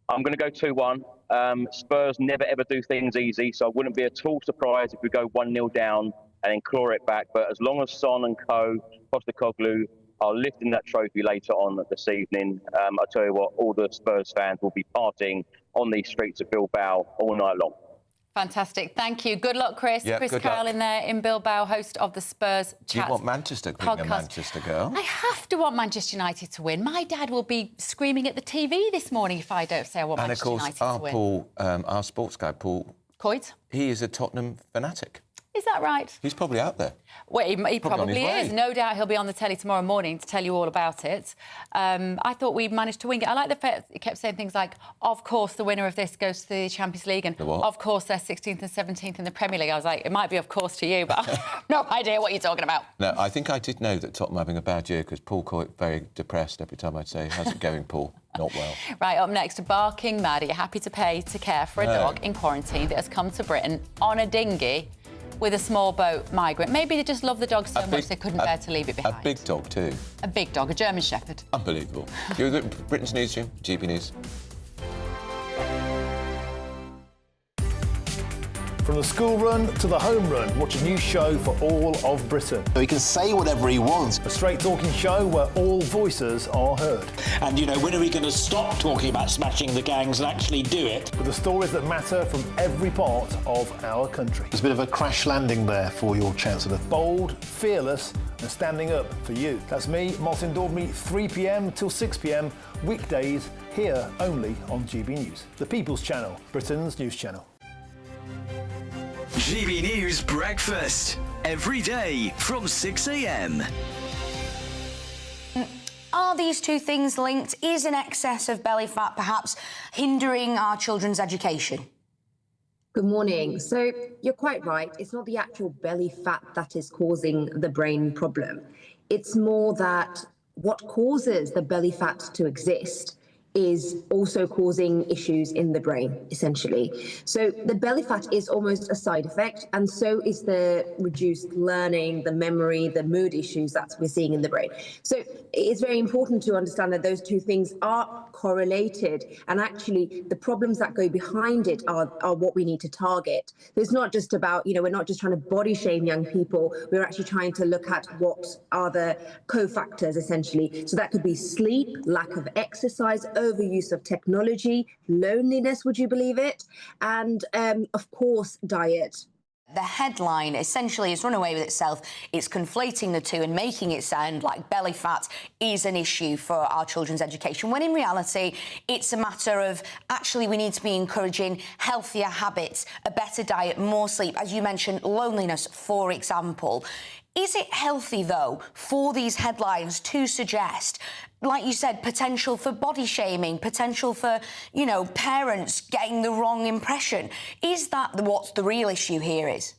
I'm going to go 2-1. Spurs never, ever do things easy, so I wouldn't be at all surprised if we go 1-0 down and then claw it back. But as long as Son and co, Postecoglou, are lifting that trophy later on this evening, I tell you what, all the Spurs fans will be partying on these streets of Bilbao all night long. Fantastic. Thank you. Good luck, Chris. Yeah, Chris Cowlin there in Bilbao, host of the Spurs Chat. You want Manchester being a Manchester girl? I have to want Manchester United to win. My dad will be screaming at the TV this morning if I don't say I want Manchester United to win. And, of course, our sports guy, Paul Coyte, he is a Tottenham fanatic. Is that right? He's probably out there. Well, he probably is. No doubt he'll be on the telly tomorrow morning to tell you all about it. I thought we managed to wing it. I like the fact he kept saying things like, of course, the winner of this goes to the Champions League, and of course, they're 16th and 17th in the Premier League. I was like, it might be of course to you, but I have no idea what you're talking about. No, I think I did know that Tottenham having a bad year because Paul Coyte very depressed every time I'd say, how's it going, Paul? Not well. Right, up next, Barking Mad. Are you happy to pay to care for a dog in quarantine that has come to Britain on a dinghy with a small boat migrant? Maybe they just love the dog so much they couldn't bear to leave it behind. A big dog too. A big dog, a German Shepherd. Unbelievable. You're at Britain's Newsroom, GB News. From the school run to the home run, watch a new show for all of Britain. He can say whatever he wants. A straight-talking show where all voices are heard. And, when are we going to stop talking about smashing the gangs and actually do it? With the stories that matter from every part of our country. There's a bit of a crash landing there for your Chancellor. Bold, fearless and standing up for you. That's me, Martin Daubney, 3 p.m. till 6 p.m, weekdays, here only on GB News. The People's Channel, Britain's news channel. GB News Breakfast, every day from 6 a.m. Are these two things linked? Is an excess of belly fat perhaps hindering our children's education? Good morning. So you're quite right. It's not the actual belly fat that is causing the brain problem. It's more that what causes the belly fat to exist is also causing issues in the brain, essentially. So the belly fat is almost a side effect, and so is the reduced learning, the memory, the mood issues that we're seeing in the brain. So it's very important to understand that those two things are correlated, and actually the problems that go behind it are what we need to target. So it's not just about, we're not just trying to body shame young people, we're actually trying to look at what are the cofactors, essentially. So that could be sleep, lack of exercise, overuse of technology, loneliness, would you believe it? And of course, diet. The headline essentially has run away with itself. It's conflating the two and making it sound like belly fat is an issue for our children's education, when in reality, it's a matter of actually we need to be encouraging healthier habits, a better diet, more sleep, as you mentioned, loneliness, for example. Is it healthy, though, for these headlines to suggest, like you said, potential for body shaming, potential for, parents getting the wrong impression? Is that what the real issue here is?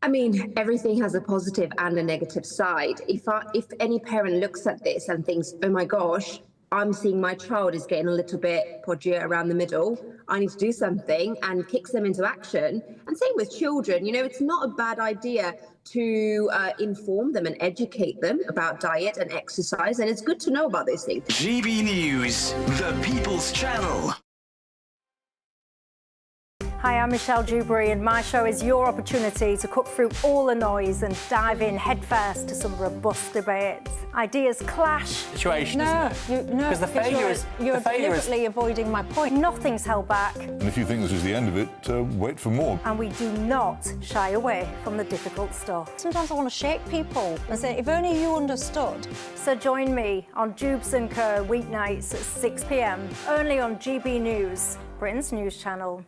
I mean, everything has a positive and a negative side. If any parent looks at this and thinks, oh my gosh, I'm seeing my child is getting a little bit podgier around the middle, I need to do something, and kicks them into action. And same with children, it's not a bad idea to inform them and educate them about diet and exercise, and it's good to know about those things. GB News, the People's Channel. Hi, I'm Michelle Dewberry, and my show is your opportunity to cut through all the noise and dive in headfirst to some robust debates. Ideas clash. Situation, Because you're deliberately avoiding my point. Nothing's held back. And if you think this is the end of it, wait for more. And we do not shy away from the difficult stuff. Sometimes I want to shake people and say, if only you understood. So join me on Dubes & Co. weeknights at 6 p.m, only on GB News, Britain's news channel.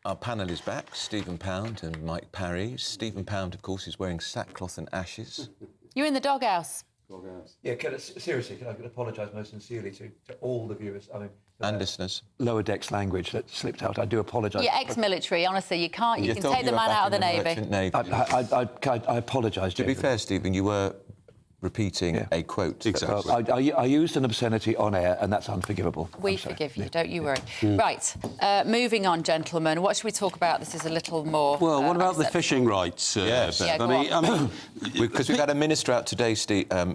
Our panel is back, Stephen Pound and Mike Parry. Stephen Pound, of course, is wearing sackcloth and ashes. You're in the doghouse. Yeah, seriously, can I apologise most sincerely to all the viewers? I mean, and listeners. Lower decks language that slipped out. I do apologise. You're ex-military, honestly. You can take the man out of the Navy. I apologise. To be fair, Stephen, you were repeating a quote. Exactly. I used an obscenity on air, and that's unforgivable. We forgive you, don't you worry. Right, moving on, gentlemen. What should we talk about? This is a little more... Well, what about the fishing rights? Yes. Because we've had a minister out today,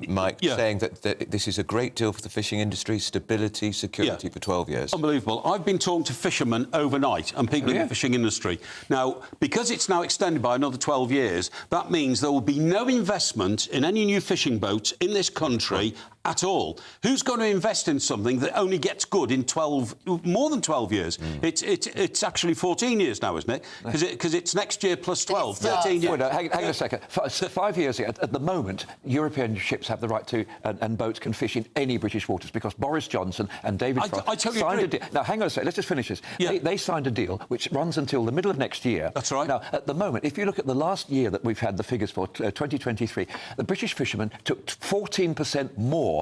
Mike, saying that this is a great deal for the fishing industry, stability, security for 12 years. Unbelievable. I've been talking to fishermen overnight and people in the fishing industry. Now, because it's now extended by another 12 years, that means there will be no investment in any new fishing boats in this country at all. Who's going to invest in something that only gets good in more than 12 years? It's actually 14 years now, isn't it? Because it's next year plus 12, 13 years. Hang on a second. 5 years ago, at the moment, European ships have the right to, and boats can fish in any British waters because Boris Johnson and David Frost signed a deal. Now, hang on a second. Let's just finish this. They signed a deal which runs until the middle of next year. That's right. Now, at the moment, if you look at the last year that we've had the figures for, 2023, the British fishermen took 14% more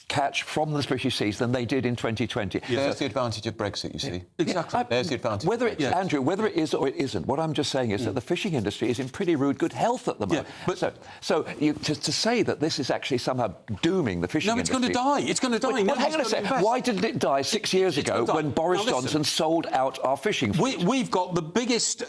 catch from the British seas than they did in 2020. There's the advantage of Brexit, you see. Exactly. There's the advantage. Andrew, whether it is or it isn't, what I'm just saying is that the fishing industry is in pretty rude good health at the moment. To say that this is actually somehow dooming the fishing industry... No, it's going to die. It's going to die. Well, hang on a second. Why didn't it die 6 years ago when Boris Johnson sold out our fishing fleet? We've got the biggest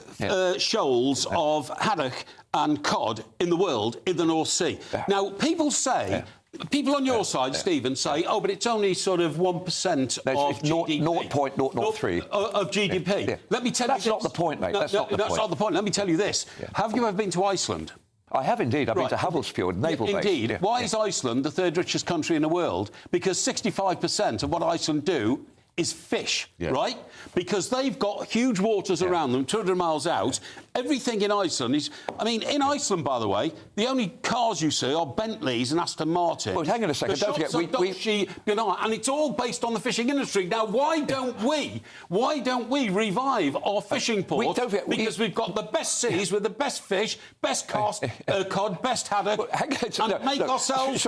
shoals of haddock and cod in the world in the North Sea. Now, people say... People on your side, Stephen, say, oh, but it's only sort of 1% of GDP. 0.003 of GDP. Let me tell you that's not the point, mate. That's not the point. Let me tell you this. Have you ever been to Iceland? I have indeed. I've been to Havelsfjord, naval base. Indeed. Why is Iceland the third richest country in the world? Because 65% of what Iceland do is fish, right? Because they've got huge waters around them, 200 miles out. Everything in Iceland is... I mean, in Iceland, by the way, the only cars you see are Bentleys and Aston Martins. Well, hang on a second. Don't forget, and it's all based on the fishing industry. Now, why don't we revive our fishing ports? Because we've got the best seas with the best fish, best cod, best haddock, and make ourselves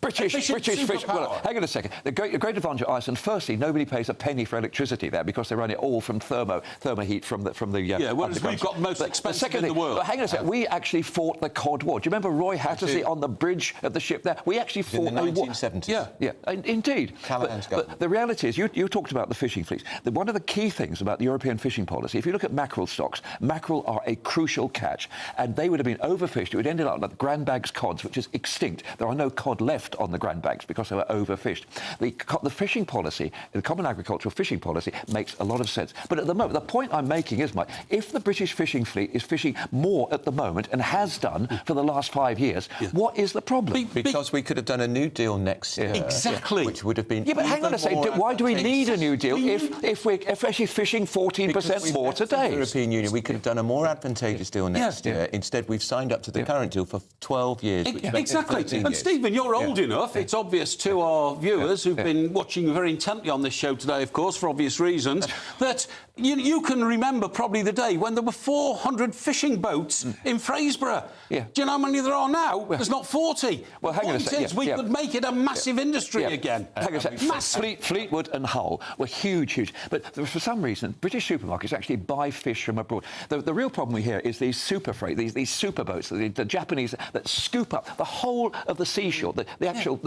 British fish. Well, hang on a second. The great advantage of Iceland, firstly, nobody pays a penny for electricity there because they run it all from thermoheat from the whereas we've got the most expensive in the world. But hang on a second. We actually fought the Cod War. Do you remember Roy Hattersley on the bridge of the ship there? We actually fought in the 1970s. Yeah, indeed. But the reality is, you talked about the fishing fleets. One of the key things about the European fishing policy, if you look at mackerel stocks, mackerel are a crucial catch, and they would have been overfished. It would end up like the Grandbags cods, which is extinct. There are no cod left on the Grandbags because they were overfished. The fishing policy, the Common Agricultural Fishing Policy, makes a lot of sense. But at the moment, the point I'm making is, Mike, if the British fishing fleet is fishing more at the moment and has done for the last 5 years, what is the problem? Because we could have done a new deal next year. Exactly. Which would have been... Yeah, but hang on a second. Why do we need a new deal if we're actually fishing 14% more today? The European Union, we could have done a more advantageous deal next year. Instead, we've signed up to the current deal for 12 years. Exactly. And Stephen, you're old enough. It's obvious to our viewers who've been watching very intently on this show today, of course, for obvious reasons, that you can remember probably the day when there were 400 fishing boats in Fraserburgh. Do you know how many there are now? There's not 40. Well, hang on a second. We could make it a massive industry again. Hang on a second. Fleetwood and Hull were huge. But for some reason, British supermarkets actually buy fish from abroad. The real problem we hear is these super freight, these super boats, the Japanese that scoop up the whole of the seashore, the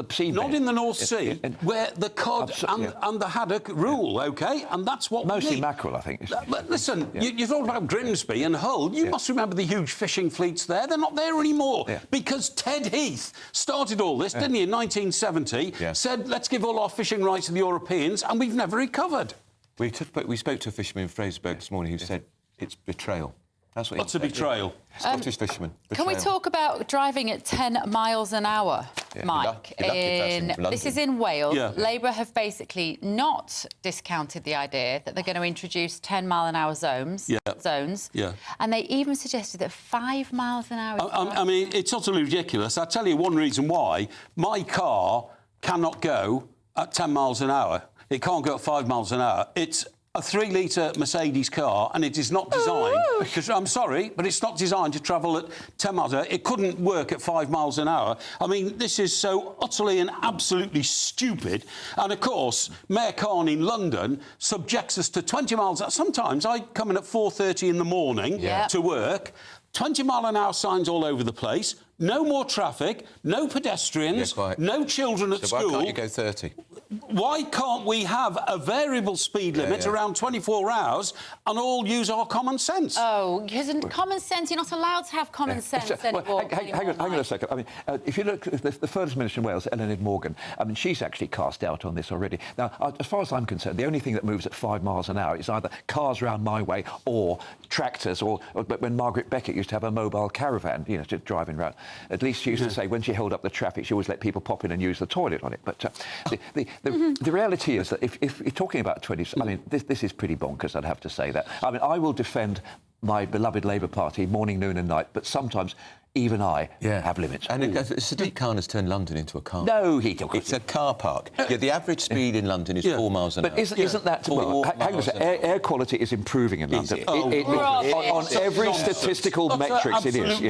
sea. Not in the North Sea, where the cod and the haddock rule, OK? And that's what mostly we need. mackerel, I think. But listen, you thought about Grimsby and Hull. You must remember the huge fishing fleets there. They're not there anymore because Ted Heath started all this, didn't he, in 1970, said, let's give all our fishing rights to the Europeans, and we've never recovered. We spoke to a fisherman in Fraserburgh this morning who said it's betrayal. That's what What's a betrayal? Scottish fisherman. Can we talk about driving at 10 miles an hour, Mike? This is in Wales. Labour have basically not discounted the idea that they're going to introduce 10-mile-an-hour zones. And they even suggested that 5 miles an hour... I mean, it's utterly ridiculous. I'll tell you one reason why. My car cannot go at 10 miles an hour. It can't go at 5 miles an hour. It's a 3-litre Mercedes car, and it is not designed... I'm sorry, but it's not designed to travel at 10 miles an hour. It couldn't work at 5 miles an hour. I mean, this is so utterly and absolutely stupid. And, of course, Mayor Khan in London subjects us to 20 miles... Sometimes I come in at 4:30 in the morning to work, 20-mile-an-hour signs all over the place, no more traffic, no pedestrians, no children at school. Why can't you go 30? Why can't we have a variable speed limit around 24 hours and all use our common sense? Oh, because in common sense, you're not allowed to have common sense anymore. Hang on a second. I mean, if you look at the First Minister in Wales, Eluned Morgan, I mean, she's actually cast doubt on this already. Now, as far as I'm concerned, the only thing that moves at 5 miles an hour is either cars round my way or tractors, or when Margaret Beckett used to have a mobile caravan, you know, just driving round. At least she used to say when she held up the traffic, she always let people pop in and use the toilet on it. But the reality is that if you're talking about 20... I mean, this is pretty bonkers, I'd have to say that. I mean, I will defend my beloved Labour Party morning, noon and night, but sometimes even I have limits. And Sadiq Khan has turned London into a car. No, he didn't. It's a car park. The average speed in London is 4 miles an hour. But isn't that... Well, hang on a second. Air quality is improving in London. On every statistical metrics, it is.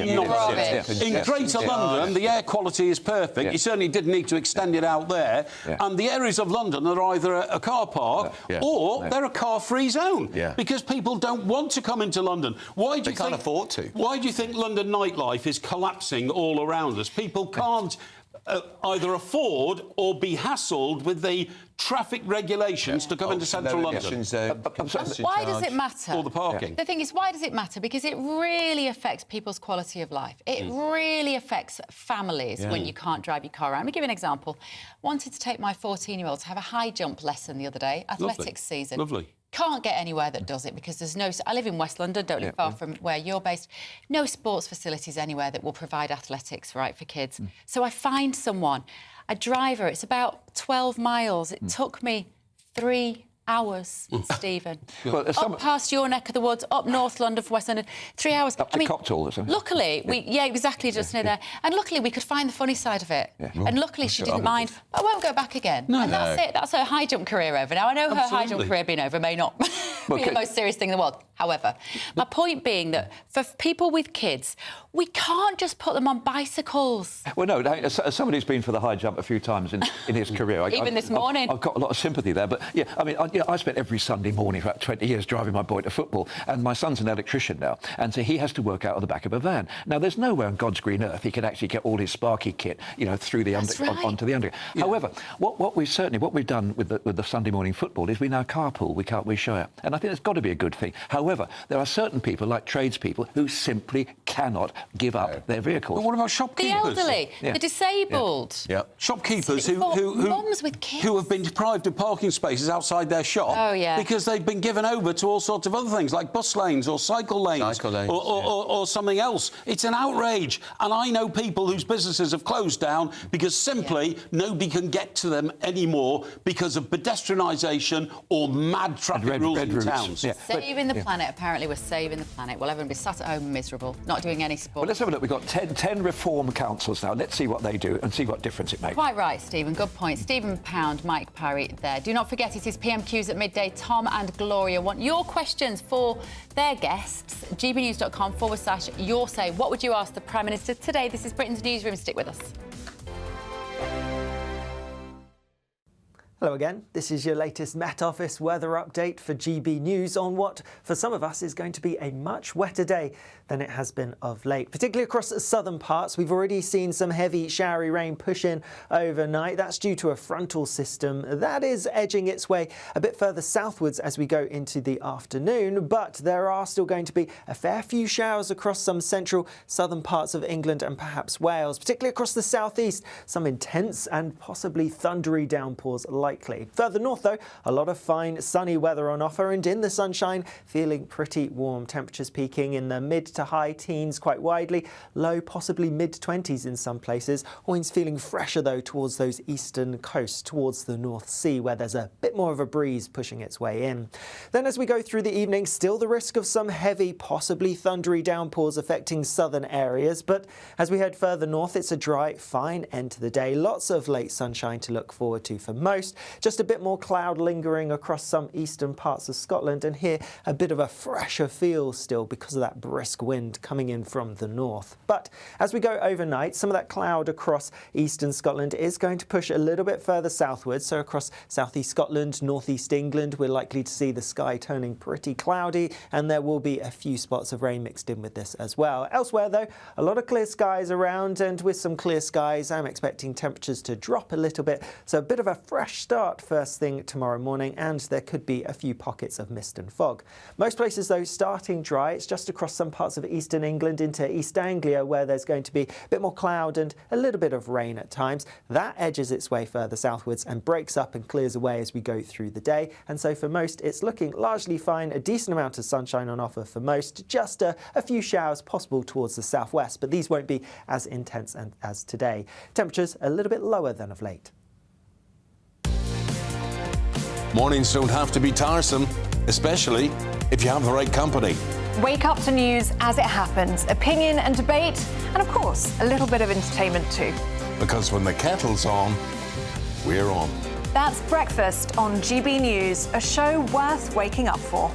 In Greater London, the air quality is perfect. You certainly didn't need to extend it out there. And the areas of London are either a car park or they're a car-free zone because people don't want to come into London. They can't afford to. Why do you think London nightlife is collapsing all around us? People can't either afford or be hassled with the traffic regulations to come into central London. Why does it matter? All the parking. The thing is, why does it matter? Because it really affects people's quality of life. It really affects families when you can't drive your car around. Let me give you an example. Wanted to take my 14-year-old to have a high jump lesson the other day, athletics season. Lovely. Can't get anywhere that does it because there's no... I live in West London, don't live far from where you're based. No sports facilities anywhere that will provide athletics, right, for kids. So I find someone, a driver, it's about 12 miles. It took me 3 hours, Stephen. Well, up past your neck of the woods, up North London for West London, 3 hours. Up to Copthall or something. Luckily, exactly, just near there. And luckily, we could find the funny side of it. And luckily, she didn't mind. I won't go back again. No, and that's it. That's her high jump career over. Now, I know her high jump career being over may not be the most serious thing in the world. However, my point being that for people with kids, we can't just put them on bicycles. Well, no, as somebody who's been for the high jump a few times in his career... Even this morning. I've got a lot of sympathy there. But, yeah, I mean, I spent every Sunday morning for about 20 years driving my boy to football, and my son's an electrician now, and so he has to work out of the back of a van. Now, there's nowhere on God's green earth he can actually get all his Sparky kit, you know, through the onto the underground. Yeah. However, what we've done with the Sunday morning football is we now carpool, we share. And I think that's got to be a good thing. However, there are certain people, like tradespeople, who simply cannot give up their vehicles. But what about shopkeepers? The elderly, the disabled. Yeah. Shopkeepers who mums with kids. Who have been deprived of parking spaces outside their shop because they've been given over to all sorts of other things like bus lanes or cycle lanes, or something else. It's an outrage. And I know people whose businesses have closed down because simply nobody can get to them anymore because of pedestrianisation or mad traffic rules in towns. Yeah. Saving the planet, apparently we're saving the planet. Well, everyone be sat at home miserable, not doing any sport. Well, let's have a look. We've got 10 reform councils now. Let's see what they do and see what difference it makes. Quite right, Stephen. Good point. Stephen Pound, Mike Parry there. Do not forget, it is PMQs at midday. Tom and Gloria want your questions for their guests. gbnews.com/your say. What would you ask the Prime Minister today? This is Britain's Newsroom. Stick with us. Hello again. This is your latest Met Office weather update for GB News on what, for some of us, is going to be a much wetter day than it has been of late. Particularly across the southern parts, we've already seen some heavy showery rain push in overnight. That's due to a frontal system that is edging its way a bit further southwards as we go into the afternoon, but there are still going to be a fair few showers across some central southern parts of England and perhaps Wales, particularly across the southeast. Some intense and possibly thundery downpours likely. Further north, though, a lot of fine sunny weather on offer, and in the sunshine, feeling pretty warm. Temperatures peaking in the mid to high teens quite widely, low possibly mid-20s in some places. Winds feeling fresher, though, towards those eastern coasts, towards the North Sea, where there's a bit more of a breeze pushing its way in. Then as we go through the evening, still the risk of some heavy, possibly thundery downpours affecting southern areas, but as we head further north, it's a dry, fine end to the day. Lots of late sunshine to look forward to for most. Just a bit more cloud lingering across some eastern parts of Scotland, and here a bit of a fresher feel still because of that brisk wind coming in from the north. But as we go overnight, some of that cloud across eastern Scotland is going to push a little bit further southwards. So across southeast Scotland, northeast England, we're likely to see the sky turning pretty cloudy, and there will be a few spots of rain mixed in with this as well. Elsewhere, though, a lot of clear skies around, and with some clear skies, I'm expecting temperatures to drop a little bit. So a bit of a fresh start first thing tomorrow morning, and there could be a few pockets of mist and fog. Most places, though, starting dry. It's just across some parts of eastern England into East Anglia where there's going to be a bit more cloud and a little bit of rain at times. That edges its way further southwards and breaks up and clears away as we go through the day. And so for most, it's looking largely fine. A decent amount of sunshine on offer for most. Just a few showers possible towards the southwest, but these won't be as intense as today. Temperatures a little bit lower than of late. Mornings don't have to be tiresome, especially if you have the right company. Wake up to news as it happens, opinion and debate, and of course, a little bit of entertainment too. Because when the kettle's on, we're on. That's Breakfast on GB News, a show worth waking up for.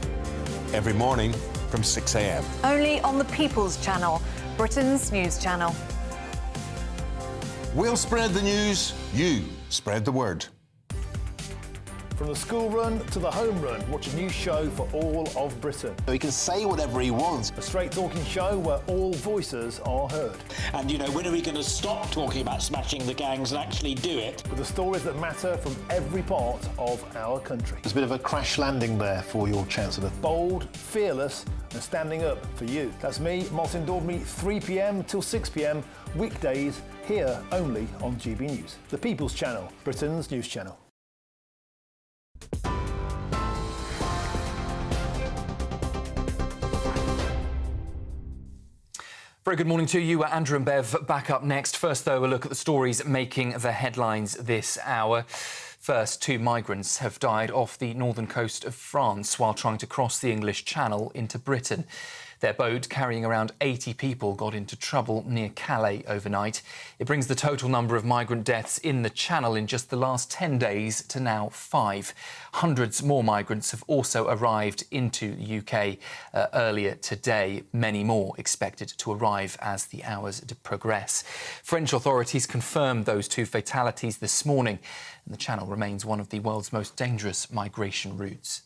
Every morning from 6 a.m. Only on the People's Channel, Britain's news channel. We'll spread the news, you spread the word. From the school run to the home run, watch a new show for all of Britain. He can say whatever he wants. A straight-talking show where all voices are heard. And, you know, when are we going to stop talking about smashing the gangs and actually do it? With the stories that matter from every part of our country. There's a bit of a crash landing there for your Chancellor. Bold, fearless and standing up for you. That's me, Martin Daubney, 3 p.m. till 6 p.m. weekdays, here only on GB News. The People's Channel, Britain's news channel. Very good morning to you. Andrew and Bev back up next. First, though, a look at the stories making the headlines this hour. First, 2 migrants have died off the northern coast of France while trying to cross the English Channel into Britain. Their boat, carrying around 80 people, got into trouble near Calais overnight. It brings the total number of migrant deaths in the Channel in just the last 10 days to now 5. Hundreds more migrants have also arrived into the UK earlier today. Many more expected to arrive as the hours progress. French authorities confirmed those 2 fatalities this morning, and the Channel remains one of the world's most dangerous migration routes.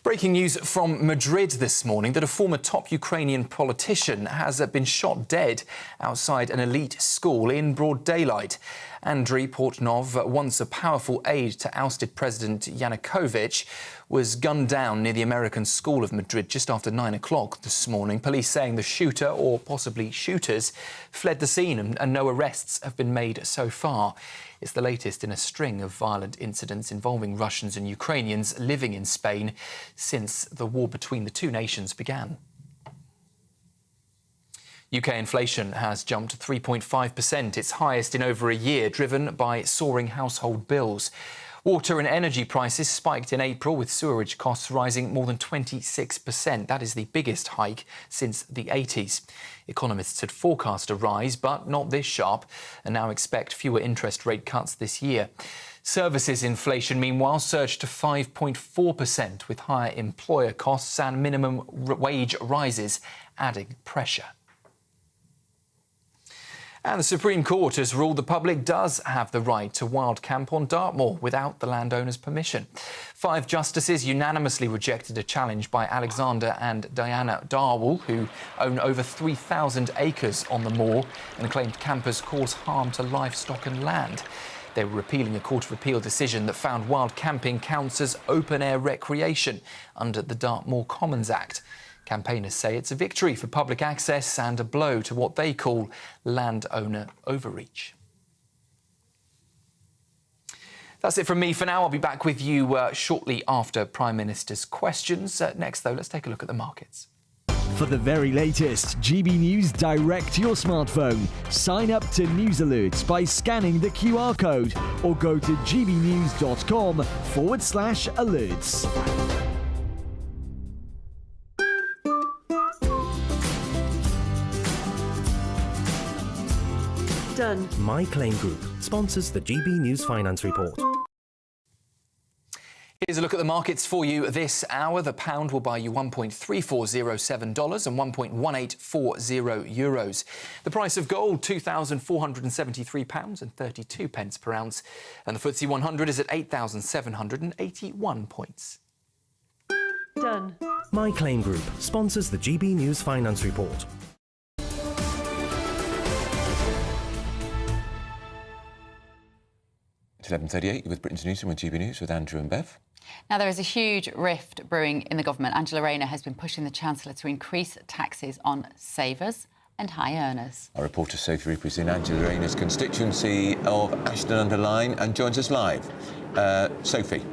Breaking news from Madrid this morning that a former top Ukrainian politician has been shot dead outside an elite school in broad daylight. Andriy Portnov, once a powerful aide to ousted President Yanukovych, was gunned down near the American School of Madrid just after 9 o'clock this morning. Police saying the shooter, or possibly shooters, fled the scene and no arrests have been made so far. It's the latest in a string of violent incidents involving Russians and Ukrainians living in Spain since the war between the 2 nations began. UK inflation has jumped 3.5%, its highest in over a year, driven by soaring household bills. Water and energy prices spiked in April, with sewerage costs rising more than 26%. That is the biggest hike since the 80s. Economists had forecast a rise, but not this sharp, and now expect fewer interest rate cuts this year. Services inflation, meanwhile, surged to 5.4%, with higher employer costs and minimum wage rises adding pressure. And the Supreme Court has ruled the public does have the right to wild camp on Dartmoor without the landowner's permission. 5 justices unanimously rejected a challenge by Alexander and Diana Darwell, who own over 3,000 acres on the moor, and claimed campers cause harm to livestock and land. They were appealing a Court of Appeal decision that found wild camping counts as open-air recreation under the Dartmoor Commons Act. Campaigners say it's a victory for public access and a blow to what they call landowner overreach. That's it from me for now. I'll be back with you shortly after Prime Minister's questions. Next, though, let's take a look at the markets. For the very latest GB News direct to your smartphone, sign up to News Alerts by scanning the QR code or go to gbnews.com/alerts. Done. My Claim Group sponsors the GB News Finance Report. Here's a look at the markets for you this hour. The pound will buy you $1.3407 and €1.1840. The price of gold, £2,473.32 per ounce. And the FTSE 100 is at 8,781 points. Done. My Claim Group sponsors the GB News Finance Report. It's 11:38 with Britain's Newsroom and GB News with Andrew and Bev. Now, there is a huge rift brewing in the government. Angela Rayner has been pushing the Chancellor to increase taxes on savers and high earners. Our reporter Sophie Reaper is in Angela Rayner's constituency of Ashton-under-Lyne and joins us live. Sophie.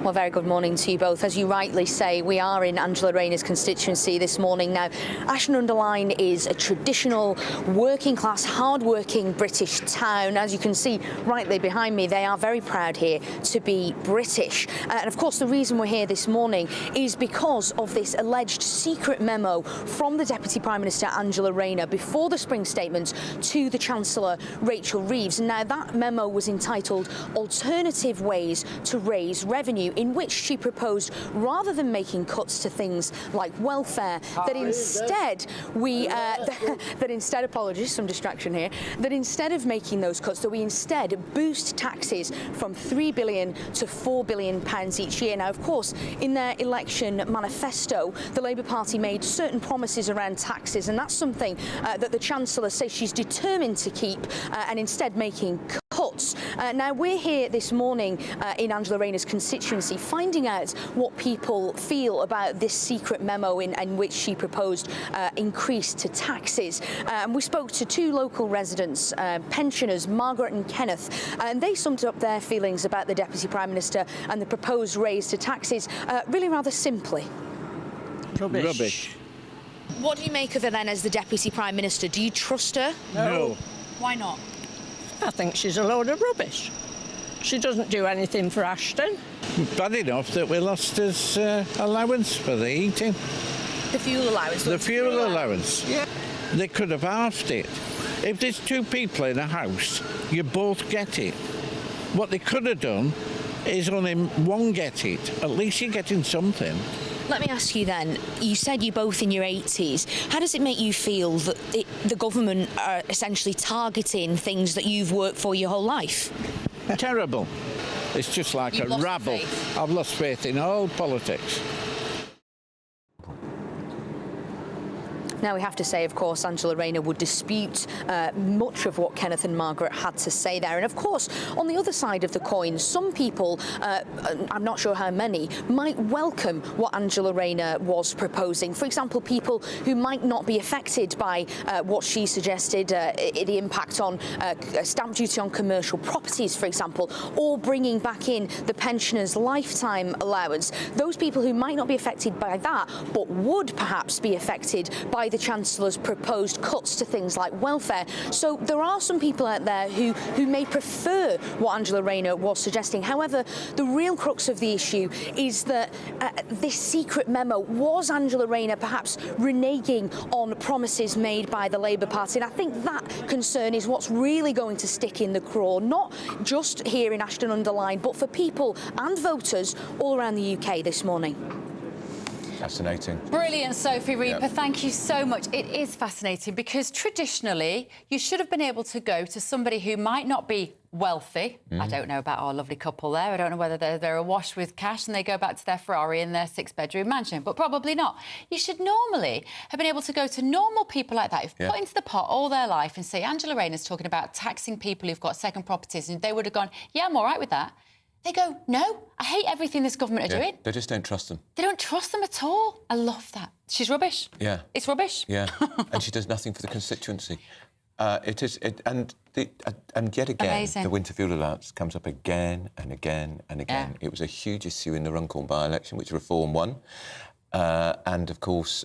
Well, very good morning to you both. As you rightly say, we are in Angela Rayner's constituency this morning. Now, Ashton-under-Lyne is a traditional, working-class, hard-working British town. As you can see right there behind me, they are very proud here to be British. And, of course, the reason we're here this morning is because of this alleged secret memo from the Deputy Prime Minister, Angela Rayner, before the spring statement to the Chancellor, Rachel Reeves. Now, that memo was entitled Alternative Ways to Raise Revenue, in which she proposed, rather than making cuts to things like welfare, that instead apologies, some distraction here, that instead of making those cuts, that we instead boost taxes from £3 billion to £4 billion each year. Now, of course, in their election manifesto, the Labour Party made certain promises around taxes, and that's something that the Chancellor says she's determined to keep, and instead making cuts. Now, we're here this morning in Angela Rayner's constituency, finding out what people feel about this secret memo in which she proposed increase to taxes. We spoke to 2 local residents, pensioners, Margaret and Kenneth, and they summed up their feelings about the Deputy Prime Minister and the proposed raise to taxes really rather simply. Rubbish. What do you make of her then as the Deputy Prime Minister? Do you trust her? No. Why not? I think she's a load of rubbish. She doesn't do anything for Ashton. Bad enough that we lost his allowance for the heating. The fuel allowance? The fuel allowance. Yeah. They could have halved it. If there's 2 people in a house, you both get it. What they could have done is only one get it. At least you're getting something. Let me ask you then, you said you're both in your 80s. How does it make you feel that the government are essentially targeting things that you've worked for your whole life? Terrible. It's just like a rabble. I've lost faith in all politics. Now, we have to say, of course, Angela Rayner would dispute much of what Kenneth and Margaret had to say there. And, of course, on the other side of the coin, some people, I'm not sure how many, might welcome what Angela Rayner was proposing. For example, people who might not be affected by what she suggested, the impact on stamp duty on commercial properties, for example, or bringing back in the pensioners' lifetime allowance. Those people who might not be affected by that, but would perhaps be affected by the Chancellor's proposed cuts to things like welfare. So there are some people out there who may prefer what Angela Rayner was suggesting. However, the real crux of the issue is that this secret memo, was Angela Rayner perhaps reneging on promises made by the Labour Party? And I think that concern is what's really going to stick in the craw, not just here in Ashton-under-Lyne, but for people and voters all around the UK this morning. Fascinating. Brilliant, Sophie Reaper. Thank you so much. It is fascinating because traditionally you should have been able to go to somebody who might not be wealthy. I don't know about our lovely couple there. I don't know whether they're awash with cash and they go back to their Ferrari in their 6-bedroom mansion, but probably not. You should normally have been able to go to normal people like that who've put into the pot all their life and say, Angela Rayner's talking about taxing people who've got second properties, and they would have gone, yeah, I'm all right with that. They go, no, I hate everything this government are doing. They just don't trust them. They don't trust them at all. I love that. She's rubbish. Yeah. It's rubbish. Yeah, and she does nothing for the constituency. And yet again, Amazing. the winter fuel allowance comes up again and again and again. Yeah. It was a huge issue in the Runcorn by-election, which Reform won. And, of course,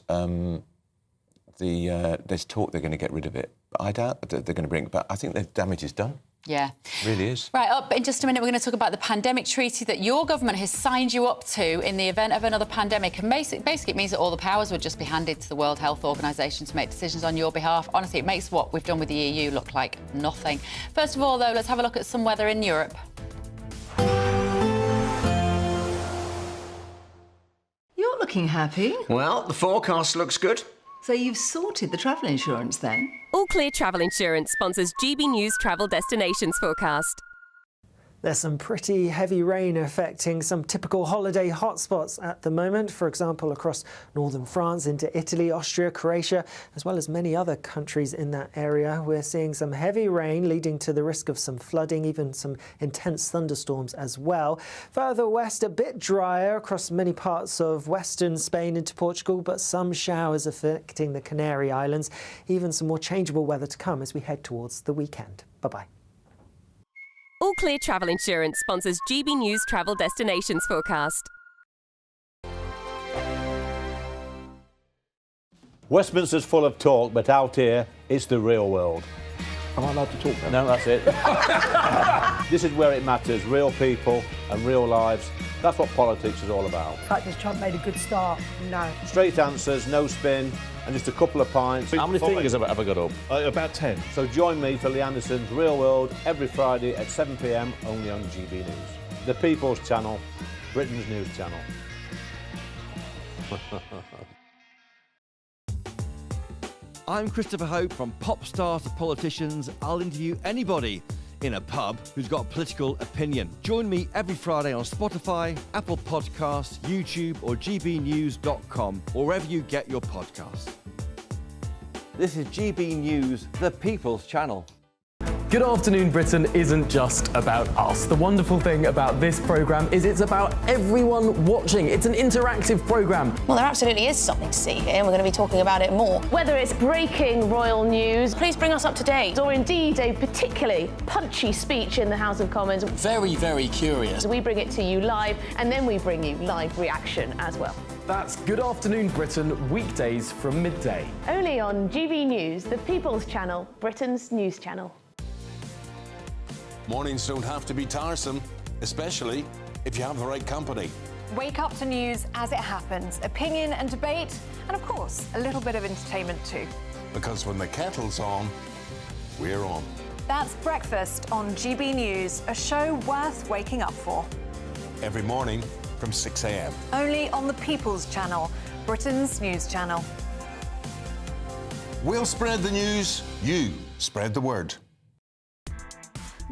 there's talk they're going to get rid of it. But I doubt that they're going to bring it back. I think the damage is done. Yeah. It really is. Right, up in just a minute, we're going to talk about the pandemic treaty that your government has signed you up to in the event of another pandemic. And basically, it means that all the powers would just be handed to the World Health Organization to make decisions on your behalf. Honestly, it makes what we've done with the EU look like nothing. First of all, though, let's have a look at some weather in Europe. You're looking happy. Well, the forecast looks good. So you've sorted the travel insurance then? All Clear Travel Insurance sponsors GBNews Travel Destinations Forecast. There's some pretty heavy rain affecting some typical holiday hotspots at the moment, for example, across northern France into Italy, Austria, Croatia, as well as many other countries in that area. We're seeing some heavy rain leading to the risk of some flooding, even some intense thunderstorms as well. Further west, a bit drier across many parts of western Spain into Portugal, but some showers affecting the Canary Islands. Even some more changeable weather to come as we head towards the weekend. Bye-bye. All Clear Travel Insurance sponsors GBNews Travel Destinations Forecast. Westminster's full of talk, but out here, it's the real world. Am I allowed to talk then? No, that's it. This is where it matters, real people and real lives. That's what politics is all about. The fact has Trump made a good start? No. Straight answers, no spin, and just a couple of pints. How many fingers have I got up? About 10. So join me for Lee Anderson's Real World every Friday at 7 p.m, only on GB News. The People's Channel, Britain's news channel. I'm Christopher Hope. From pop stars to politicians, I'll interview anybody in a pub who's got a political opinion. Join me every Friday on Spotify, Apple Podcasts, YouTube or gbnews.com, or wherever you get your podcasts. This is GB News, the People's Channel. Good Afternoon Britain isn't just about us. The wonderful thing about this programme is it's about everyone watching. It's an interactive programme. Well, there absolutely is something to see here, and we're going to be talking about it more. Whether it's breaking royal news, please bring us up to date, or indeed a particularly punchy speech in the House of Commons. Very, very curious. We bring it to you live, and then we bring you live reaction as well. That's Good Afternoon Britain, weekdays from midday. Only on GB News, the People's Channel, Britain's news channel. Mornings don't have to be tiresome, especially if you have the right company. Wake up to news as it happens, opinion and debate, and of course, a little bit of entertainment too. Because when the kettle's on, we're on. That's Breakfast on GB News, a show worth waking up for. Every morning from 6 a.m. Only on the People's Channel, Britain's news channel. We'll spread the news, you spread the word.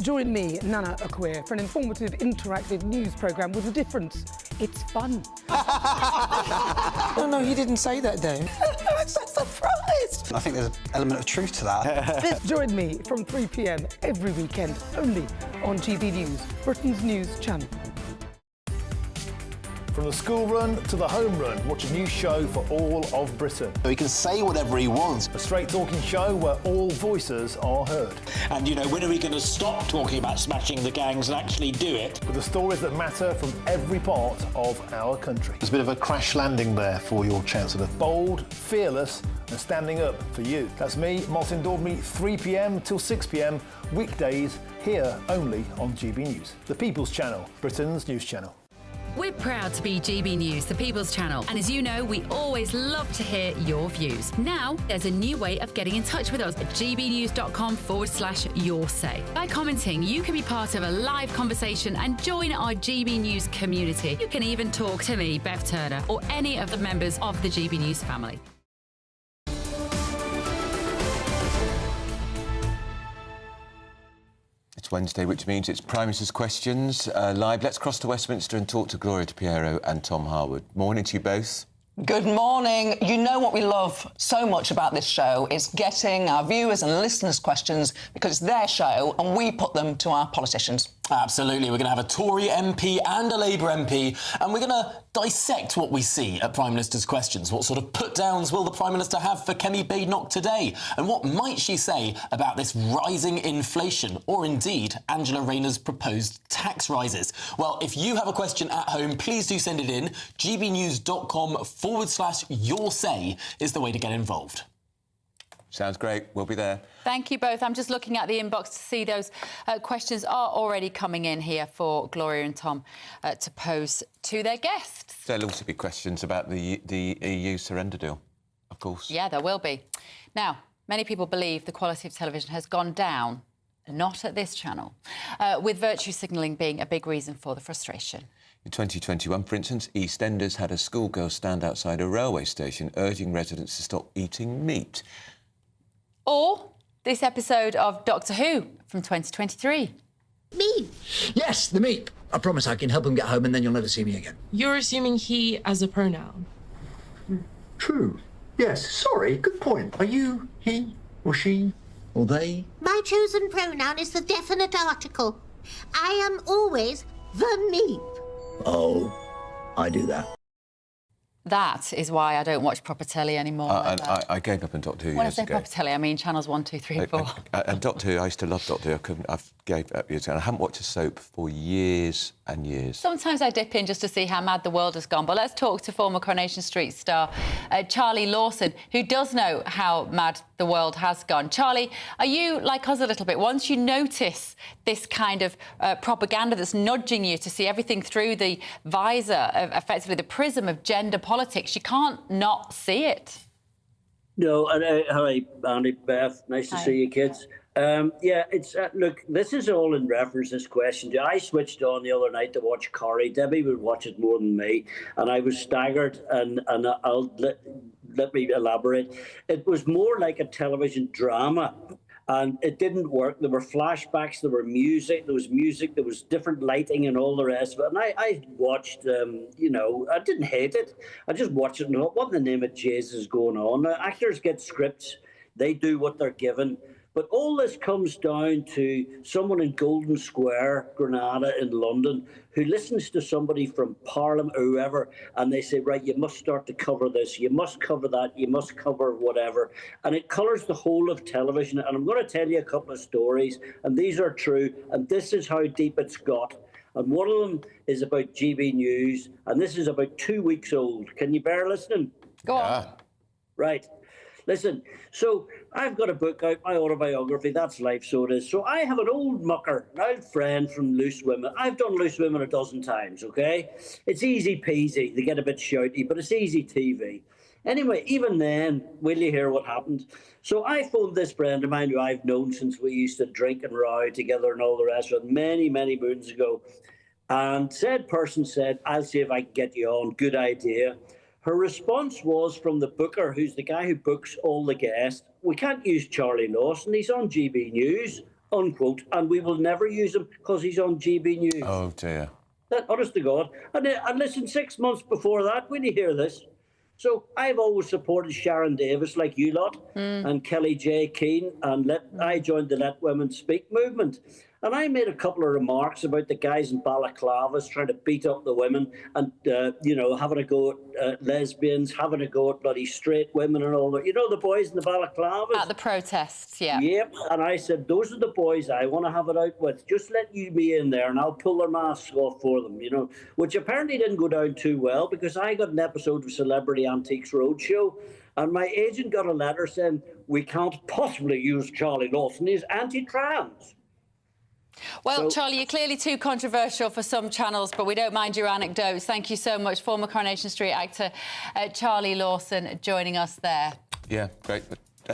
Join me, Nana Akwe, for an informative, interactive news programme with a difference. It's fun. No, he didn't say that, Dave. I'm so surprised. I think there's an element of truth to that. Join me from 3 p.m. every weekend, only on GB News, Britain's news channel. From the school run to the home run, watch a new show for all of Britain. He can say whatever he wants. A straight-talking show where all voices are heard. And, you know, when are we going to stop talking about smashing the gangs and actually do it? With the stories that matter from every part of our country. There's a bit of a crash landing there for your Chancellor. Bold, fearless and standing up for you. That's me, Martin Daubney, 3 p.m. till 6 p.m, weekdays, here only on GB News. The People's Channel, Britain's news channel. We're proud to be GB News, the People's Channel, and as you know, we always love to hear your views. Now, there's a new way of getting in touch with us at gbnews.com/yoursay. By commenting, you can be part of a live conversation and join our GB News community. You can even talk to me, Bev Turner, or any of the members of the GB News family. It's Wednesday, which means it's Prime Minister's Questions live. Let's cross to Westminster and talk to Gloria De Piero and Tom Harwood. Morning to you both. Good morning. You know what we love so much about this show is getting our viewers and listeners' questions because it's their show and we put them to our politicians. Absolutely. We're going to have a Tory MP and a Labour MP and we're going to dissect what we see at Prime Minister's Questions. What sort of put-downs will the Prime Minister have for Kemi Badenoch today? And what might she say about this rising inflation or indeed Angela Rayner's proposed tax rises? Well, if you have a question at home, please do send it in. gbnews.com/yoursay is the way to get involved. Sounds great. We'll be there. Thank you both. I'm just looking at the inbox to see those questions are already coming in here for Gloria and Tom to pose to their guests. There'll also be questions about the EU surrender deal, of course. Yeah, there will be. Now, many people believe the quality of television has gone down, not at this channel, with virtue signalling being a big reason for the frustration. In 2021, for instance, EastEnders had a schoolgirl stand outside a railway station urging residents to stop eating meat. Or this episode of Doctor Who from 2023. Me? Yes, the me. I promise I can help him get home and then you'll never see me again. You're assuming he as a pronoun. True. Yes, sorry, good point. Are you he or she or they? My chosen pronoun is the definite article. I am always the me. Oh, I do that. That is why I don't watch proper telly anymore. I gave up on Doctor Who when I years say ago. proper telly, I mean channels 1, 2, 3, 4. And Doctor Who, I used to love Doctor Who. I've gave up years ago. I haven't watched a soap for years and years. Sometimes I dip in just to see how mad the world has gone. But let's talk to former Coronation Street star Charlie Lawson, who does know how mad the world has gone. Charlie, are you like us a little bit? Once you notice this kind of propaganda that's nudging you to see everything through the visor, of effectively the prism of gender politics, you can't not see it. No, hi, Andy, Beth. Nice to see you, kids. Yeah, it's look, this is all in reference to this question. I switched on the other night to watch Corrie. Debbie would watch it more than me, and I was staggered, and I'll let me elaborate. It was more like a television drama, and it didn't work. There were flashbacks, there was different lighting and all the rest of it. And I watched, you know, I didn't hate it. I just watched it and thought, what in the name of Jesus is going on? Now, actors get scripts, they do what they're given. But all this comes down to someone in Golden Square, Granada in London, who listens to somebody from Parliament or whoever, and they say, right, you must start to cover this, you must cover that, you must cover whatever. And it colours the whole of television. And I'm going to tell you a couple of stories, and these are true, and this is how deep it's got. And one of them is about GB News, and this is about 2 weeks old. Can you bear listening? Go on. Right. Listen, so I've got a book out, my autobiography, That's Life, So It Is. So I have an old mucker, an old friend from Loose Women. I've done Loose Women a dozen times, okay? It's easy peasy. They get a bit shouty, but it's easy TV. Anyway, even then, will you hear what happened? So I phoned this friend of mine who I've known since we used to drink and row together and all the rest of it many, many moons ago. And said person said, I'll see if I can get you on. Good idea. Her response was from the booker, who's the guy who books all the guests, we can't use Charlie Lawson. He's on GB News, unquote, and we will never use him because he's on GB News. Oh, dear. That, honest to God. And listen, 6 months before that, when you hear this, so I've always supported Sharon Davis, like you lot, and Kelly J. Keane, and I joined the Let Women Speak movement. And I made a couple of remarks about the guys in balaclavas trying to beat up the women and, having a go at lesbians, having a go at bloody straight women and all that. You know, the boys in the balaclavas? At the protests, yeah. Yep. And I said, those are the boys I want to have it out with. Just let me in there and I'll pull their masks off for them, you know, which apparently didn't go down too well because I got an episode of Celebrity Antiques Roadshow. And my agent got a letter saying, we can't possibly use Charlie Lawson. He's anti-trans. Well, Charlie, you're clearly too controversial for some channels, but we don't mind your anecdotes. Thank you so much. Former Coronation Street actor Charlie Lawson joining us there. Yeah, great.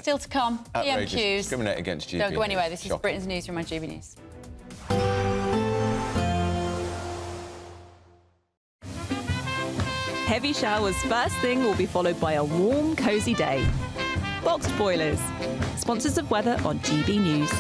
Still to come, Outrageous. PMQs. Discriminate against GB. Don't go anywhere. This is Shocking. Britain's Newsroom on GB News. Heavy showers first thing will be followed by a warm, cosy day. Boxed Boilers, sponsors of weather on GB News.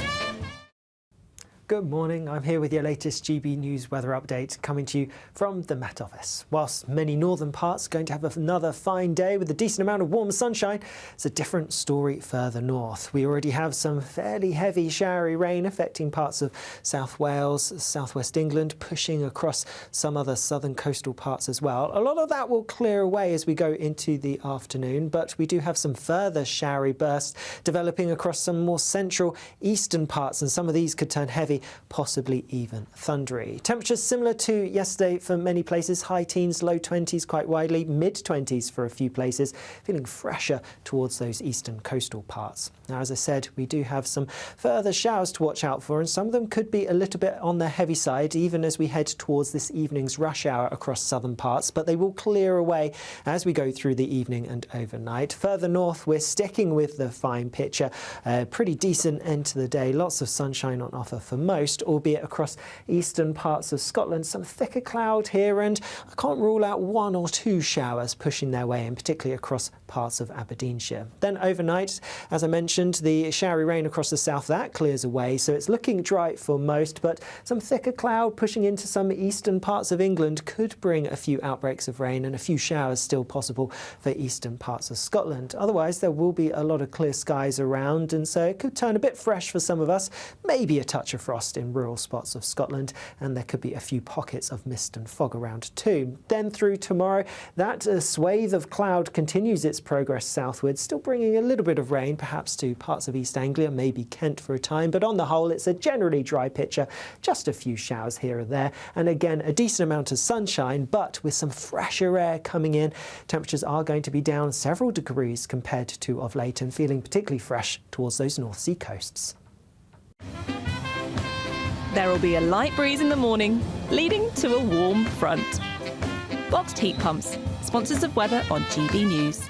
Good morning, I'm here with your latest GB News weather update coming to you from the Met Office. Whilst many northern parts are going to have another fine day with a decent amount of warm sunshine, it's a different story further north. We already have some fairly heavy showery rain affecting parts of South Wales, southwest England, pushing across some other southern coastal parts as well. A lot of that will clear away as we go into the afternoon, but we do have some further showery bursts developing across some more central eastern parts, and some of these could turn heavy, possibly even thundery. Temperatures similar to yesterday for many places, high teens, low 20s quite widely, mid 20s for a few places, feeling fresher towards those eastern coastal parts. Now, as I said, we do have some further showers to watch out for, and some of them could be a little bit on the heavy side, even as we head towards this evening's rush hour across southern parts, but they will clear away as we go through the evening and overnight. Further north, we're sticking with the fine picture. Pretty decent end to the day, lots of sunshine on offer for most, albeit across eastern parts of Scotland. Some thicker cloud here, and I can't rule out one or two showers pushing their way in, particularly across parts of Aberdeenshire. Then overnight, as I mentioned, the showery rain across the south, that clears away, so it's looking dry for most, but some thicker cloud pushing into some eastern parts of England could bring a few outbreaks of rain and a few showers still possible for eastern parts of Scotland. Otherwise, there will be a lot of clear skies around, and so it could turn a bit fresh for some of us, maybe a touch of frost in rural spots of Scotland, and there could be a few pockets of mist and fog around too. Then through tomorrow, that swathe of cloud continues its progress southwards, still bringing a little bit of rain, perhaps to parts of East Anglia, maybe Kent for a time, but on the whole, it's a generally dry picture, just a few showers here or there, and again, a decent amount of sunshine, but with some fresher air coming in. Temperatures are going to be down several degrees compared to of late, and feeling particularly fresh towards those North Sea coasts. There will be a light breeze in the morning, leading to a warm front. Boxed Heat Pumps, sponsors of weather on GB News.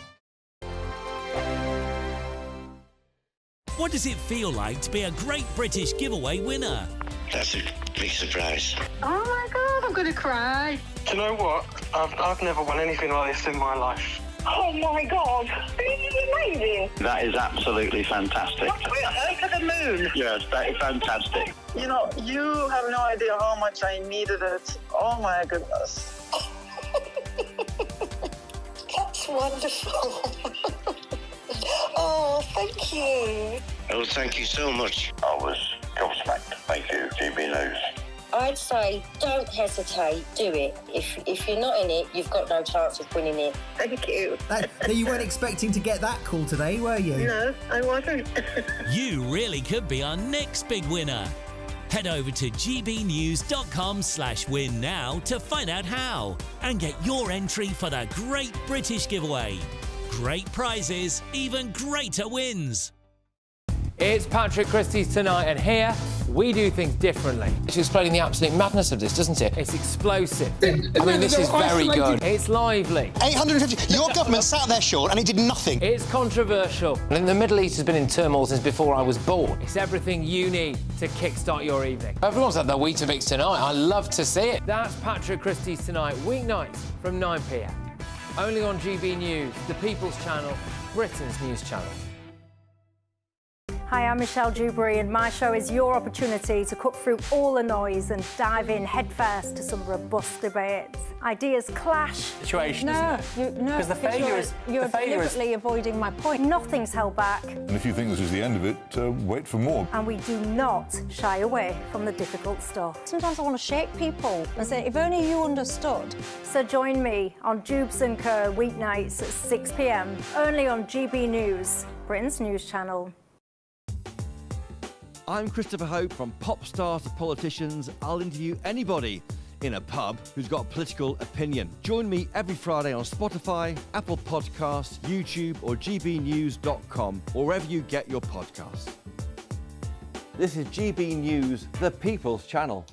What does it feel like to be a Great British Giveaway winner? That's a big surprise. Oh my God, I'm going to cry. Do you know what? I've never won anything like this in my life. Oh my God, this is amazing. That is absolutely fantastic. We're over the moon. Yes, that is fantastic. You know, you have no idea how much I needed it. Oh my goodness. That's wonderful. Oh, thank you. Oh, thank you so much. I was gobsmacked. Thank you, GB News. I'd say don't hesitate, do it. If you're not in it, you've got no chance of winning it. Thank you. You weren't expecting to get that call today, were you? No, I wasn't. You really could be our next big winner. Head over to gbnews.com/win now to find out how and get your entry for the Great British Giveaway. Great prizes, even greater wins. It's Patrick Christie's Tonight, and here we do things differently. It's explaining the absolute madness of this, doesn't it? It's explosive. I mean, this is very good. It's lively. 850. Your government sat there, Sean, and it did nothing. It's controversial. And the Middle East has been in turmoil since before I was born. It's everything you need to kickstart your evening. Everyone's had their Weetabix tonight. I love to see it. That's Patrick Christie's Tonight, weeknights from 9 p.m. Only on GB News, the People's Channel, Britain's news channel. Hi, I'm Michelle Dewberry, and my show is your opportunity to cut through all the noise and dive in headfirst to some robust debates. Ideas clash. Situation, no, isn't it? Because the failure is... You're deliberately avoiding my point. Nothing's held back. And if you think this is the end of it, wait for more. And we do not shy away from the difficult stuff. Sometimes I want to shake people and say, if only you understood. So join me on Dubes & Co. weeknights at 6 p.m, only on GB News, Britain's news channel. I'm Christopher Hope. From pop stars to politicians, I'll interview anybody in a pub who's got a political opinion. Join me every Friday on Spotify, Apple Podcasts, YouTube or gbnews.com, or wherever you get your podcasts. This is GB News, the People's Channel.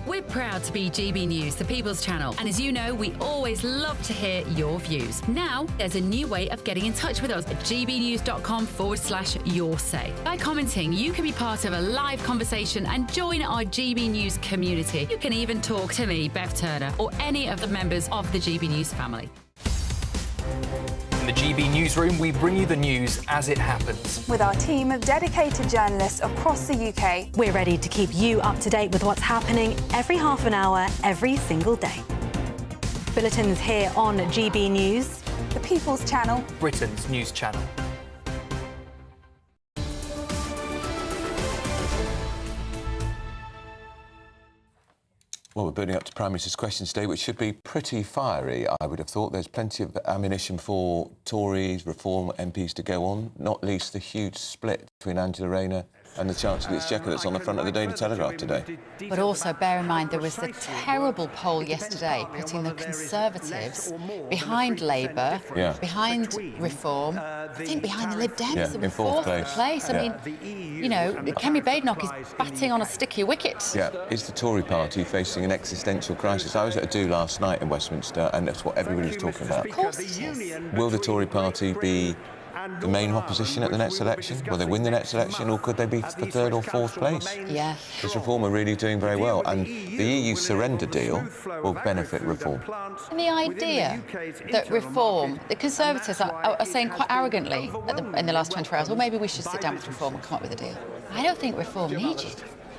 We're proud to be GB News, the People's Channel. And as you know, we always love to hear your views. Now, there's a new way of getting in touch with us at gbnews.com/yoursay. By commenting, you can be part of a live conversation and join our GB News community. You can even talk to me, Bev Turner, or any of the members of the GB News family. In the GB Newsroom, we bring you the news as it happens. With our team of dedicated journalists across the UK, we're ready to keep you up to date with what's happening every half an hour, every single day. Bulletins here on GB News, the People's Channel, Britain's news channel. Well, we're building up to Prime Minister's Questions today, which should be pretty fiery, I would have thought. There's plenty of ammunition for Tories, Reform MPs to go on, not least the huge split between Angela Rayner and the Chancellor of the Exchequer that's on the front of the Daily Telegraph today. But also bear in mind there was a terrible poll yesterday putting the Conservatives behind Labour, behind Reform, I think behind the Lib Dems in fourth place. I mean, you know, Kemi Badenoch is batting on a sticky wicket. Yeah, is the Tory party facing an existential crisis? I was at a do last night in Westminster, and that's what everybody was talking about. Of course it is. Will the Tory party be the main opposition at the next election? Will they win the next election, or could they be for third or fourth place? Yeah. Because Reform are really doing very well, and the EU surrender deal will benefit Reform. And the idea that Reform, the Conservatives are saying quite arrogantly in the last 24 hours, well, maybe we should sit down with Reform and come up with a deal. I don't think Reform needs you.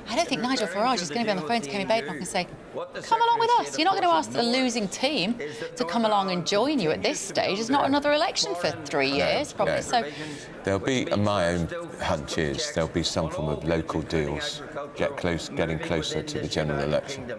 I don't think Nigel Farage is going to be on the phone to Kemi Badenoch and say, come along with us. You're not going to ask the losing team to come along and join you at this stage. There's not another election for 3 years, probably. No. So there'll be, and my own hunch is, there'll be some form of local deals getting closer to the general election.